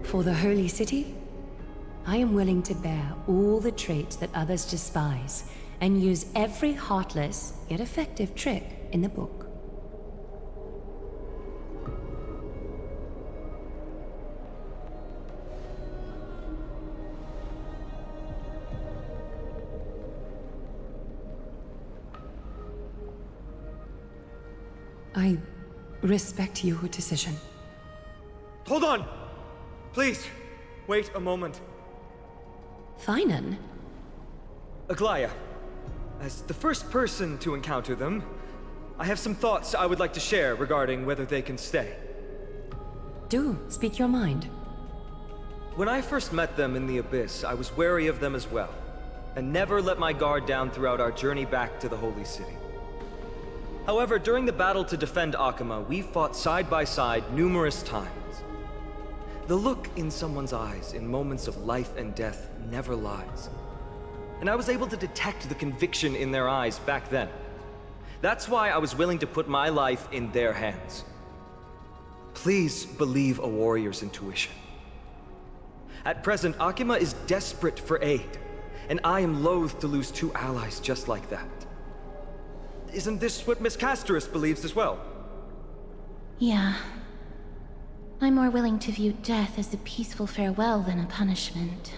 S19: For the Holy City, I am willing to bear all the traits that others despise and use every heartless yet effective trick in the book. I respect your decision.
S7: Hold on! Please, wait a moment.
S19: Finan?
S7: Aglaya, as the first person to encounter them, I have some thoughts I would like to share regarding whether they can stay.
S19: Do speak your mind.
S7: When I first met them in the Abyss, I was wary of them as well, and never let my guard down throughout our journey back to the Holy City. However, during the battle to defend Akima, we fought side by side numerous times. The look in someone's eyes in moments of life and death never lies. And I was able to detect the conviction in their eyes back then. That's why I was willing to put my life in their hands. Please believe a warrior's intuition. At present, Akima is desperate for aid, and I am loath to lose 2 allies just like that. Isn't this what Miss Castorus believes as well?
S14: Yeah. I'm more willing to view death as a peaceful farewell than a punishment.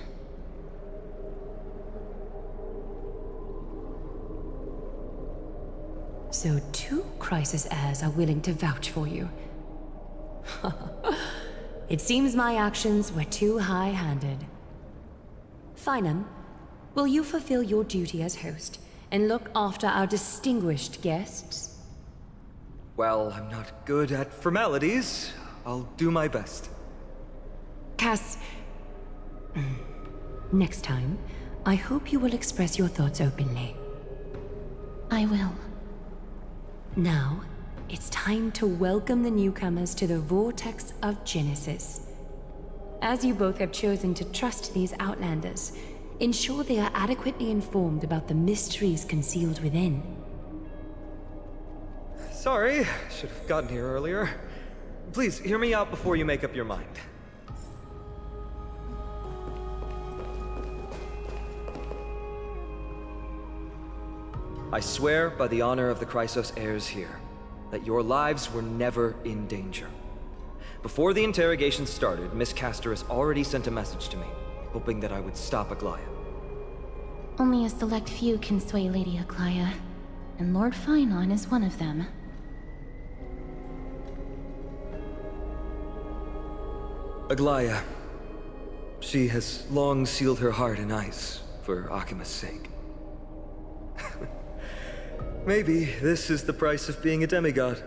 S19: So 2 Chrysos heirs are willing to vouch for you. It seems my actions were too high-handed. Finan, will you fulfill your duty as host and look after our distinguished guests?
S7: Well, I'm not good at formalities. I'll do my best.
S19: Cass... Next time, I hope you will express your thoughts openly.
S14: I will.
S19: Now, it's time to welcome the newcomers to the Vortex of Genesis. As you both have chosen to trust these Outlanders, ensure they are adequately informed about the mysteries concealed within.
S7: Sorry, should have gotten here earlier. Please, hear me out before you make up your mind. I swear by the honor of the Chrysos heirs here, that your lives were never in danger. Before the interrogation started, Miss Castorus already sent a message to me, hoping that I would stop Aglaya.
S14: Only a select few can sway Lady Aglaya, and Lord Finon is one of them.
S7: Aglaya. She has long sealed her heart in ice for Akima's sake. Maybe this is the price of being a demigod.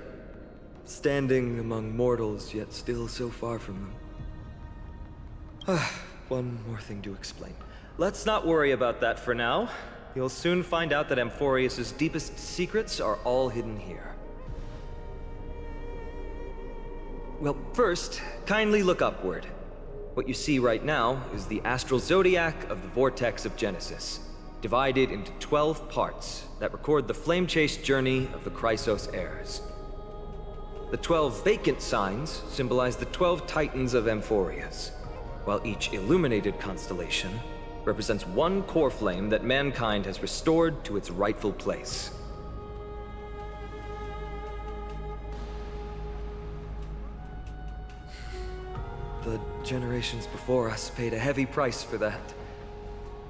S7: Standing among mortals, yet still so far from them. One more thing to explain. Let's not worry about that for now. You'll soon find out that Amphoreus' deepest secrets are all hidden here. Well, first, kindly look upward. What you see right now is the astral zodiac of the Vortex of Genesis, divided into 12 parts that record the flame-chased journey of the Chrysos heirs. The 12 vacant signs symbolize the 12 titans of Amphoreus, while each illuminated constellation represents one core flame that mankind has restored to its rightful place. The generations before us paid a heavy price for that.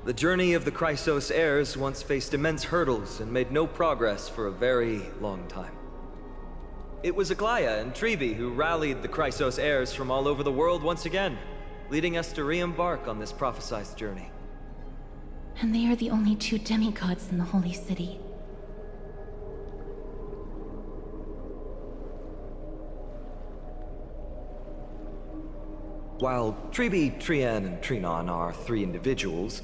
S7: The journey of the Chrysos heirs once faced immense hurdles and made no progress for a very long time. It was Aglaya and Tribi who rallied the Chrysos heirs from all over the world once again, leading us to re-embark on this prophesized journey.
S14: And they are the only 2 demigods in the Holy City.
S7: While Tribi, Trian, and Trinon are 3 individuals,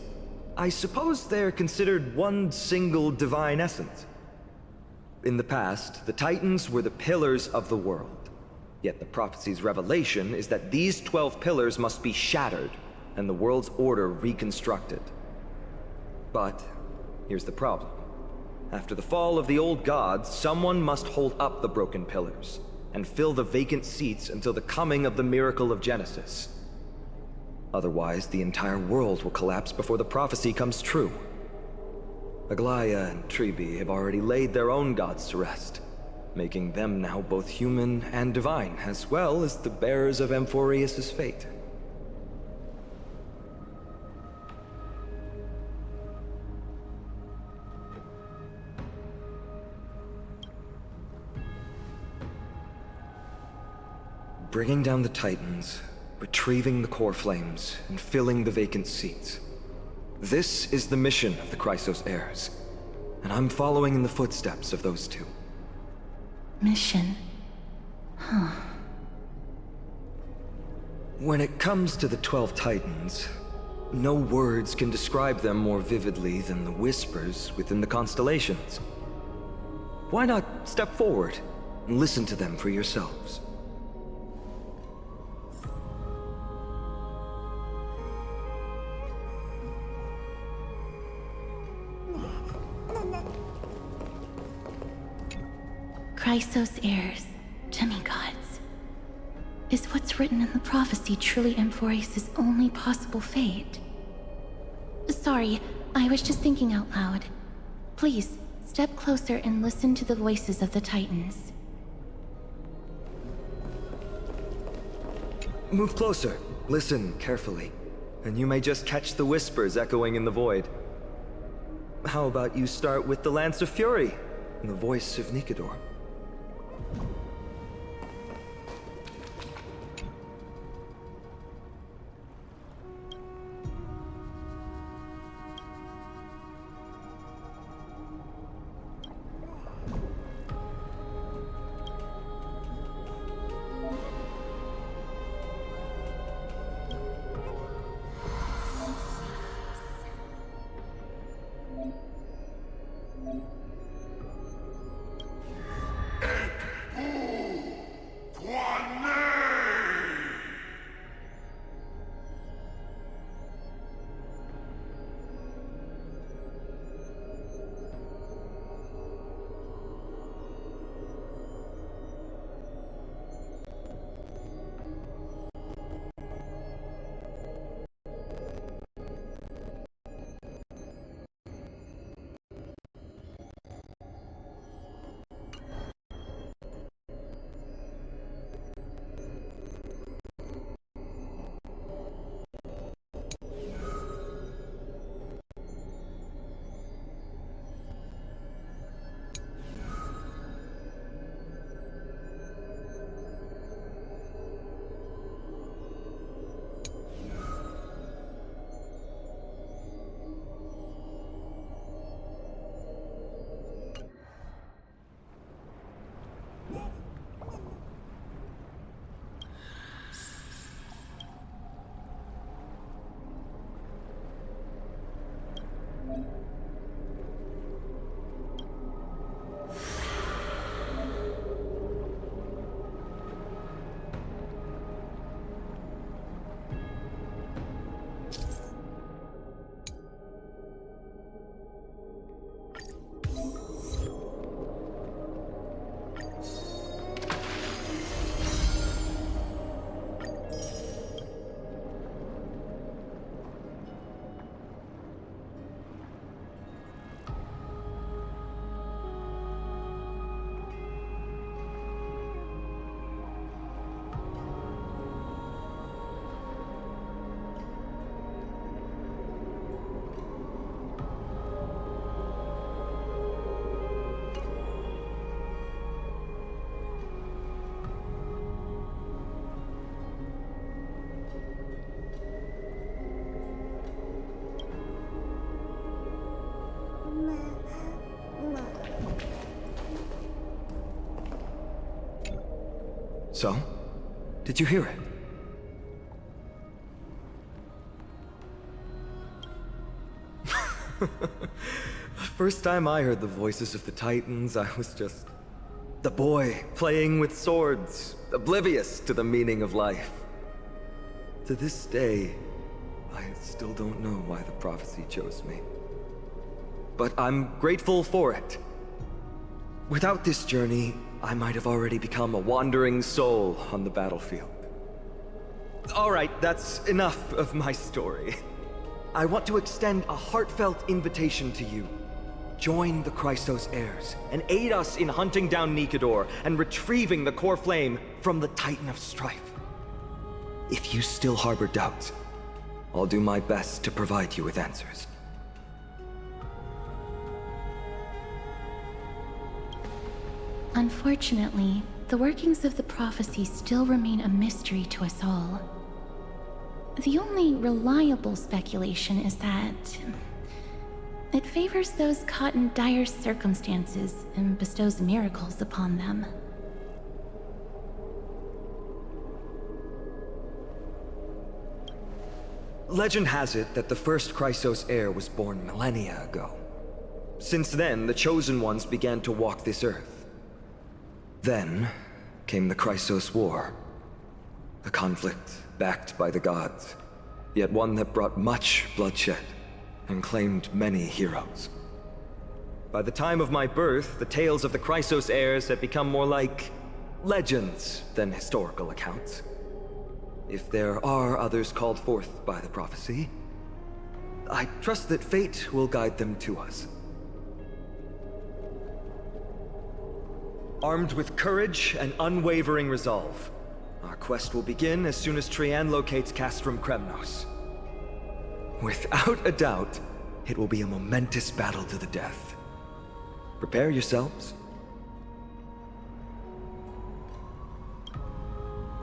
S7: I suppose they're considered one single divine essence. In the past, the Titans were the pillars of the world. Yet the prophecy's revelation is that these 12 pillars must be shattered, and the world's order reconstructed. But here's the problem. After the fall of the old gods, someone must hold up the broken pillars and fill the vacant seats until the coming of the miracle of Genesis. Otherwise, the entire world will collapse before the prophecy comes true. Aglaya and Tribi have already laid their own gods to rest, making them now both human and divine, as well as the bearers of Amphoreus' fate. Bringing down the Titans, retrieving the core flames, and filling the vacant seats. This is the mission of the Chrysos heirs, and I'm following in the footsteps of those 2.
S14: Mission? Huh.
S7: When it comes to the 12 Titans, no words can describe them more vividly than the whispers within the constellations. Why not step forward and listen to them for yourselves?
S14: Chrysos heirs, demigods. Is what's written in the prophecy truly Amphoreus' only possible fate? Sorry, I was just thinking out loud. Please, step closer and listen to the voices of the Titans.
S7: Move closer, listen carefully, and you may just catch the whispers echoing in the void. How about you start with the Lance of Fury, and the voice of Nikador? So? Did you hear it? The first time I heard the voices of the Titans, I was just the boy playing with swords, oblivious to the meaning of life. To this day, I still don't know why the prophecy chose me. But I'm grateful for it. Without this journey, I might have already become a wandering soul on the battlefield. All right, that's enough of my story. I want to extend a heartfelt invitation to you. Join the Chrysos heirs and aid us in hunting down Nikador and retrieving the core flame from the Titan of Strife. If you still harbor doubts, I'll do my best to provide you with answers.
S14: Unfortunately, the workings of the prophecy still remain a mystery to us all. The only reliable speculation is that it favors those caught in dire circumstances and bestows miracles upon them.
S7: Legend has it that the first Chrysos heir was born millennia ago. Since then, the Chosen Ones began to walk this earth. Then came the Chrysos War. A conflict backed by the gods, yet one that brought much bloodshed and claimed many heroes. By the time of my birth, the tales of the Chrysos heirs had become more like legends than historical accounts. If there are others called forth by the prophecy, I trust that fate will guide them to us. Armed with courage and unwavering resolve, our quest will begin as soon as Trian locates Castrum Kremnos. Without a doubt, it will be a momentous battle to the death. Prepare yourselves.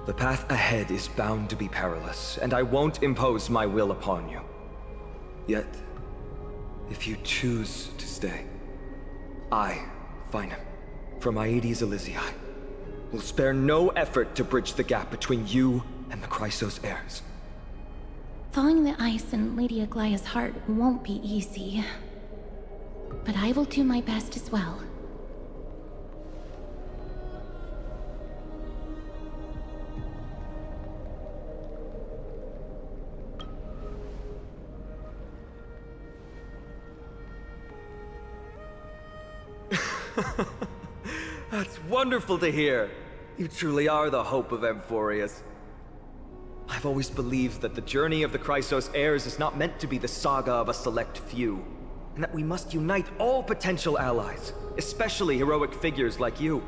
S7: The path ahead is bound to be perilous, and I won't impose my will upon you. Yet, if you choose to stay, I, Finam, from Aedes Elysiae, will spare no effort to bridge the gap between you and the Chrysos heirs.
S14: Thawing the ice in Lady Aglaya's heart won't be easy. But I will do my best as well.
S7: That's wonderful to hear. You truly are the hope of Amphoreus. I've always believed that the journey of the Chrysos heirs is not meant to be the saga of a select few, and that we must unite all potential allies, especially heroic figures like you.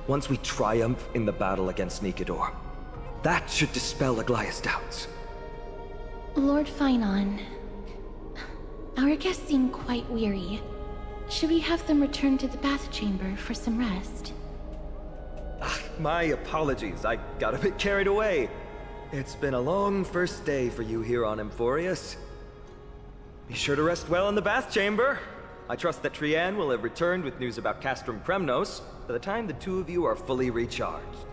S7: Once we triumph in the battle against Nikador, that should dispel Aglaya's doubts.
S14: Lord Finon, our guests seem quite weary. Should we have them return to the bath chamber for some rest?
S7: My apologies, I got a bit carried away. It's been a long first day for you here on Amphoreus. Be sure to rest well in the bath chamber. I trust that Trian will have returned with news about Castrum Kremnos by the time the two of you are fully recharged.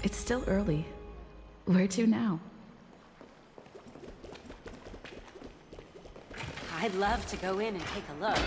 S15: It's still early. Where to now?
S13: I'd love to go in and take a look.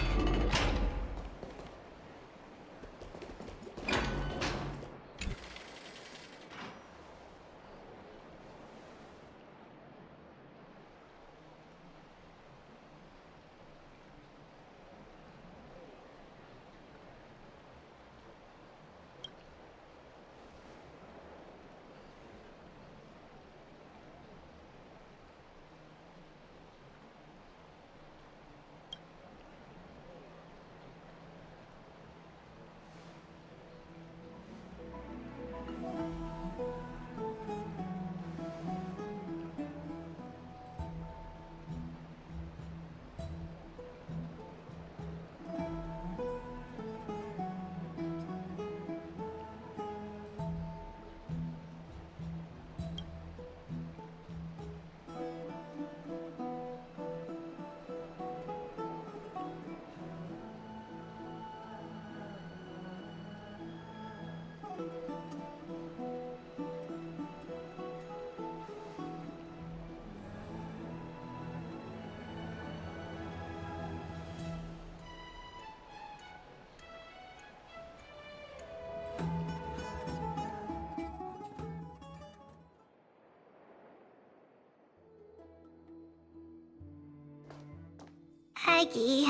S3: Aggie,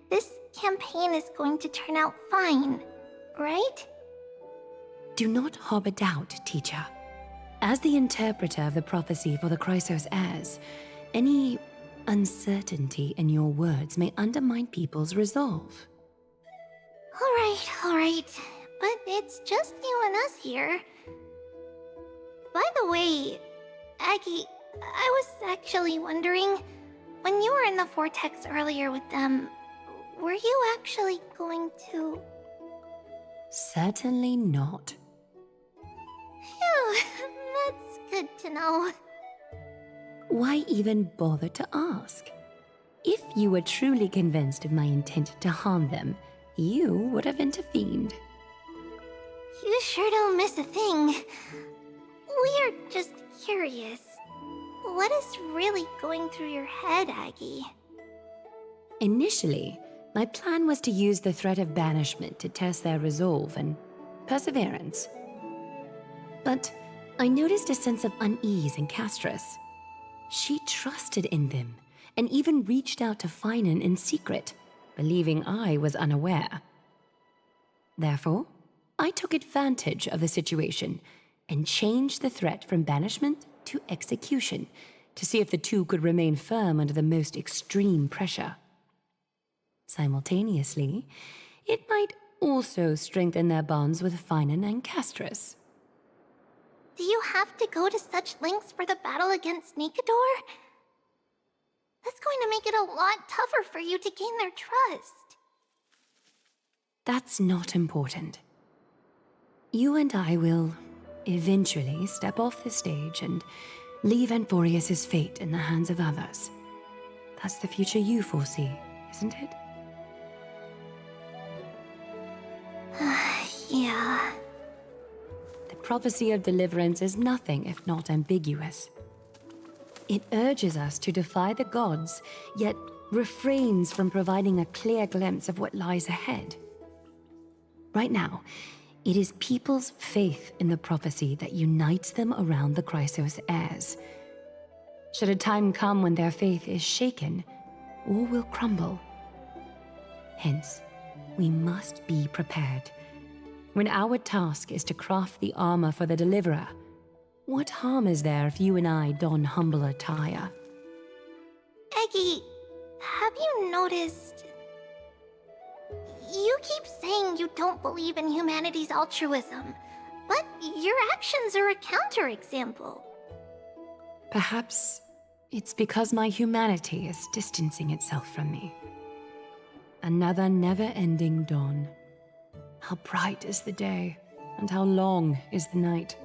S3: this campaign is going to turn out fine, right?
S19: Do not harbor doubt, teacher. As the interpreter of the prophecy for the Chrysos heirs, any uncertainty in your words may undermine people's resolve.
S3: All right, but it's just you and us here. By the way, Aggie, I was actually wondering, when you were in the vortex earlier with them, were you actually going to...
S19: Certainly not.
S3: Phew, that's good to know.
S19: Why even bother to ask? If you were truly convinced of my intent to harm them, you would have intervened.
S3: You sure don't miss a thing. We're just curious. What is really going through your head, Aggie?
S19: Initially, my plan was to use the threat of banishment to test their resolve and perseverance. But I noticed a sense of unease in Castris. She trusted in them, and even reached out to Finan in secret, believing I was unaware. Therefore, I took advantage of the situation and changed the threat from banishment to execution to see if the two could remain firm under the most extreme pressure. Simultaneously, it might also strengthen their bonds with Finan and Castris.
S3: Do you have to go to such lengths for the battle against Nikador? That's going to make it a lot tougher for you to gain their trust.
S19: That's not important. You and I will eventually step off the stage and leave Amphoreus' fate in the hands of others. That's the future you foresee, isn't it?
S3: Yeah.
S19: The prophecy of deliverance is nothing if not ambiguous. It urges us to defy the gods, yet refrains from providing a clear glimpse of what lies ahead. Right now, it is people's faith in the prophecy that unites them around the Chrysos heirs. Should a time come when their faith is shaken, all will crumble. Hence, we must be prepared. When our task is to craft the armor for the Deliverer, what harm is there if you and I don humble attire?
S3: Eggie, have you noticed... You keep saying you don't believe in humanity's altruism, but your actions are a counterexample.
S19: Perhaps it's because my humanity is distancing itself from me. Another never-ending dawn. How bright is the day, and how long is the night.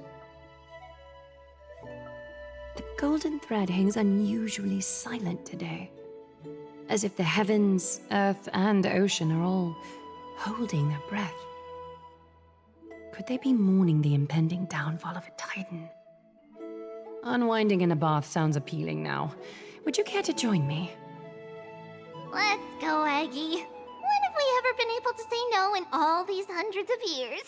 S19: The golden thread hangs unusually silent today, as if the heavens, earth, and ocean are all holding their breath. Could they be mourning the impending downfall of a titan? Unwinding in a bath sounds appealing now. Would you care to join me?
S3: Let's go, Aggie. When have we ever been able to say no in all these hundreds of years?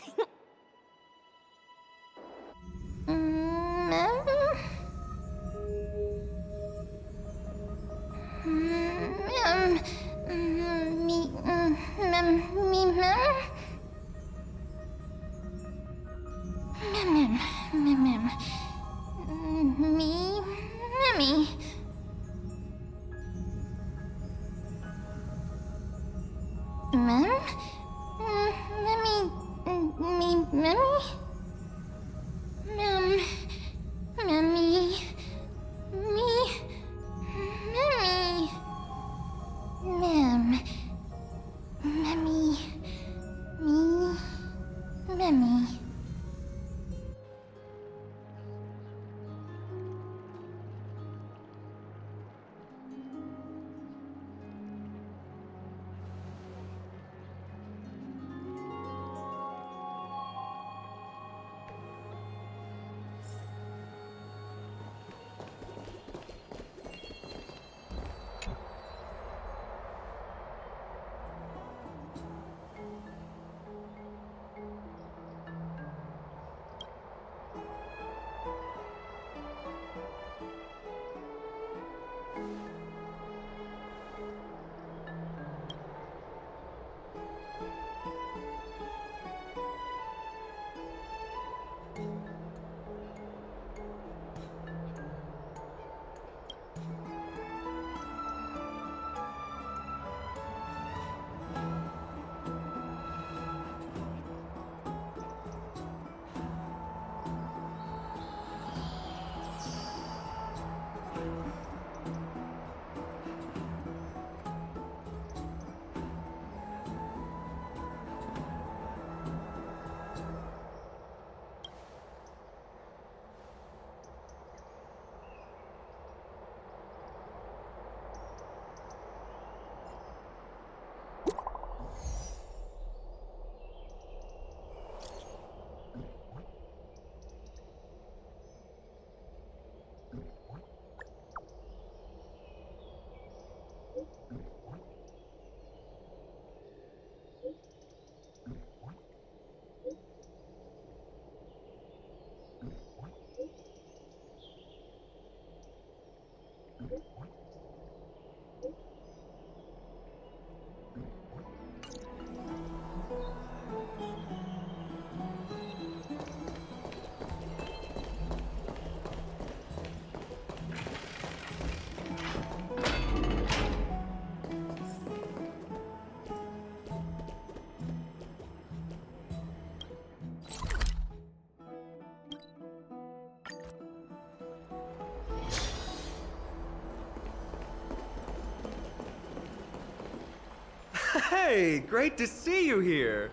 S7: Hey, great to see you here.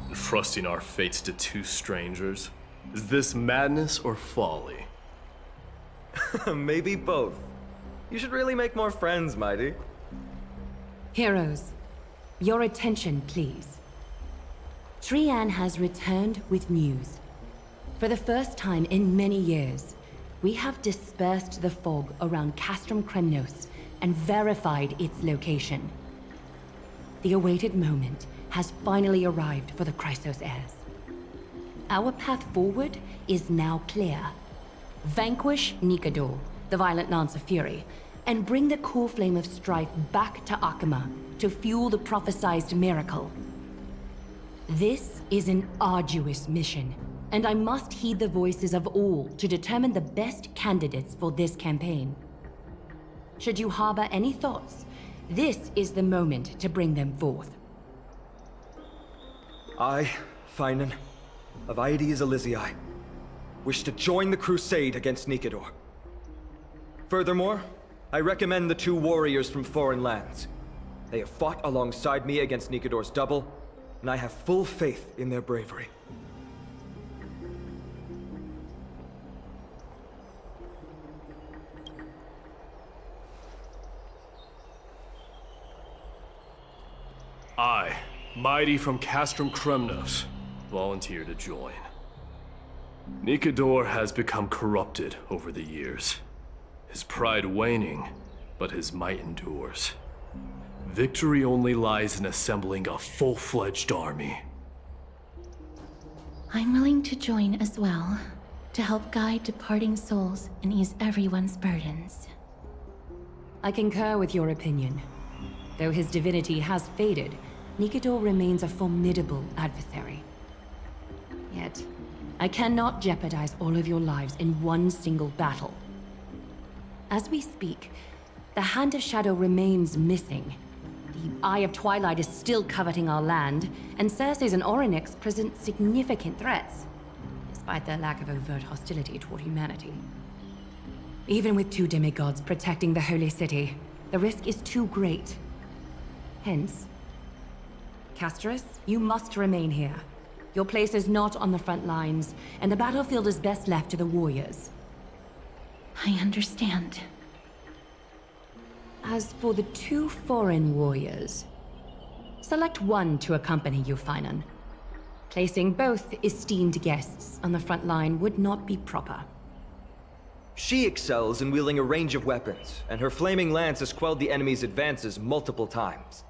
S10: Entrusting our fates to two strangers? Is this madness or folly?
S7: Maybe both. You should really make more friends, Mighty.
S19: Heroes, your attention, please. Trian has returned with news. For the first time in many years, we have dispersed the fog around Castrum Kremnos and verified its location. The awaited moment has finally arrived for the Chrysos heirs. Our path forward is now clear. Vanquish Nikador, the violent Lance of Fury, and bring the core flame of strife back to Akama to fuel the prophesized miracle. This is an arduous mission, and I must heed the voices of all to determine the best candidates for this campaign. Should you harbor any thoughts, this is the moment to bring them forth.
S7: I, Finan, of Aedes Elysiae, wish to join the crusade against Nikador. Furthermore, I recommend the two warriors from foreign lands. They have fought alongside me against Nikador's double, and I have full faith in their bravery.
S10: I, Mighty from Castrum Kremnos, volunteer to join. Nikador has become corrupted over the years. His pride waning, but his might endures. Victory only lies in assembling a full-fledged army.
S14: I'm willing to join as well, to help guide departing souls and ease everyone's burdens.
S19: I concur with your opinion. Though his divinity has faded, Nikador remains a formidable adversary. Yet, I cannot jeopardize all of your lives in one single battle. As we speak, the Hand of Shadow remains missing. The Eye of Twilight is still coveting our land, and Circes and Orynyx present significant threats, despite their lack of overt hostility toward humanity. Even with 2 demigods protecting the Holy City, the risk is too great. Hence, Casterus, you must remain here. Your place is not on the front lines, and the battlefield is best left to the warriors.
S14: I understand.
S19: As for the 2 foreign warriors, select one to accompany you, Finan. Placing both esteemed guests on the front line would not be proper.
S7: She excels in wielding a range of weapons, and her flaming lance has quelled the enemy's advances multiple times.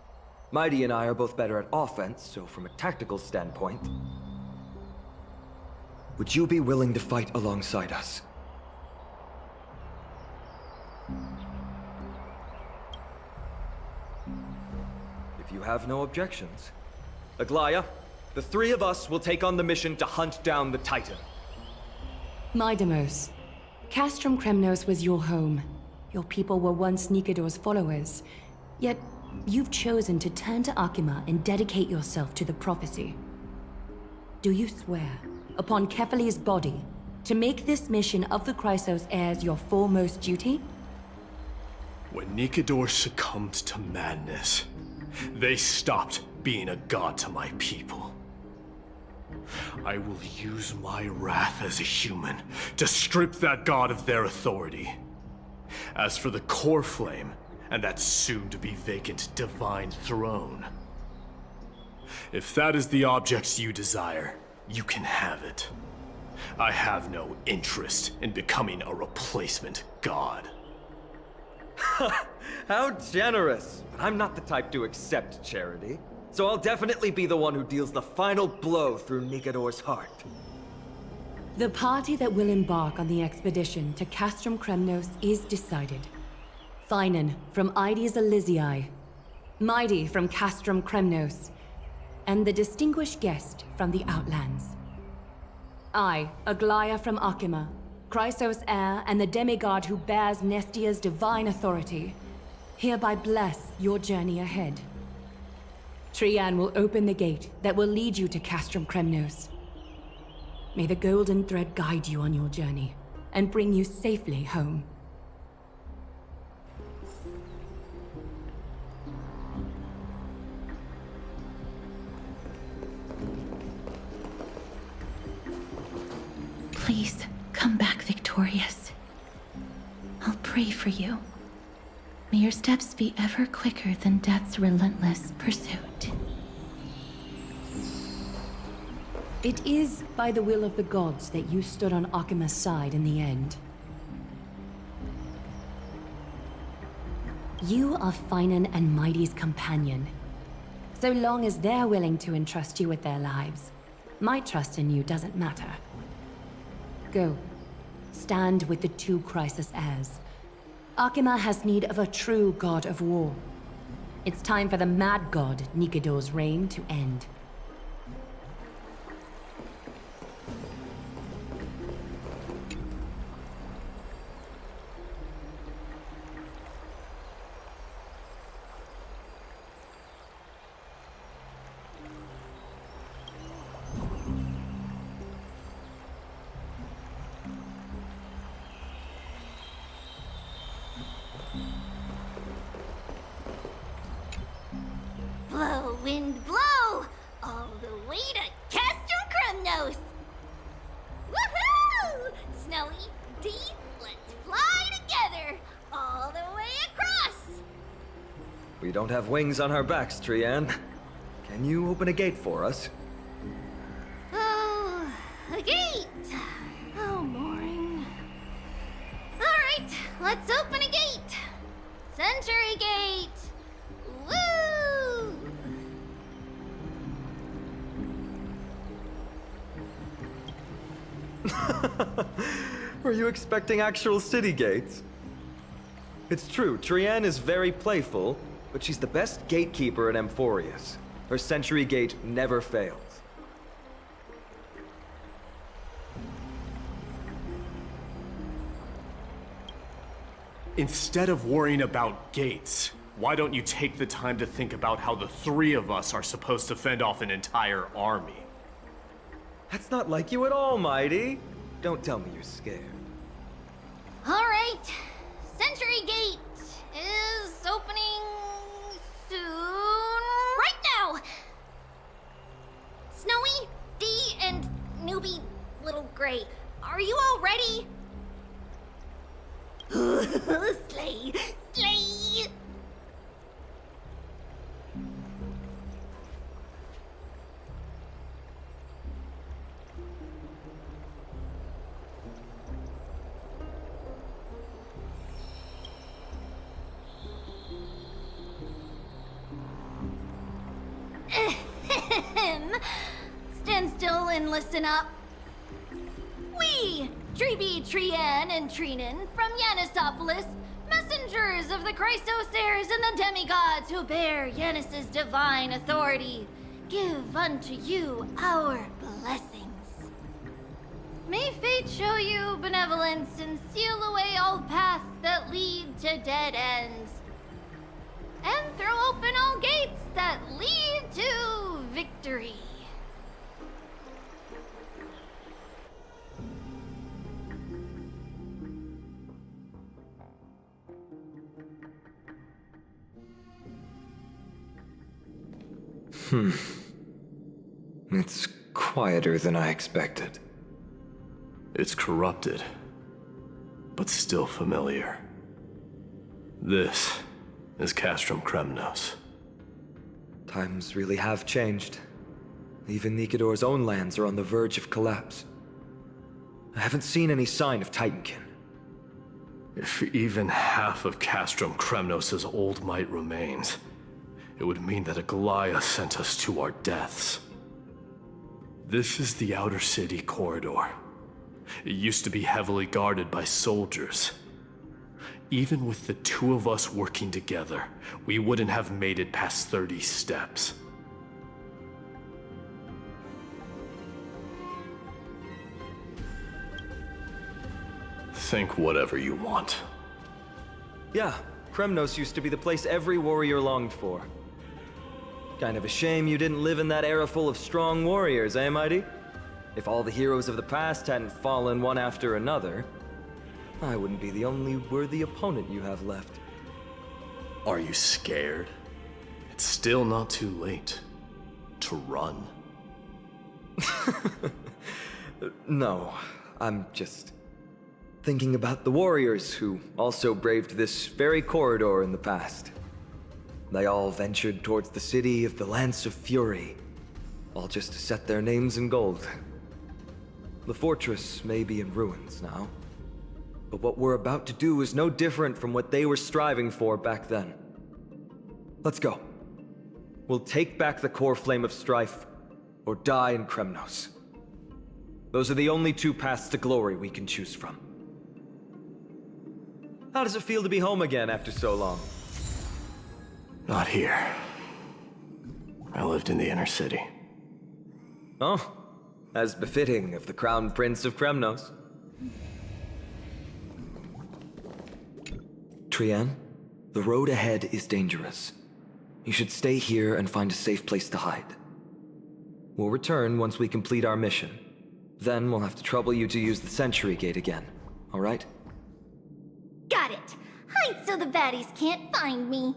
S7: Mighty and I are both better at offense, so from a tactical standpoint... Would you be willing to fight alongside us? If you have no objections. Aglaya, the 3 of us will take on the mission to hunt down the Titan.
S19: Mydamos, Castrum Kremnos was your home. Your people were once Nikador's followers. Yet, you've chosen to turn to Akima and dedicate yourself to the prophecy. Do you swear, upon Kefali's body, to make this mission of the Chrysos heirs your foremost duty?
S10: When Nikador succumbed to madness, they stopped being a god to my people. I will use my wrath as a human to strip that god of their authority. As for the core flame, and that soon-to-be vacant divine throne, if that is the object you desire, you can have it. I have no interest in becoming a replacement god.
S7: How generous! I'm not the type to accept charity, so I'll definitely be the one who deals the final blow through Nikador's heart.
S19: The party that will embark on the expedition to Castrum Kremnos is decided. Finan from Ides Elysiae, Mighty from Castrum Kremnos, and the distinguished guest from the Outlands. I, Aglaya from Akima, Chrysos heir and the demigod who bears Nestia's divine authority, hereby bless your journey ahead. Trian will open the gate that will lead you to Castrum Kremnos. May the golden thread guide you on your journey and bring you safely home.
S14: Please, come back victorious. I'll pray for you. May your steps be ever quicker than death's relentless pursuit.
S19: It is by the will of the gods that you stood on Akima's side in the end. You are Finan and Mighty's companion. So long as they're willing to entrust you with their lives, my trust in you doesn't matter. Go. Stand with the 2 Chrysos heirs. Akima has need of a true god of war. It's time for the mad god Nikador's reign to end.
S3: Blow, wind, blow! All the way to Castrum Kremnos! Woohoo! Snowy, deep, let's fly together! All the way across!
S7: We don't have wings on our backs, Trian. Can you open a gate for us?
S3: Oh, a gate! Oh, boring. Alright, let's open a gate! Century Gate! Woo!
S7: Were you expecting actual city gates? It's true, Trienne is very playful, but she's the best gatekeeper at Amphoreus. Her Century Gate never fails.
S10: Instead of worrying about gates, why don't you take the time to think about how the three of us are supposed to fend off an entire army?
S7: That's not like you at all, Mighty. Don't tell me you're scared.
S3: Alright, Century Gate is opening soon. Right now! Snowy, Dee, and newbie Little Gray, are you all ready? Slay! Slay! Stand still and listen up. We, Treeby, Trienne, and Treenan from Yanisopolis, messengers of the Chrysosairs and the demigods who bear Yanis's divine authority, give unto you our blessings. May fate show you benevolence and seal away all paths that lead to dead ends, and throw open all gates that lead to victory.
S7: It's quieter than I expected.
S10: It's corrupted, but still familiar. This is Castrum Kremnos.
S7: Times really have changed. Even Nikador's own lands are on the verge of collapse. I haven't seen any sign of Titankin.
S10: If even half of Castrum Kremnos' old might remains, it would mean that a Goliath sent us to our deaths. This is the outer city corridor. It used to be heavily guarded by soldiers. Even with the two of us working together, we wouldn't have made it past 30 steps. Think whatever you want.
S7: Yeah, Kremnos used to be the place every warrior longed for. Kind of a shame you didn't live in that era full of strong warriors, eh, Mighty? If all the heroes of the past hadn't fallen one after another, I wouldn't be the only worthy opponent you have left.
S10: Are you scared? It's still not too late to run.
S7: No, I'm just thinking about the warriors who also braved this very corridor in the past. They all ventured towards the city of the Lance of Fury, all just to set their names in gold. The fortress may be in ruins now, but what we're about to do is no different from what they were striving for back then. Let's go. We'll take back the core flame of strife, or die in Kremnos. Those are the only two paths to glory we can choose from. How does it feel to be home again after so long?
S10: Not here. I lived in the inner city.
S7: Oh, as befitting of the Crown Prince of Kremnos. Trienne, the road ahead is dangerous. You should stay here and find a safe place to hide. We'll return once we complete our mission. Then we'll have to trouble you to use the Century Gate again, all right?
S3: Got it! Hide so the baddies can't find me.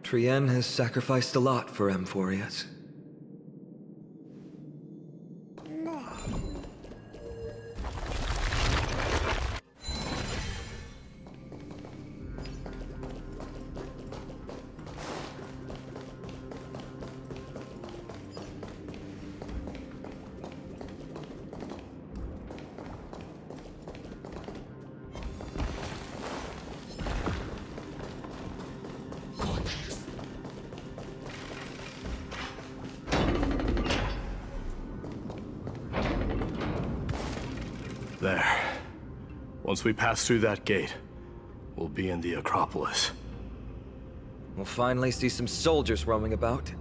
S7: Trienne has sacrificed a lot for Amphoreus.
S10: Once we pass through that gate, we'll be in the Acropolis.
S7: We'll finally see some soldiers roaming about.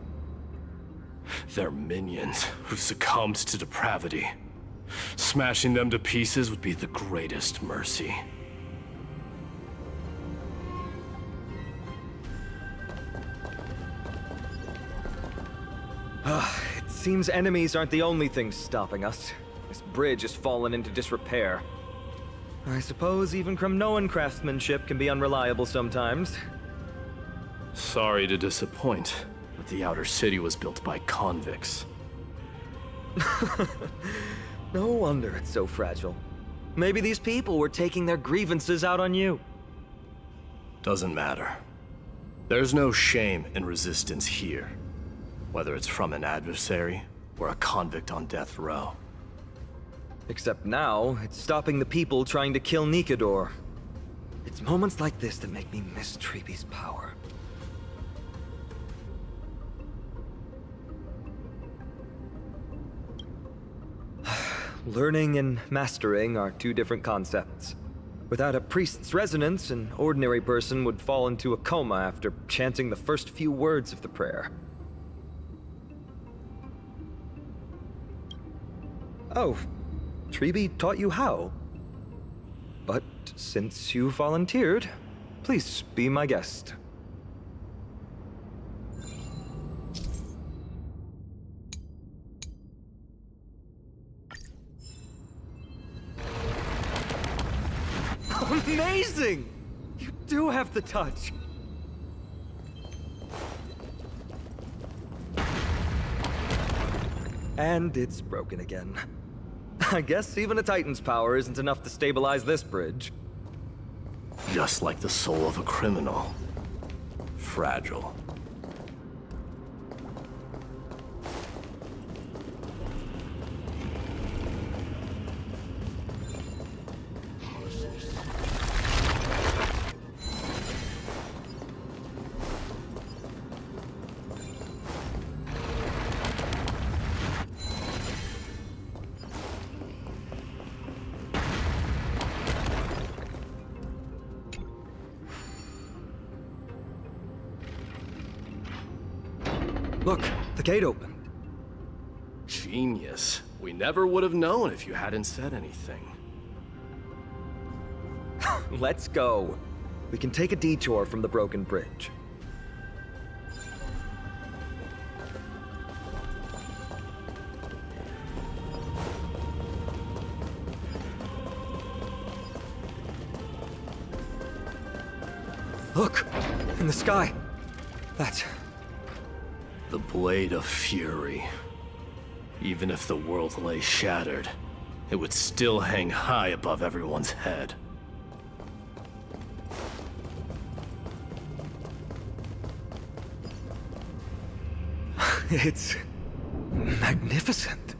S10: They're minions who succumbed to depravity. Smashing them to pieces would be the greatest mercy.
S7: It seems enemies aren't the only things stopping us. This bridge has fallen into disrepair. I suppose even Kremnoan craftsmanship can be unreliable sometimes.
S10: Sorry to disappoint, but the outer city was built by convicts.
S7: No wonder it's so fragile. Maybe these people were taking their grievances out on you.
S10: Doesn't matter. There's no shame in resistance here, whether it's from an adversary or a convict on death row.
S7: Except now, it's stopping the people trying to kill Nikador. It's moments like this that make me miss Treeby's power. Learning and mastering are two different concepts. Without a priest's resonance, an ordinary person would fall into a coma after chanting the first few words of the prayer. Oh, Treeby taught you how. But since you volunteered, please be my guest. Amazing! You do have the touch. And it's broken again. I guess even a Titan's power isn't enough to stabilize this bridge.
S10: Just like the soul of a criminal. Fragile.
S7: Look, the gate opened.
S10: Genius. We never would have known if you hadn't said anything.
S7: Let's go. We can take a detour from the broken bridge. Look! In the sky! That's...
S10: The Blade of Fury. Even if the world lay shattered, it would still hang high above everyone's head.
S7: It's... magnificent.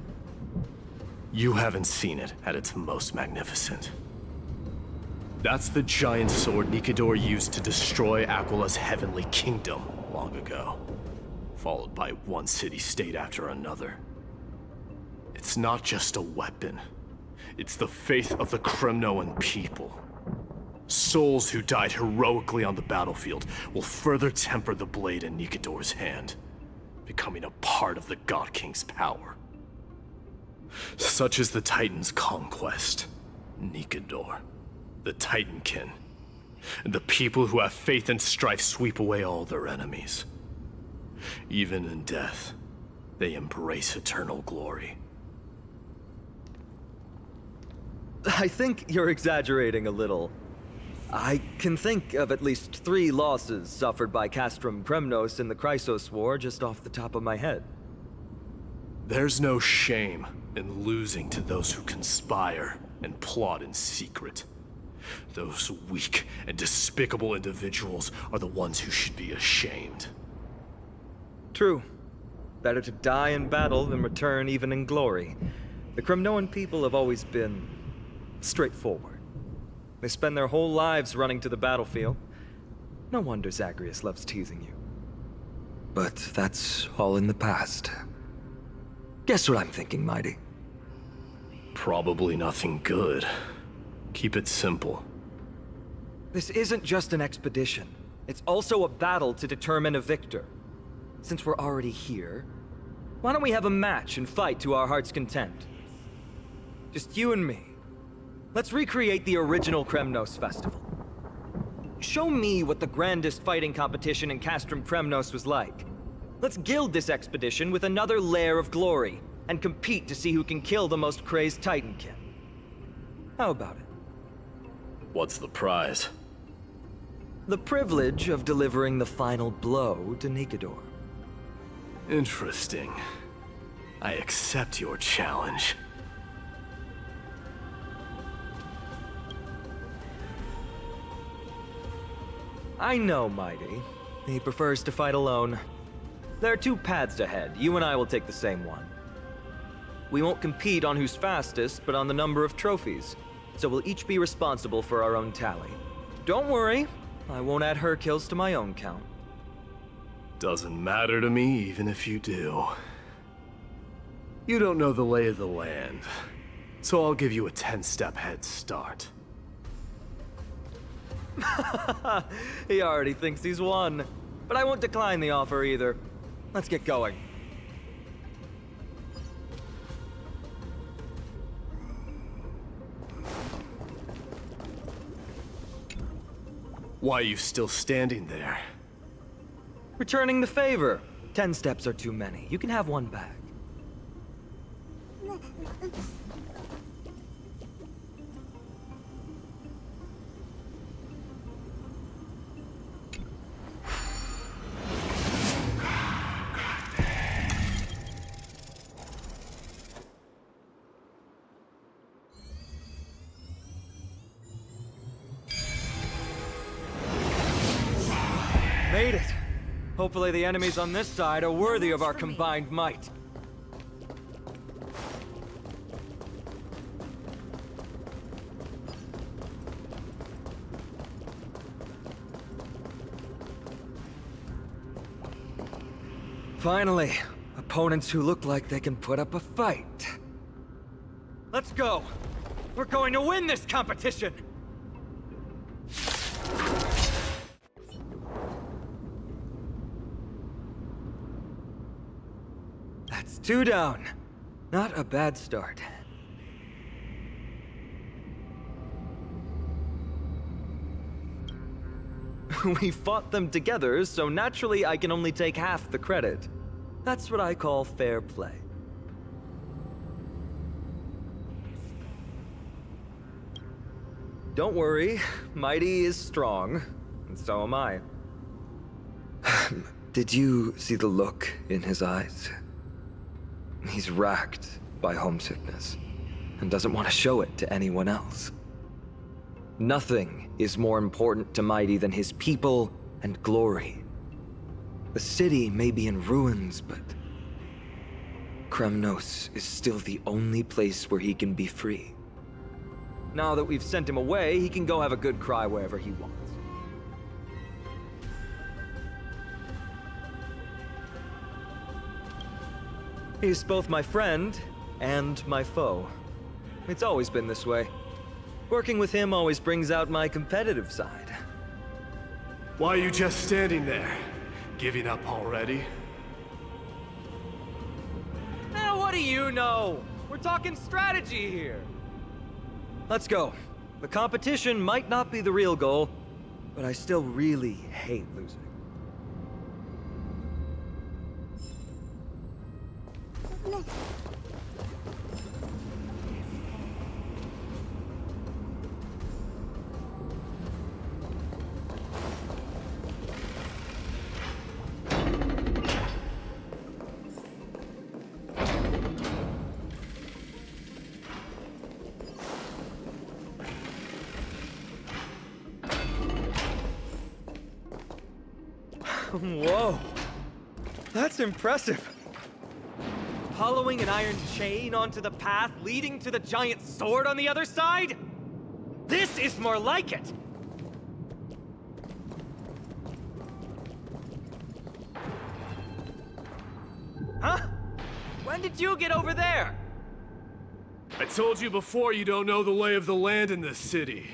S10: You haven't seen it at its most magnificent. That's the giant sword Nikador used to destroy Aquila's heavenly kingdom long ago, followed by one city-state after another. It's not just a weapon. It's the faith of the Kremnoan people. Souls who died heroically on the battlefield will further temper the blade in Nikador's hand, becoming a part of the God King's power. Such is the Titan's conquest. Nikador, the Titankin, and the people who have faith and strife sweep away all their enemies. Even in death, they embrace eternal glory.
S7: I think you're exaggerating a little. I can think of at least 3 losses suffered by Castrum Kremnos in the Chrysos War just off the top of my head.
S10: There's no shame in losing to those who conspire and plot in secret. Those weak and despicable individuals are the ones who should be ashamed.
S7: True. Better to die in battle than return even in glory. The Kremnoan people have always been straightforward. They spend their whole lives running to the battlefield. No wonder Zagreus loves teasing you. But that's all in the past. Guess what I'm thinking, Mighty?
S10: Probably nothing good. Keep it simple.
S7: This isn't just an expedition. It's also a battle to determine a victor. Since we're already here, why don't we have a match and fight to our heart's content? Just you and me. Let's recreate the original Kremnos festival. Show me what the grandest fighting competition in Castrum Kremnos was like. Let's gild this expedition with another layer of glory, and compete to see who can kill the most crazed Titankin. How about it?
S10: What's the prize?
S7: The privilege of delivering the final blow to Nikedor.
S10: Interesting. I accept your challenge.
S7: I know, Mighty. He prefers to fight alone. There are two paths ahead. You and I will take the same one. We won't compete on who's fastest, but on the number of trophies. So we'll each be responsible for our own tally. Don't worry, I won't add her kills to my own count.
S10: Doesn't matter to me, even if you do. You don't know the lay of the land, so I'll give you a 10-step head start.
S7: He already thinks he's won. But I won't decline the offer either. Let's get going.
S10: Why are you still standing there?
S7: Returning the favor. 10 steps are too many. You can have one back. Made it. Hopefully the enemies on this side are worthy of our combined might. Finally, opponents who look like they can put up a fight. Let's go. We're going to win this competition. That's 2 down. Not a bad start. We fought them together, so naturally I can only take half the credit. That's what I call fair play. Don't worry, Mighty is strong, and so am I. Did you see the look in his eyes? He's racked by homesickness, and doesn't want to show it to anyone else. Nothing is more important to Mighty than his people and glory. The city may be in ruins, but Kremnos is still the only place where he can be free. Now that we've sent him away, he can go have a good cry wherever he wants. He's both my friend and my foe. It's always been this way. Working with him always brings out my competitive side.
S10: Why are you just standing there? Giving up already?
S7: What do you know? We're talking strategy here. Let's go. The competition might not be the real goal, but I still really hate losing. Whoa, that's impressive. Hollowing an iron chain onto the path leading to the giant sword on the other side? This is more like it! Huh? When did you get over there?
S10: I told you before you don't know the lay of the land in this city.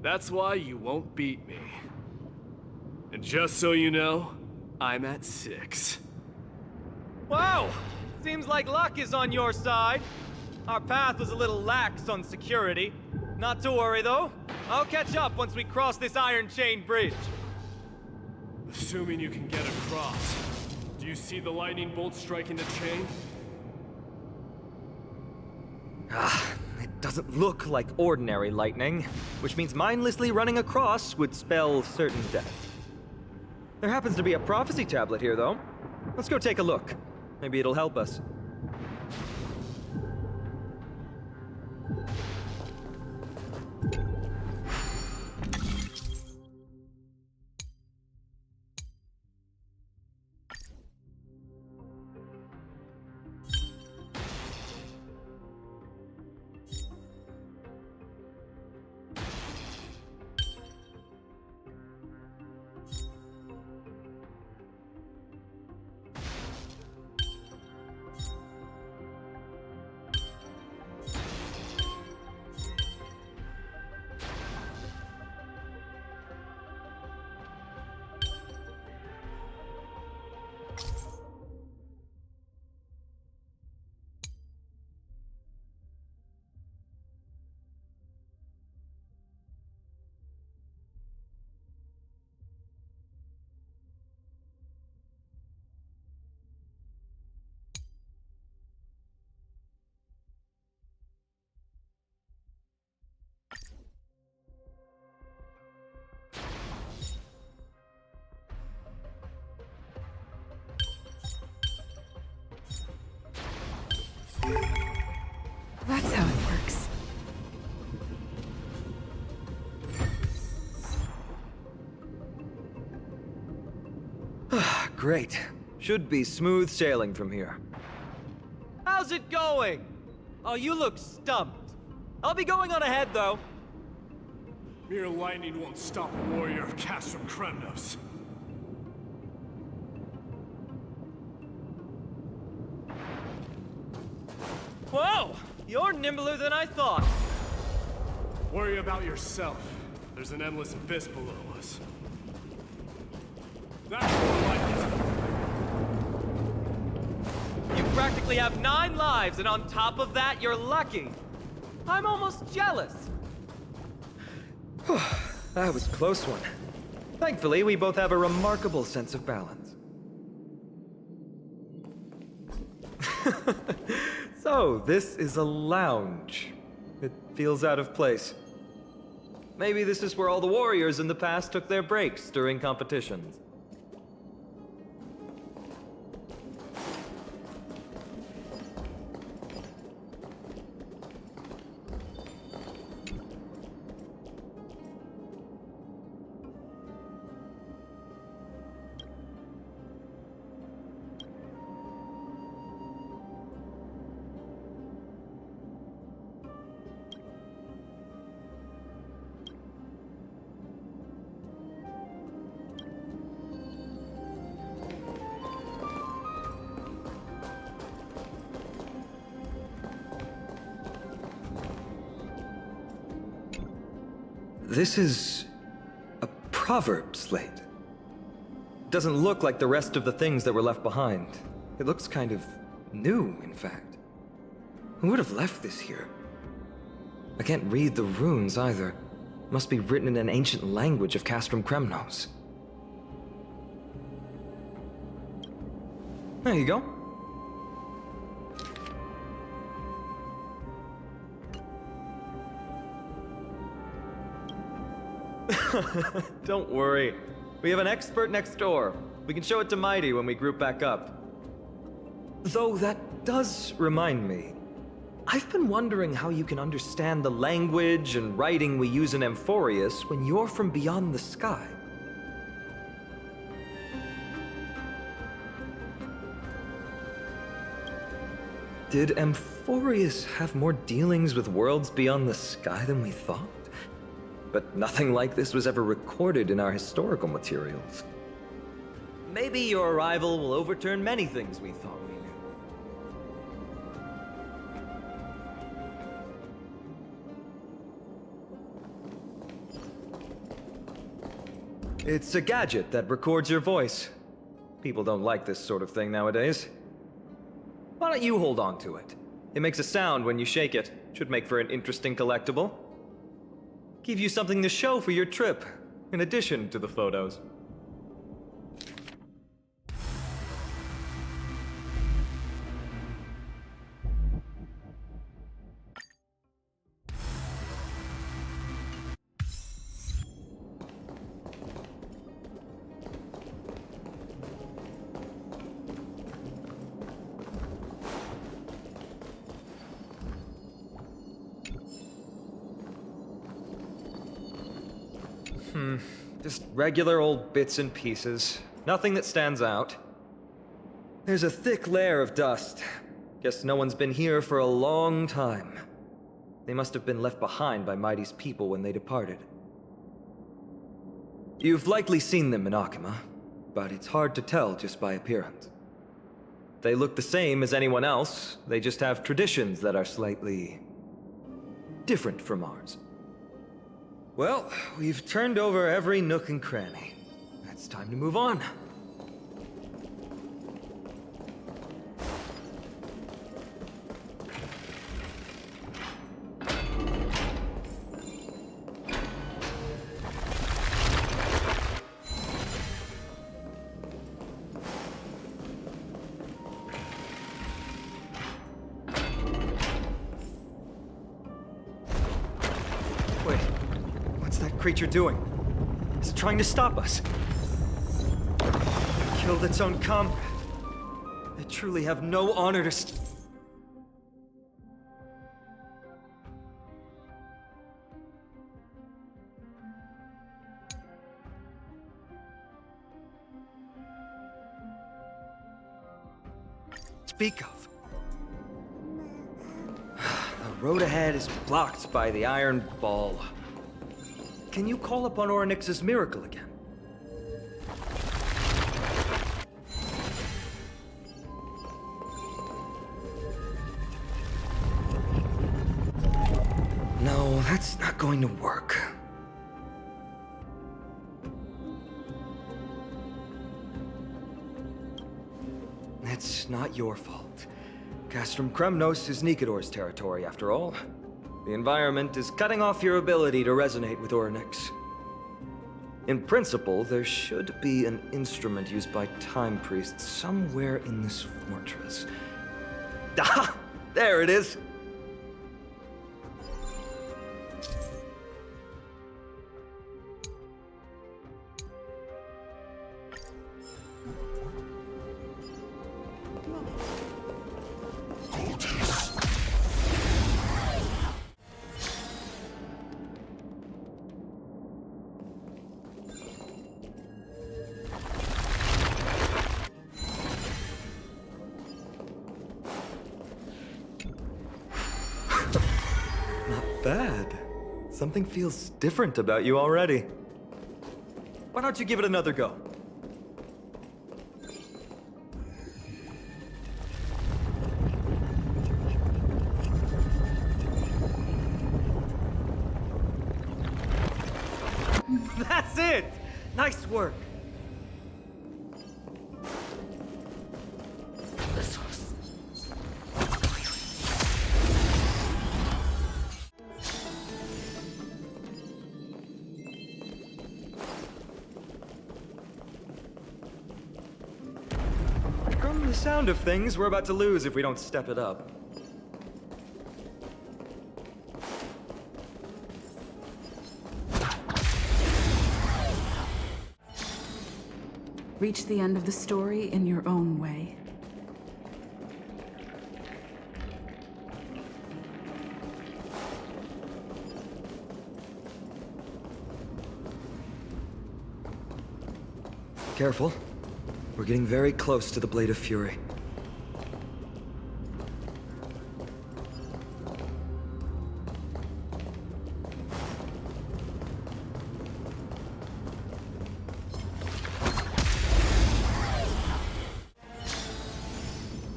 S10: That's why you won't beat me. And just so you know, I'm at 6.
S9: Wow! Seems like luck is on your side. Our path was a little lax on security. Not to worry, though. I'll catch up once we cross this iron chain bridge.
S10: Assuming you can get across. Do you see the lightning bolt striking the chain?
S7: It doesn't look like ordinary lightning, which means mindlessly running across would spell certain death. There happens to be a prophecy tablet here, though. Let's go take a look. Maybe it'll help us.
S15: That's how it works.
S7: Great. Should be smooth sailing from here.
S9: How's it going? Oh, you look stumped. I'll be going on ahead, though.
S10: Mere lightning won't stop a warrior of Castrum Kremnos.
S9: Whoa! You're nimbler than I thought.
S10: Worry about yourself. There's an endless abyss below us. That's more like it.
S9: You practically have 9 lives, and on top of that, you're lucky. I'm almost jealous.
S7: That was a close one. Thankfully, we both have a remarkable sense of balance. So, this is a lounge. It feels out of place. Maybe this is where all the warriors in the past took their breaks during competitions. This is a proverb slate. Doesn't look like the rest of the things that were left behind. It looks kind of new, in fact. Who would have left this here? I can't read the runes either. Must be written in an ancient language of Castrum Kremnos. There you go. Don't worry. We have an expert next door. We can show it to Mighty when we group back up. Though that does remind me. I've been wondering how you can understand the language and writing we use in Amphoreus when you're from beyond the sky. Did Amphoreus have more dealings with worlds beyond the sky than we thought? But nothing like this was ever recorded in our historical materials. Maybe your arrival will overturn many things we thought we It's a gadget that records your voice. People don't like this sort of thing nowadays. Why don't you hold on to it? It makes a sound when you shake it. Should make for an interesting collectible. Give you something to show for your trip, in addition to the photos. Just regular old bits and pieces. Nothing that stands out. There's a thick layer of dust. Guess no one's been here for a long time. They must have been left behind by Mighty's people when they departed. You've likely seen them in Akima, but it's hard to tell just by appearance. They look the same as anyone else, they just have traditions that are slightly different from ours. Well, we've turned over every nook and cranny. It's time to move on. Creature doing? Is it trying to stop us? It killed its own comrade. They truly have no honor to speak of. The road ahead is blocked by the iron ball. Can you call upon Orynyx's miracle again? No, that's not going to work. It's not your fault. Castrum Kremnos is Nikador's territory, after all. The environment is cutting off your ability to resonate with Orynyx. In principle, there should be an instrument used by time priests somewhere in this fortress. Ah! There it is! Bad. Something feels different about you already. Why don't you give it another go? That's it! Nice work! From the sound of things, we're about to lose if we don't step it up.
S13: Reach the end of the story in your own way.
S7: Careful. We're getting very close to the Blade of Fury.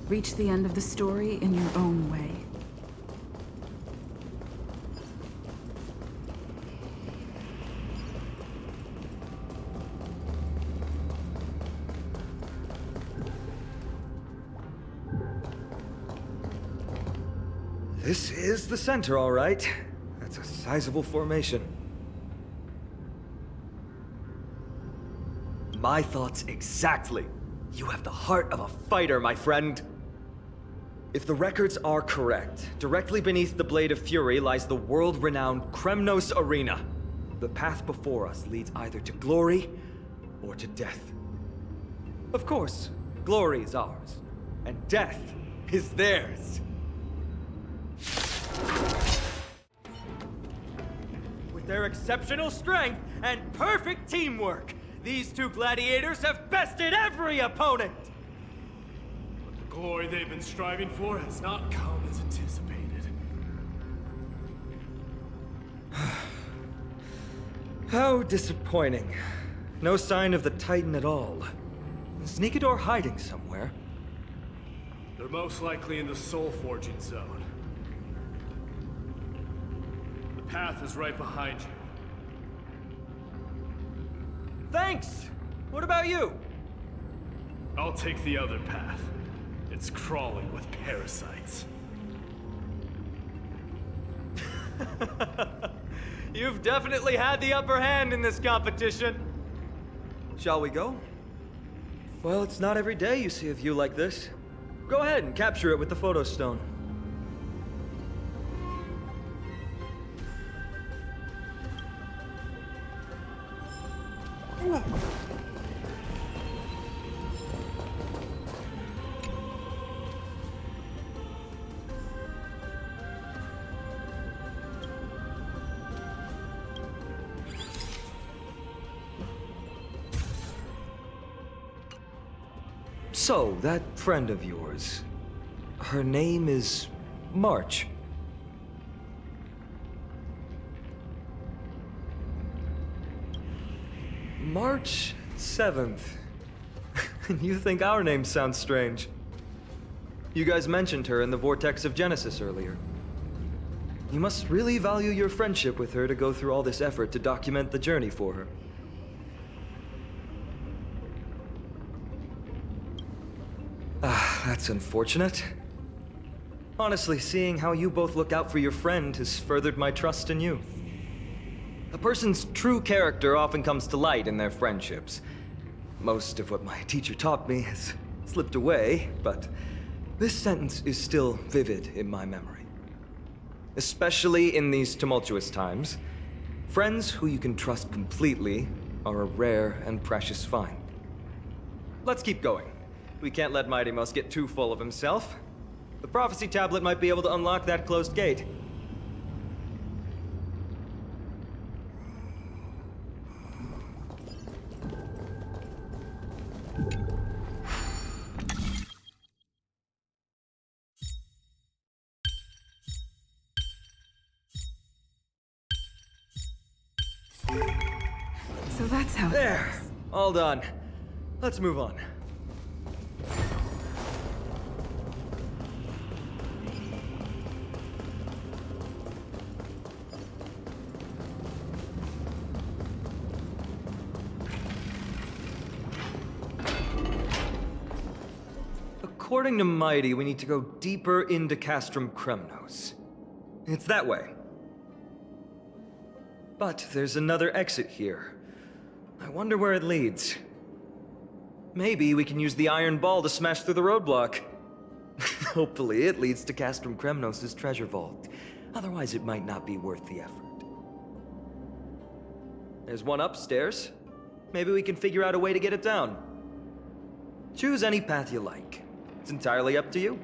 S13: Reach the end of the story in your own way.
S7: This is the center, all right. That's a sizable formation. My thoughts exactly. You have the heart of a fighter, my friend. If the records are correct, directly beneath the Blade of Fury lies the world-renowned Kremnos Arena. The path before us leads either to glory or to death. Of course, glory is ours, and death is theirs. With their exceptional strength and perfect teamwork, these two gladiators have bested every opponent!
S10: But the glory they've been striving for has not come as anticipated.
S7: How disappointing. No sign of the Titan at all. Is Nikador hiding somewhere?
S10: They're most likely in the soul forging zone. The path is right behind you.
S7: Thanks! What about you?
S10: I'll take the other path. It's crawling with parasites.
S9: You've definitely had the upper hand in this competition.
S7: Shall we go? Well, it's not every day you see a view like this. Go ahead and capture it with the photo stone. So, that friend of yours, her name is March. March 7th. You think our names sound strange? You guys mentioned her in the Vortex of Genesis earlier. You must really value your friendship with her to go through all this effort to document the journey for her. That's unfortunate. Honestly, seeing how you both look out for your friend has furthered my trust in you. A person's true character often comes to light in their friendships. Most of what my teacher taught me has slipped away, but this sentence is still vivid in my memory. Especially in these tumultuous times, friends who you can trust completely are a rare and precious find. Let's keep going. We can't let Mighty Mouse get too full of himself. The prophecy tablet might be able to unlock that closed gate.
S15: So that's how it
S7: There!
S15: works.
S7: All done. Let's move on. According to Mighty, we need to go deeper into Castrum Kremnos. It's that way. But there's another exit here. I wonder where it leads. Maybe we can use the iron ball to smash through the roadblock. Hopefully it leads to Castrum Kremnos' treasure vault. Otherwise it might not be worth the effort. There's one upstairs. Maybe we can figure out a way to get it down. Choose any path you like. It's entirely up to you.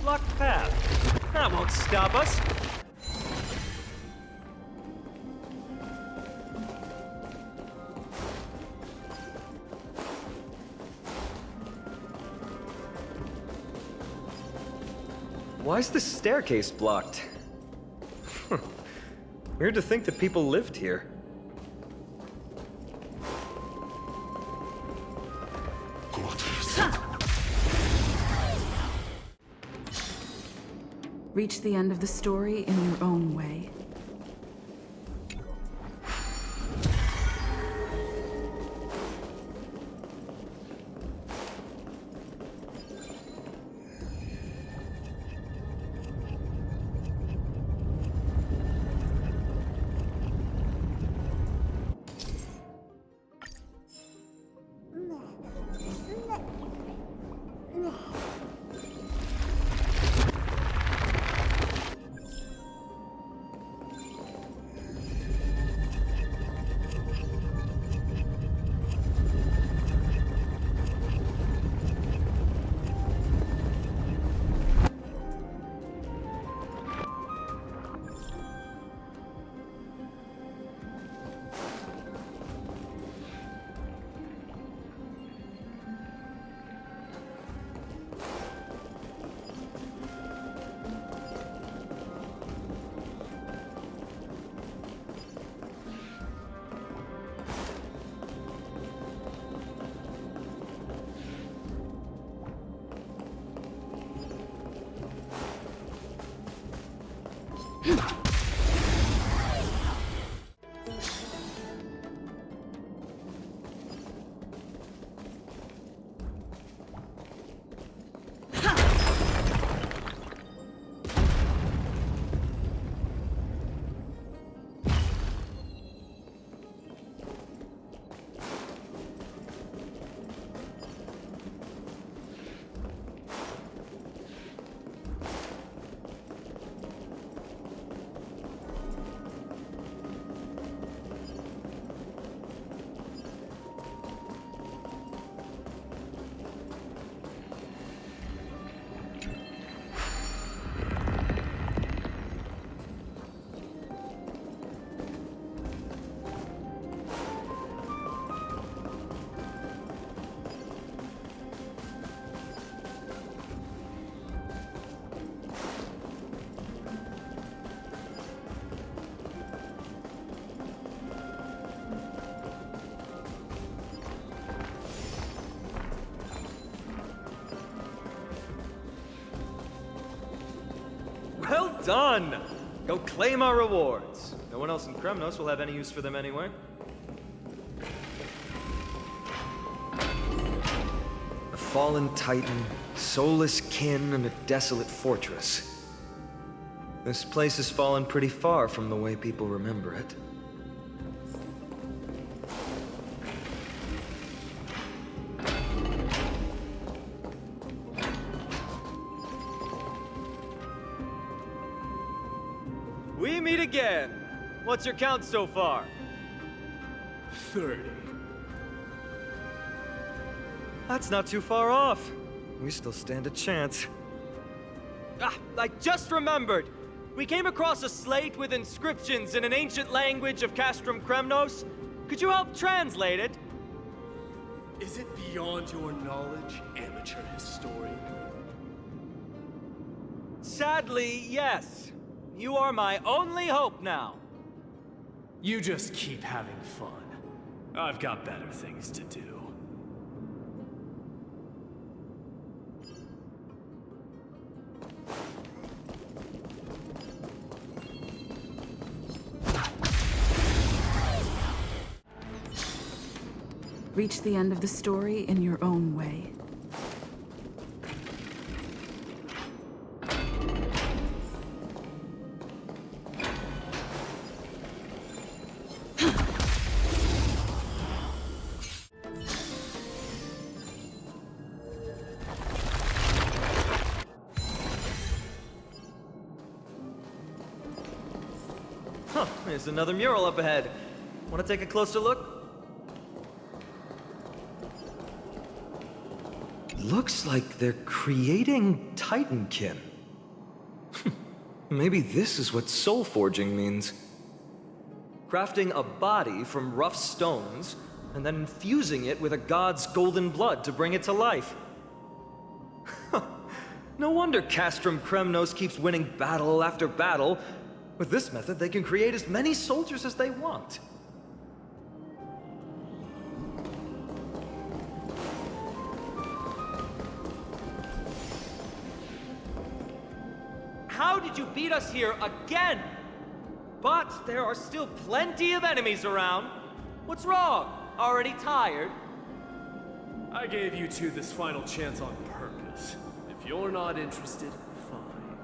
S9: Locked path. That won't stop us.
S7: Why's the staircase blocked? Weird to think that people lived here.
S15: Reach the end of the story in your own way.
S9: done! Go claim our rewards. No one else in Kremnos will have any use for them anyway.
S7: A fallen titan, soulless kin, and a desolate fortress. This place has fallen pretty far from the way people remember it.
S9: We meet again. What's your count so far?
S10: 30.
S9: That's not too far off.
S7: We still stand a chance.
S9: Ah, I just remembered! We came across a slate with inscriptions in an ancient language of Castrum Kremnos. Could you help translate it?
S10: Is it beyond your knowledge, amateur historian?
S9: Sadly, yes. You are my only hope now.
S10: You just keep having fun. I've got better things to do.
S11: Reach the end of the story in your own way.
S9: Huh, there's another mural up ahead. Want to take a closer look?
S7: Looks like they're creating Titankin. Maybe this is what soul forging means.
S9: Crafting a body from rough stones, and then infusing it with a god's golden blood to bring it to life. No wonder Castrum Kremnos keeps winning battle after battle. With this method, they can create as many soldiers as they want. How did you beat us here again? But there are still plenty of enemies around. What's wrong? Already tired?
S10: I gave you two this final chance on purpose. If you're not interested, fine.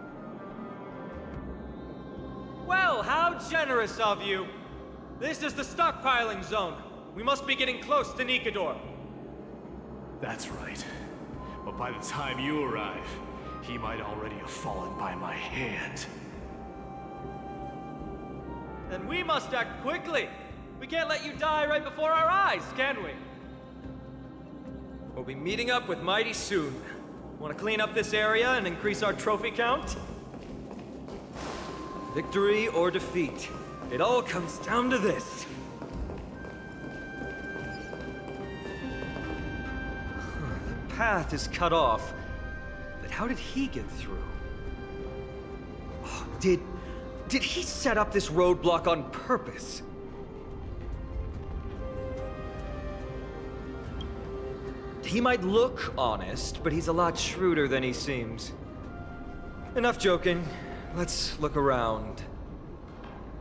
S9: Well, how generous of you. This is the stockpiling zone. We must be getting close to Nikador.
S10: That's right. But by the time you arrive, he might already have fallen by my hand.
S9: Then we must act quickly. We can't let you die right before our eyes, can we? We'll be meeting up with Mighty soon. Want to clean up this area and increase our trophy count? Victory or defeat. It all comes down to this. The path is cut off. But how did he get through? Oh, did he set up this roadblock on purpose? He might look honest, but he's a lot shrewder than he seems. Enough joking. Let's look around.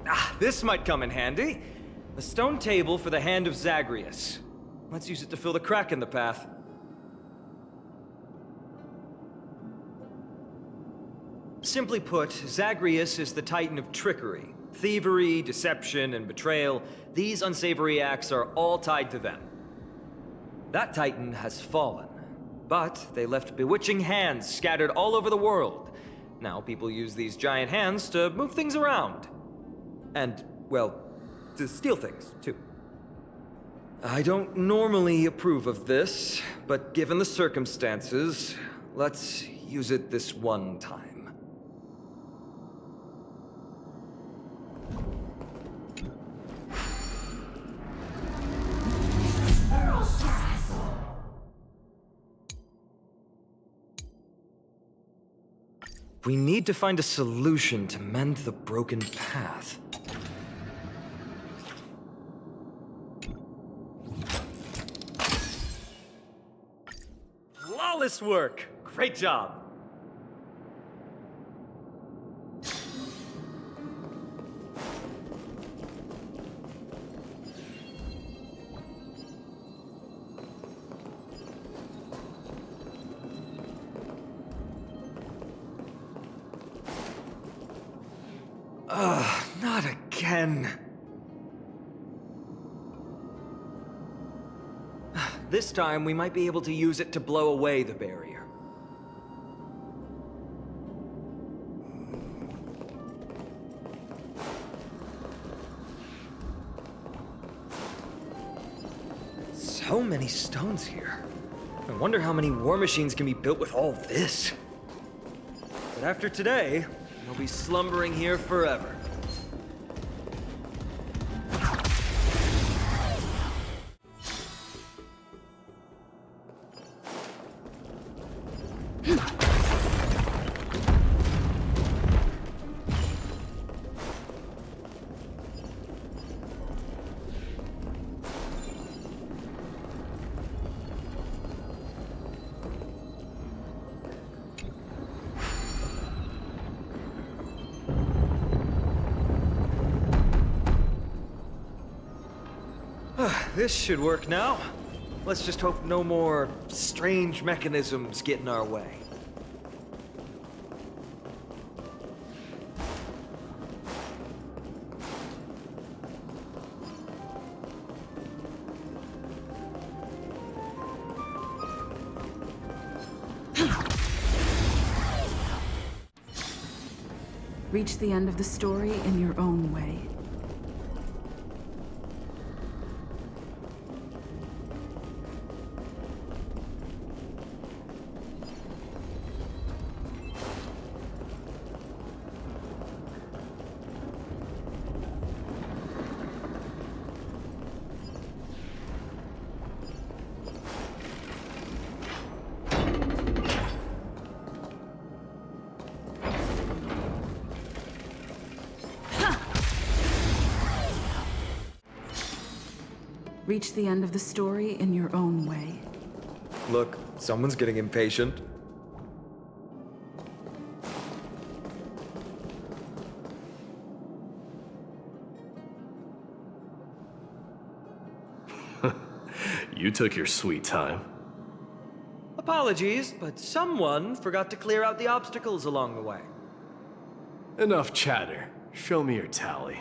S9: Ah, this might come in handy. A stone table for the hand of Zagreus. Let's use it to fill the crack in the path. Simply put, Zagreus is the titan of trickery. Thievery, deception, and betrayal. These unsavory acts are all tied to them. That titan has fallen, but they left bewitching hands scattered all over the world. Now people use these giant hands to move things around. And, well, to steal things, too. I don't normally approve of this, but given the circumstances, let's use it this one time. We need to find a solution to mend the broken path. Flawless work! Great job!
S7: again. This time, we might be able to use it to blow away the barrier. So many stones here. I wonder how many war machines can be built with all this. But after today, they'll be slumbering here forever. This should work now. Let's just hope no more strange mechanisms get in our way.
S11: Reach the end of the story in your own way. Reach the end of the story in your own way.
S7: Look, someone's getting impatient.
S10: You took your sweet time.
S7: Apologies, but someone forgot to clear out the obstacles along the way.
S10: Enough chatter. Show me your tally.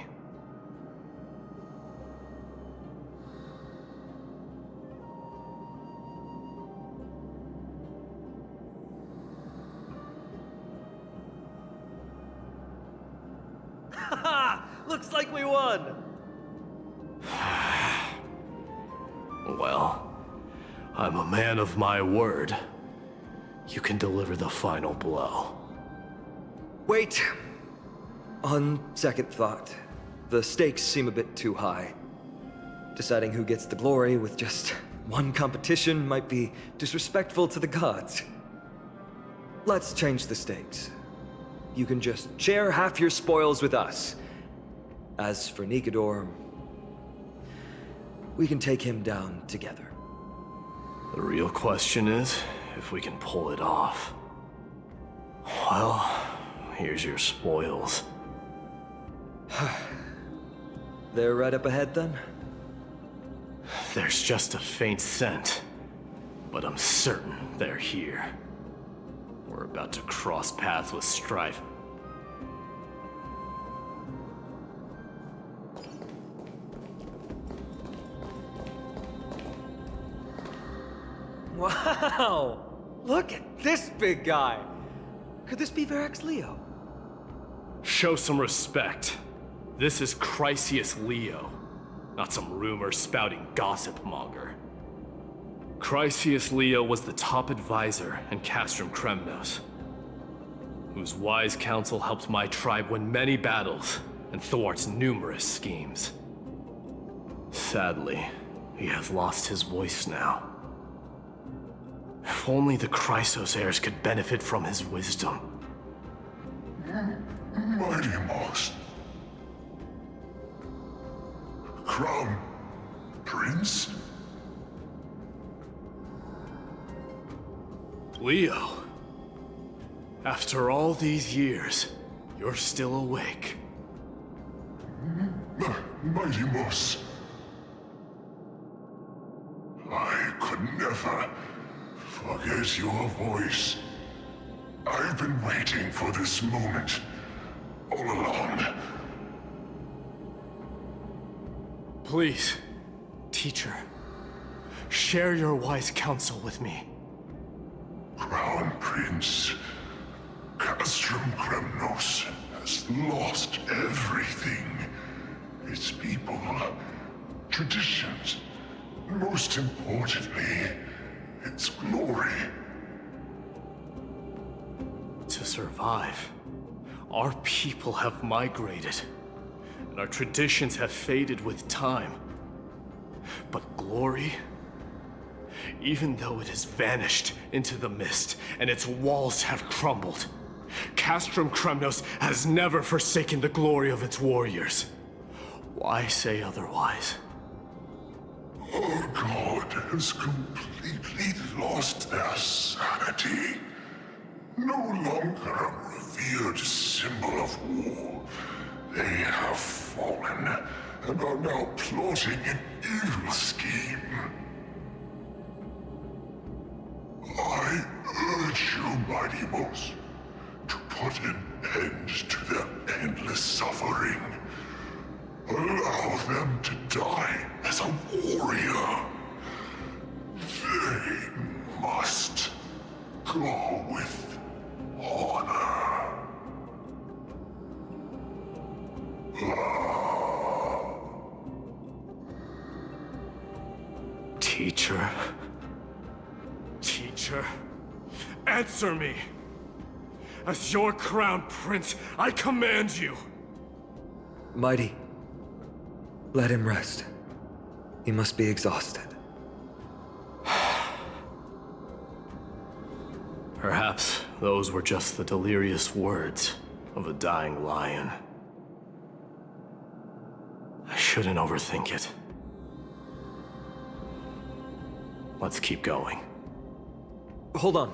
S7: Looks like we won!
S10: Well, I'm a man of my word. You can deliver the final blow.
S7: Wait. On second thought, the stakes seem a bit too high. Deciding who gets the glory with just one competition might be disrespectful to the gods. Let's change the stakes. You can just share half your spoils with us. As for Nikador, we can take him down together.
S10: The real question is if we can pull it off. Well, here's your spoils.
S7: They're right up ahead then?
S10: There's just a faint scent, but I'm certain they're here. We're about to cross paths with strife.
S7: Wow! Look at this big guy! Could this be Verax Leo?
S10: Show some respect. This is Chrysius Leo, not some rumor-spouting gossip monger. Chrysius Leo was the top advisor in Castrum Kremnos, whose wise counsel helped my tribe win many battles and thwarts numerous schemes. Sadly, he has lost his voice now. If only the Chrysos heirs could benefit from his wisdom.
S17: Mighty Moss. Crown Prince?
S10: Leo, after all these years, you're still awake.
S17: Mighty Moss. I could never forget your voice. I've been waiting for this moment all along.
S10: Please, teacher, share your wise counsel with me.
S17: Crown Prince Castrum Kremnos has lost everything. Its people, traditions, most importantly, its glory.
S10: To survive, our people have migrated, and our traditions have faded with time. But glory, even though it has vanished into the mist and its walls have crumbled, Castrum Kremnos has never forsaken the glory of its warriors. Why say otherwise?
S17: Our god has completely lost their sanity. No longer a revered symbol of war. They have fallen and are now plotting an evil scheme. I urge you, mighty Mos, to put an end to their endless suffering. Allow them to die as a warrior. They must go with honor.
S10: Teacher? Teacher? Answer me! As your crown prince, I command you!
S7: Mighty, let him rest. He must be exhausted.
S10: Perhaps those were just the delirious words of a dying lion. I shouldn't overthink it. Let's keep going.
S7: Hold on.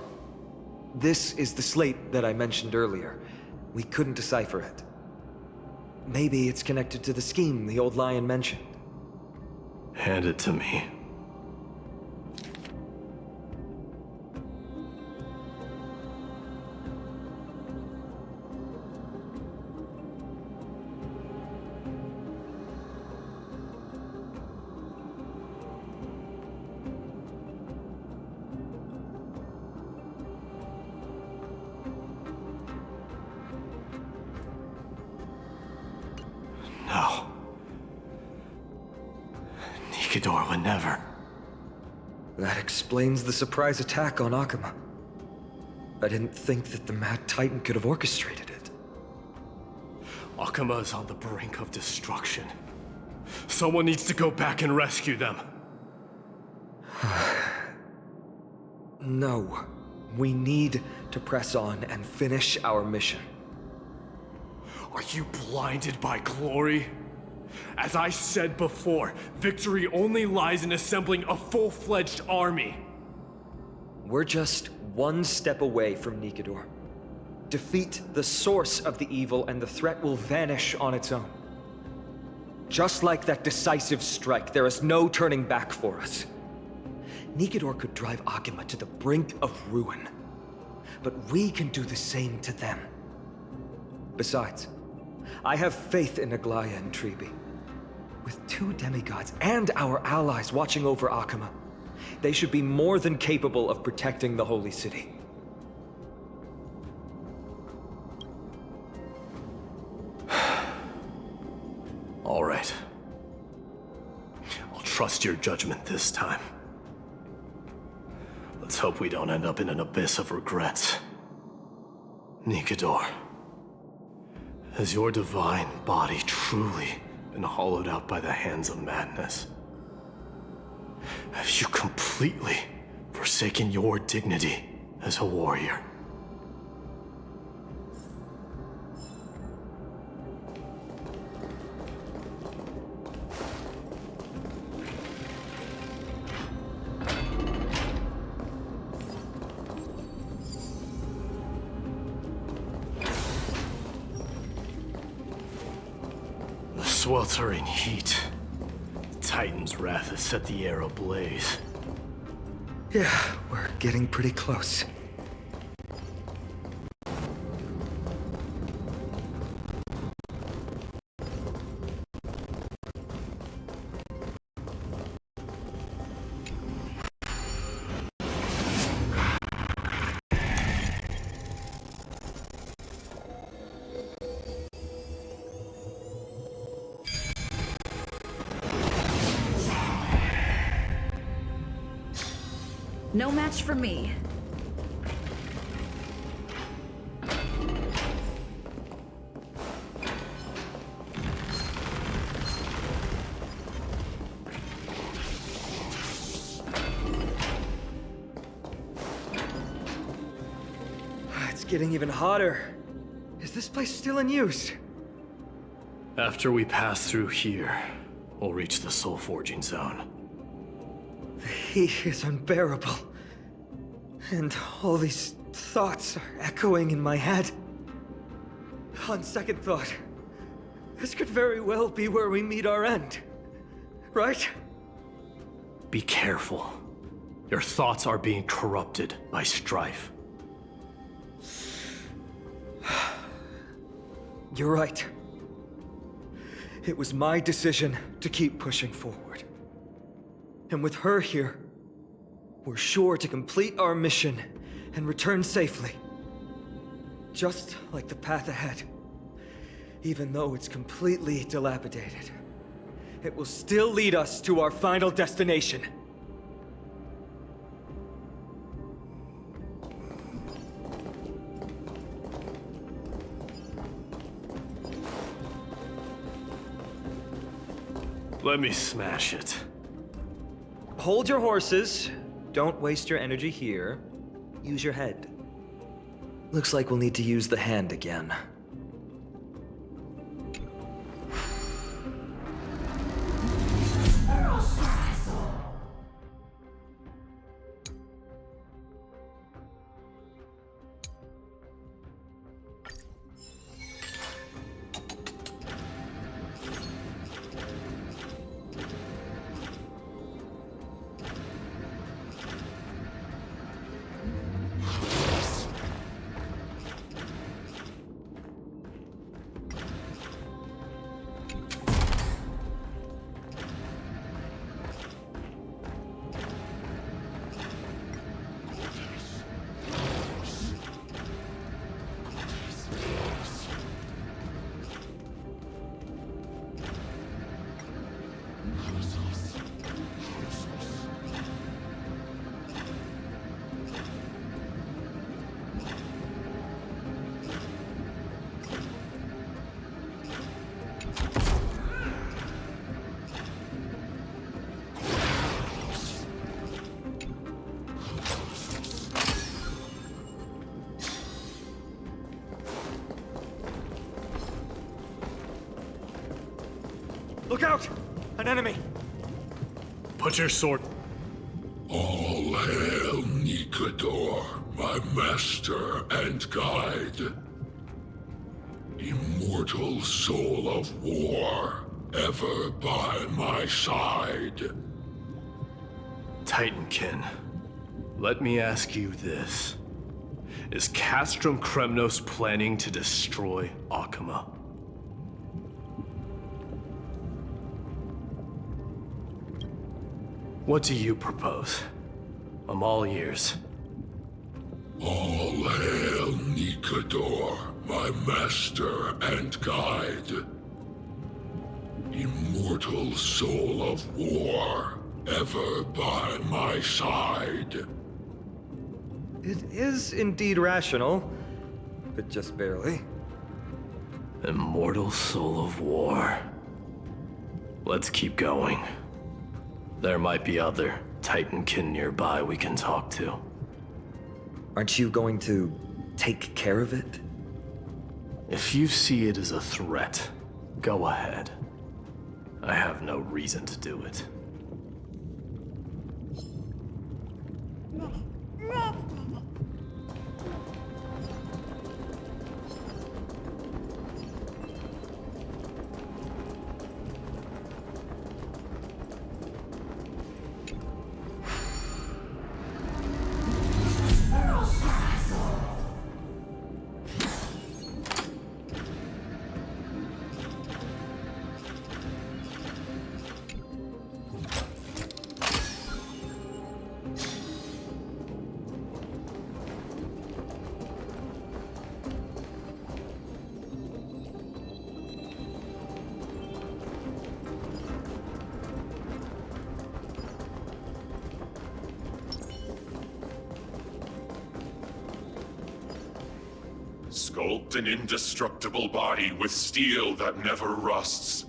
S7: This is the slate that I mentioned earlier. We couldn't decipher it. Maybe it's connected to the scheme the old lion mentioned.
S10: Hand it to me. No. Nikador would never.
S7: That explains the surprise attack on Akama. I didn't think that the Mad Titan could have orchestrated it.
S10: Akama is on the brink of destruction. Someone needs to go back and rescue them.
S7: No. We need to press on and finish our mission.
S10: Are you blinded by glory? As I said before, victory only lies in assembling a full-fledged army.
S7: We're just one step away from Nikador. Defeat the source of the evil and the threat will vanish on its own. Just like that decisive strike, there is no turning back for us. Nikador could drive Akama to the brink of ruin. But we can do the same to them. Besides, I have faith in Aglaya and Tribi. With two demigods and our allies watching over Akama, they should be more than capable of protecting the Holy City.
S10: All right. I'll trust your judgment this time. Let's hope we don't end up in an abyss of regrets. Nikador, has your divine body truly been hollowed out by the hands of madness? Have you completely forsaken your dignity as a warrior? Sweltering heat. The Titan's wrath has set the air ablaze.
S7: Yeah, we're getting pretty close.
S15: No match for me.
S7: It's getting even hotter. Is this place still in use?
S10: After we pass through here, we'll reach the soul forging zone.
S7: The heat is unbearable. And all these thoughts are echoing in my head. On second thought, this could very well be where we meet our end. Right?
S10: Be careful. Your thoughts are being corrupted by strife.
S7: You're right. It was my decision to keep pushing forward. And with her here, we're sure to complete our mission and return safely. Just like the path ahead. Even though it's completely dilapidated, it will still lead us to our final destination.
S10: Let me smash it.
S7: Hold your horses. Don't waste your energy here. Use your head. Looks like we'll need to use the hand again. Look out! An enemy!
S10: Put your sword...
S17: All hail Nikador, my master and guide. Immortal soul of war, ever by my side.
S10: Titankin, let me ask you this. Is Castrum Kremnos planning to destroy Akama? What do you propose? I'm all ears.
S17: All hail Nikador, my master and guide. Immortal soul of war, ever by my side.
S7: It is indeed rational, but just barely.
S10: Immortal soul of war. Let's keep going. There might be other Titankin nearby we can talk to.
S7: Aren't you going to take care of it?
S10: If you see it as a threat, go ahead. I have no reason to do it.
S17: sculpt an indestructible body with steel that never rusts.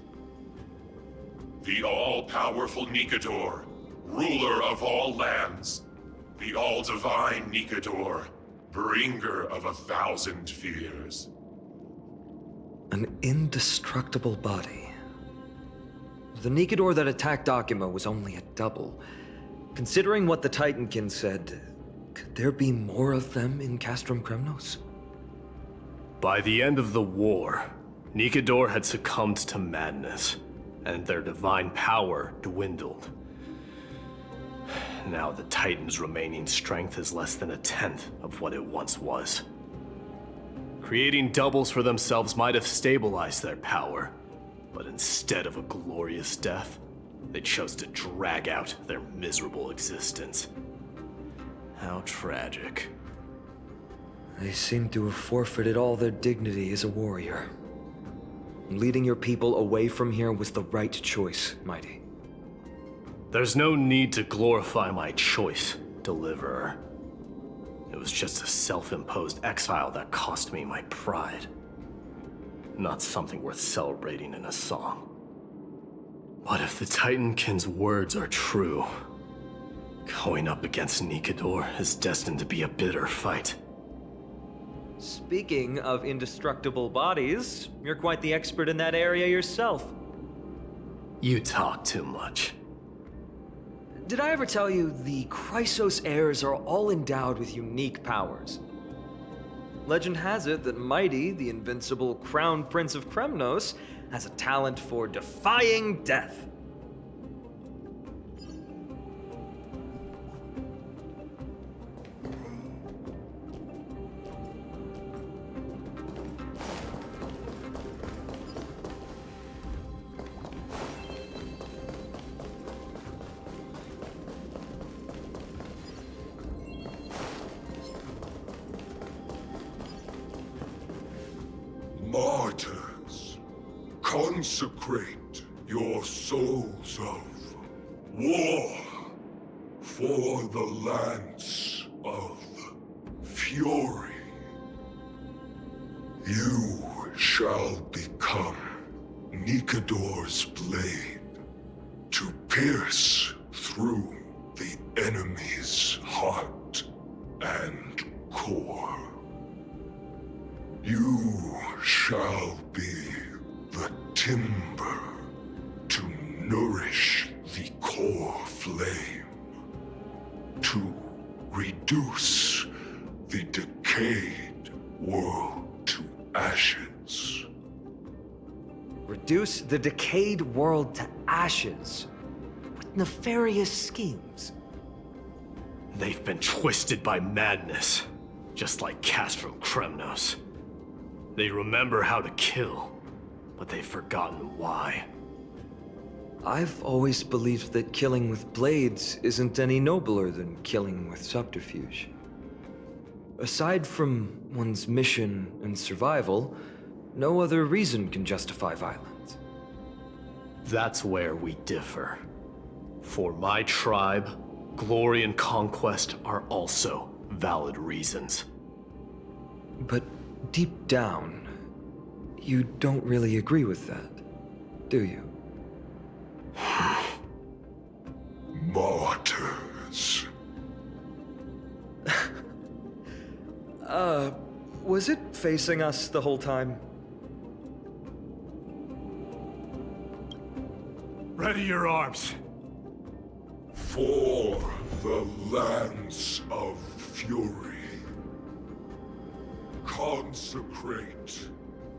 S17: The all-powerful Nikador, ruler of all lands. The all-divine Nikador, bringer of 1,000 fears.
S7: An indestructible body. The Nikador that attacked Akima was only a double. Considering what the Titankin said, could there be more of them in Castrum Kremnos?
S10: By the end of the war, Nikador had succumbed to madness, and their divine power dwindled. Now the Titan's remaining strength is less than 1/10 of what it once was. Creating doubles for themselves might have stabilized their power, but instead of a glorious death, they chose to drag out their miserable existence. How tragic.
S7: They seem to have forfeited all their dignity as a warrior. Leading your people away from here was the right choice, Mighty.
S10: There's no need to glorify my choice, Deliverer. It was just a self-imposed exile that cost me my pride. Not something worth celebrating in a song. What if the Titankin's words are true? Going up against Nikador is destined to be a bitter fight.
S7: Speaking of indestructible bodies, you're quite the expert in that area yourself.
S10: You talk too much.
S7: Did I ever tell you the Chrysos heirs are all endowed with unique powers? Legend has it that Mighty, the invincible Crown Prince of Kremnos, has a talent for defying death.
S17: Martyrs, consecrate your souls of war for the lance of fury. You shall become Nikador's blade to pierce through the enemy's heart and core. You shall be the timber to nourish the core flame, to reduce the decayed world to ashes.
S7: Reduce the decayed world to ashes with nefarious schemes.
S10: They've been twisted by madness, just like Castrum Kremnos. They remember how to kill, but they've forgotten why.
S7: I've always believed that killing with blades isn't any nobler than killing with subterfuge. Aside from one's mission and survival, no other reason can justify violence.
S10: That's where we differ. For my tribe, glory and conquest are also valid reasons.
S7: But deep down, you don't really agree with that, do you?
S17: Martyrs.
S7: Was it facing us the whole time?
S10: Ready your arms.
S17: For the lance of fury. Consecrate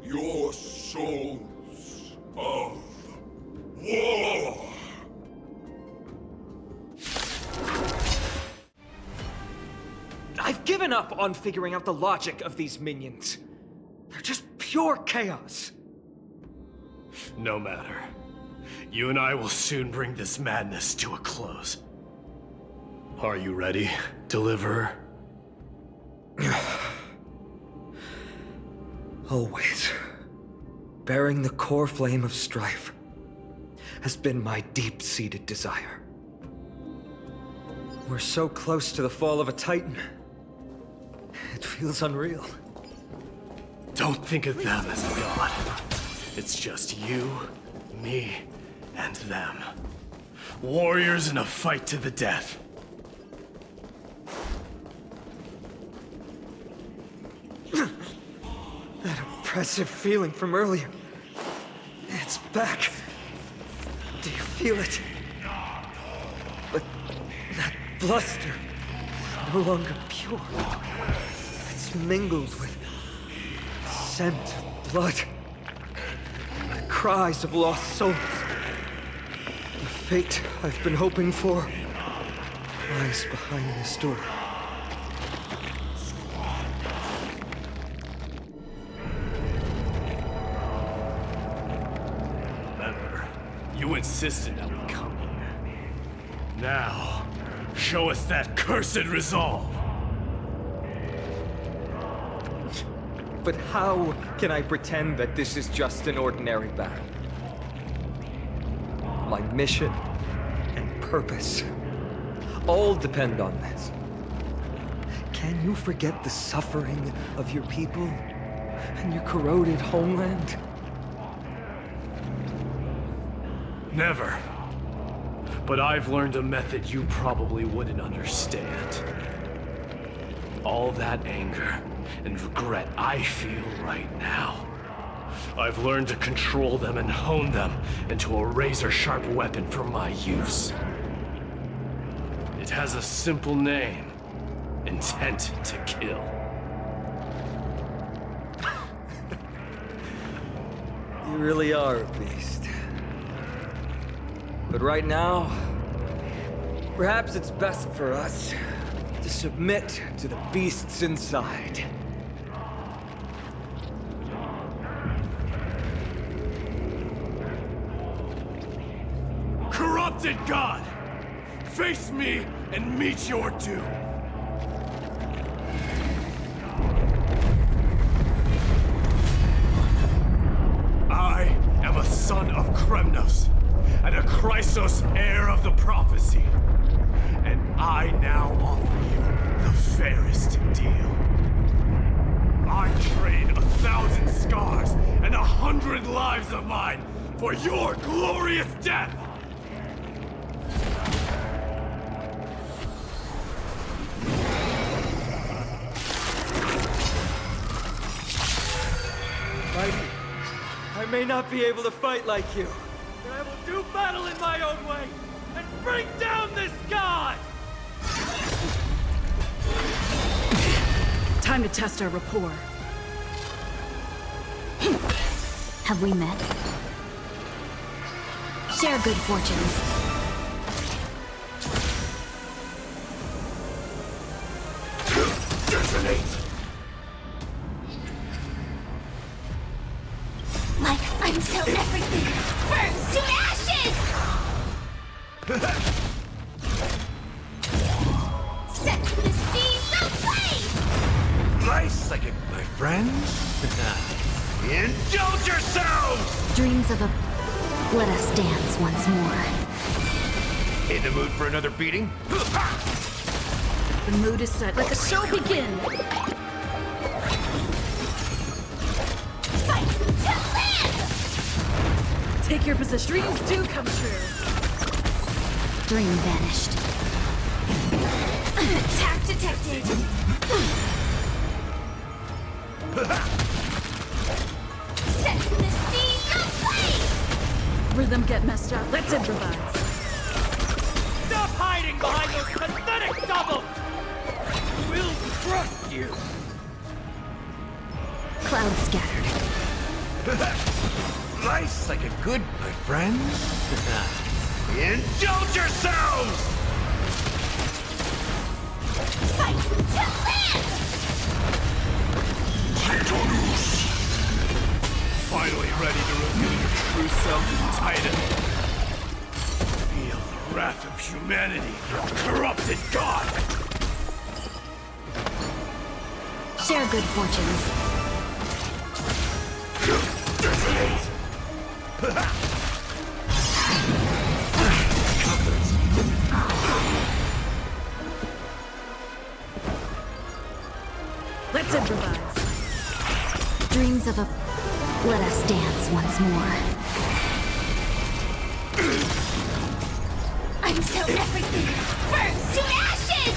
S17: your souls of war.
S7: I've given up on figuring out the logic of these minions. They're just pure chaos.
S10: No matter. You and I will soon bring this madness to a close. Are you ready, Deliverer?
S7: Always. Bearing the core flame of strife has been my deep-seated desire. We're so close to the fall of a Titan. It feels unreal.
S10: Don't think of them as a god. It's just you, me, and them. Warriors in a fight to the death.
S7: That oppressive feeling from earlier. It's back. Do you feel it? But that bluster is no longer pure. It's mingled with scent of blood. The cries of lost souls. The fate I've been hoping for lies behind this door.
S10: You insisted that we come here. Now, show us that cursed resolve.
S7: But how can I pretend that this is just an ordinary battle? My mission and purpose all depend on this. Can you forget the suffering of your people and your corroded homeland?
S10: Never. But I've learned a method you probably wouldn't understand. All that anger and regret I feel right now, I've learned to control them and hone them into a razor-sharp weapon for my use. It has a simple name: intent to kill.
S7: You really are a beast. But right now, perhaps it's best for us to submit to the beasts inside.
S10: Corrupted God! Face me and meet your doom! I am a son of Kremnos, and a Chrysos heir of the prophecy. And I now offer you the fairest deal. I trade 1,000 scars and 100 lives of mine for your glorious death!
S7: I may not be able to fight like you.
S9: But I will do battle in my own way and bring down this god!
S11: Time to test our rapport.
S3: Have we met? Share good fortunes.
S10: Detonate!
S18: Like until everything burns to ashes! Set the seas ablaze!
S8: Nice like it, my friends. Indulge yourselves!
S3: Dreams of a... Let us dance once more.
S8: In the mood for another beating?
S11: The mood is set. Let the show begin!
S18: Fight to live!
S11: Take your position. Dreams do come true.
S3: Dream vanished.
S18: Attack detected! Set the seas ablaze!
S11: Rhythm get messed up. Let's improvise.
S9: Stop hiding behind those pathetic doubles! We'll crush you!
S3: Cloud scattered.
S8: Nice like a good, my friends. Indulge yourselves!
S18: Fight to live!
S10: Finally ready to reveal your true self, Titan. Feel the wrath of humanity, corrupted God!
S3: Share good fortunes.
S11: Let's improvise.
S3: Dreams of a... Let us dance once more.
S18: Until everything burns to ashes!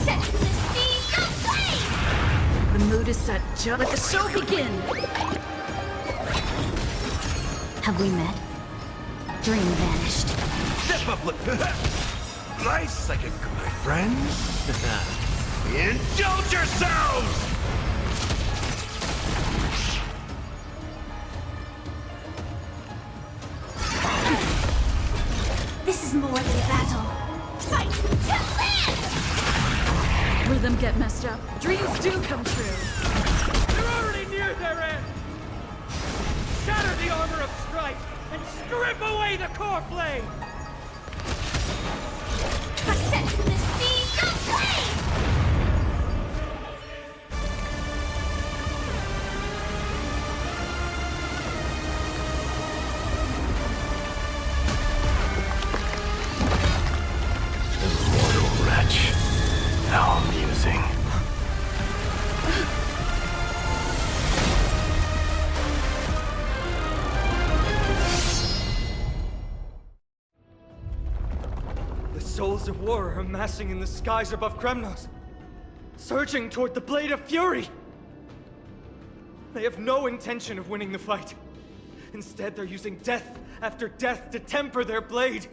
S18: Set the sea aflame!
S11: The mood is set. Just let the show begin!
S3: Have we met? Dream vanished.
S8: Step up, look. Nice, like a good friend. Indulge yourselves!
S18: This is more than a battle. Fight to live!
S11: Rhythm get messed up. Dreams do come true.
S9: They're already near their end! Shatter the armor of strife and strip away the core flame!
S18: Set the sea aflame!
S10: Immortal wretch. How amusing.
S9: The souls of war are amassing in the skies above Kremnos, surging toward the Blade of Fury! They have no intention of winning the fight. Instead, they're using death after death to temper their blade.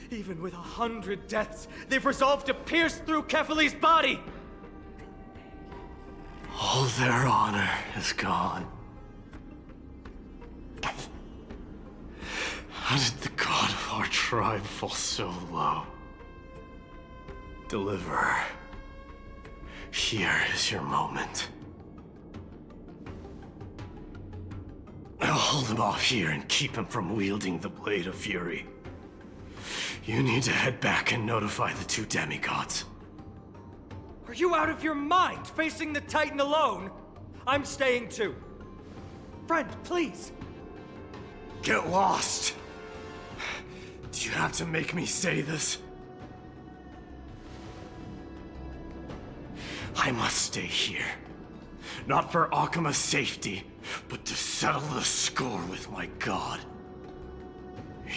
S9: Even with 100 deaths, they've resolved to pierce through Kefali's body!
S10: All their honor is gone. How did the god of our tribe fall so low? Deliverer, here is your moment. I'll hold him off here and keep him from wielding the Blade of Fury. You need to head back and notify the two demigods.
S9: Are you out of your mind, facing the Titan alone? I'm staying too. Friend, please.
S10: Get lost! Do you have to make me say this? I must stay here. Not for Akima's safety, but to settle the score with my god.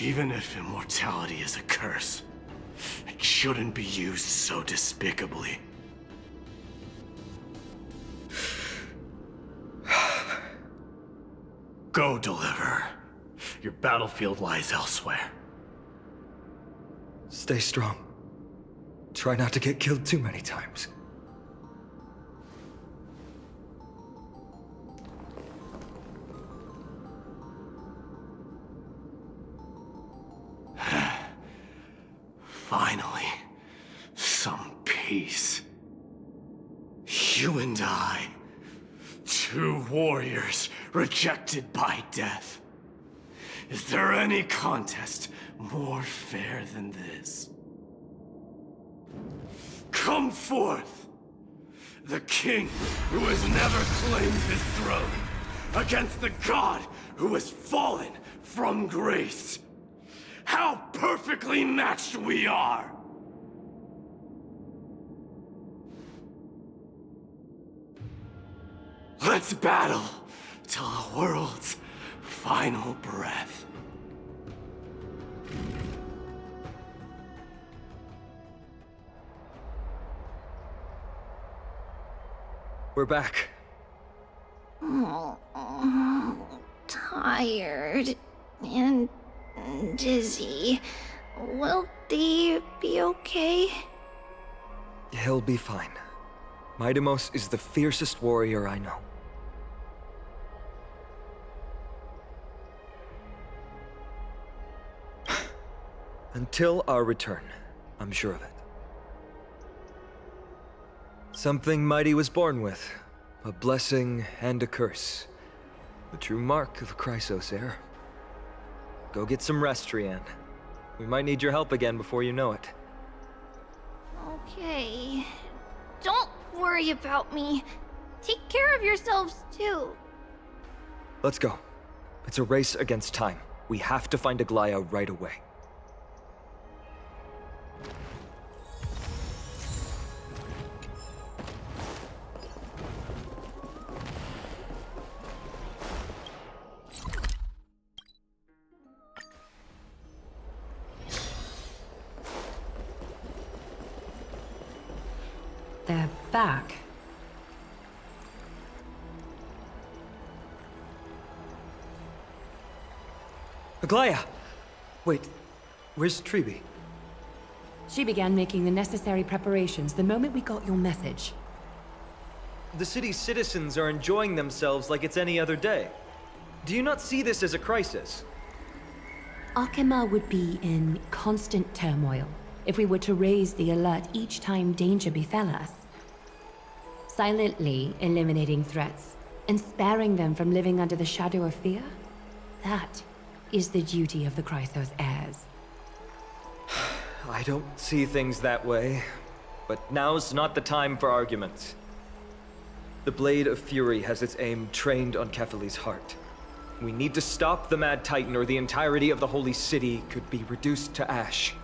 S10: Even if immortality is a curse, it shouldn't be used so despicably. Go, Deliverer. Your battlefield lies elsewhere.
S7: Stay strong. Try not to get killed too many times.
S10: Finally, some peace. You and I, two warriors rejected by death. Is there any contest more fair than this? Come forth, the king who has never claimed his throne, against the god who has fallen from grace. How perfectly matched we are! Let's battle till the world's final breath.
S7: We're back.
S3: Tired and dizzy. Will they be okay?
S7: He'll be fine. Midamos is the fiercest warrior I know. Until our return, I'm sure of it. Something mighty was born with. A blessing and a curse. The true mark of a Chrysos heir. Go get some rest, Trianne. We might need your help again before you know it.
S3: Okay. Don't worry about me. Take care of yourselves, too.
S7: Let's go. It's a race against time. We have to find Aglaya right away.
S19: They're back.
S7: Aglaya! Wait, where's Treeby?
S19: She began making the necessary preparations the moment we got your message.
S7: The city's citizens are enjoying themselves like it's any other day. Do you not see this as a crisis?
S19: Arkema would be in constant turmoil if we were to raise the alert each time danger befell us. Silently eliminating threats and sparing them from living under the shadow of fear? That is the duty of the Chrysos heirs.
S7: I don't see things that way, but now's not the time for arguments. The Blade of Fury has its aim trained on Kefali's heart. We need to stop the Mad Titan or the entirety of the Holy City could be reduced to ash.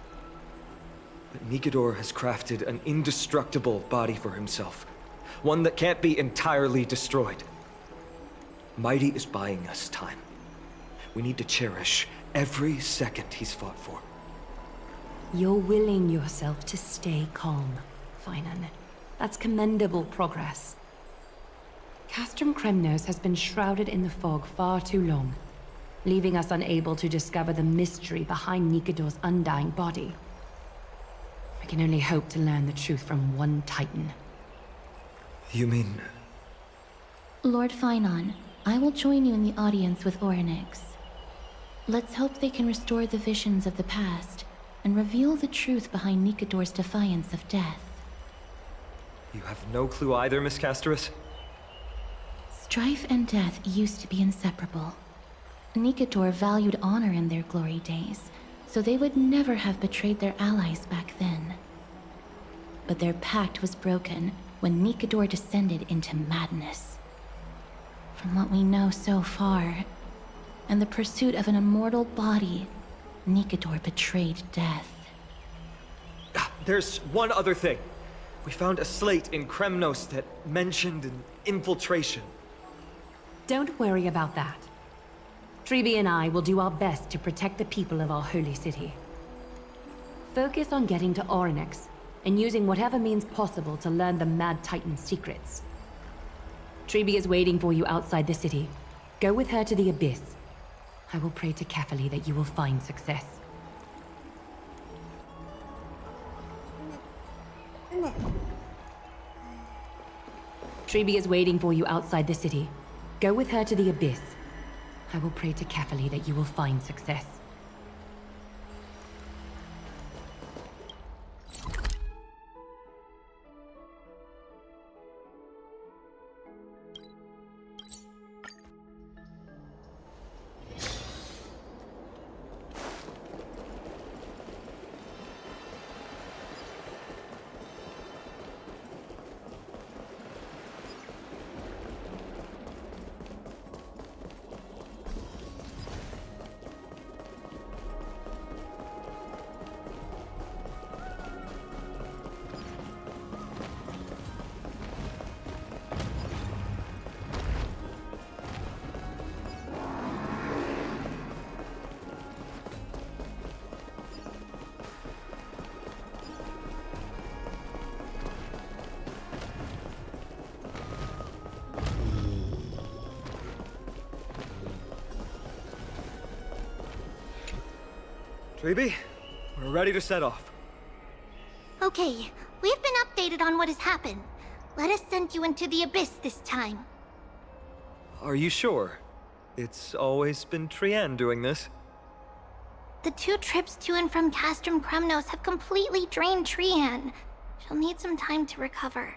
S7: But Nikedor has crafted an indestructible body for himself. One that can't be entirely destroyed. Mighty is buying us time. We need to cherish every second he's fought for.
S19: You're willing yourself to stay calm, Finan. That's commendable progress. Castrum Kremnos has been shrouded in the fog far too long, leaving us unable to discover the mystery behind Nikedor's undying body. I can only hope to learn the truth from one Titan.
S7: You mean...
S14: Lord Finan, I will join you in the audience with Orynyx. Let's hope they can restore the visions of the past and reveal the truth behind Nikedor's defiance of death.
S7: You have no clue either, Miss Casterus?
S14: Strife and death used to be inseparable. Nikedor valued honor in their glory days, so they would never have betrayed their allies back then. But their pact was broken when Nikedor descended into madness. From what we know so far, and the pursuit of an immortal body, Nikedor betrayed death.
S7: There's one other thing. We found a slate in Kremnos that mentioned an infiltration.
S19: Don't worry about that. Treeby and I will do our best to protect the people of our holy city. Focus on getting to Orynyx and using whatever means possible to learn the Mad Titan's secrets. Treeby is waiting for you outside the city. Go with her to the Abyss. I will pray to Kefali that you will find success. Treeby is waiting for you outside the city. Go with her to the Abyss. I will pray to Kefali that you will find success.
S7: Treeby, we're ready to set off.
S1: Okay, we've been updated on what has happened. Let us send you into the Abyss this time.
S7: Are you sure? It's always been Trienne doing this.
S1: The 2 trips to and from Castrum Kremnos have completely drained Trienne. She'll need some time to recover.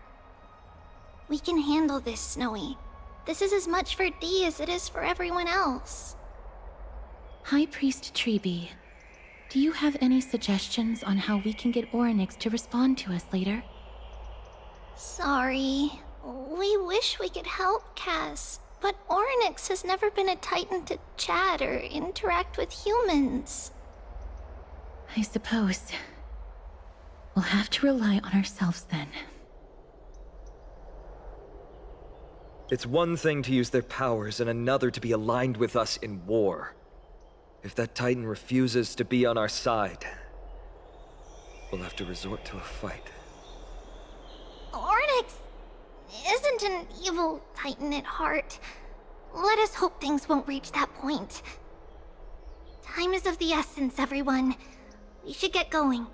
S1: We can handle this, Snowy. This is as much for Dee as it is for everyone else.
S14: High Priest Treeby, do you have any suggestions on how we can get Orynyx to respond to us later?
S1: Sorry. We wish we could help, Cass, but Orynyx has never been a Titan to chat or interact with humans.
S14: I suppose. We'll have to rely on ourselves then.
S7: It's one thing to use their powers and another to be aligned with us in war. If that Titan refuses to be on our side, we'll have to resort to a fight.
S1: Orynyx
S3: Onyx isn't an evil titan at heart. Let us hope things won't reach that point. Time is of the essence, everyone. We should get going.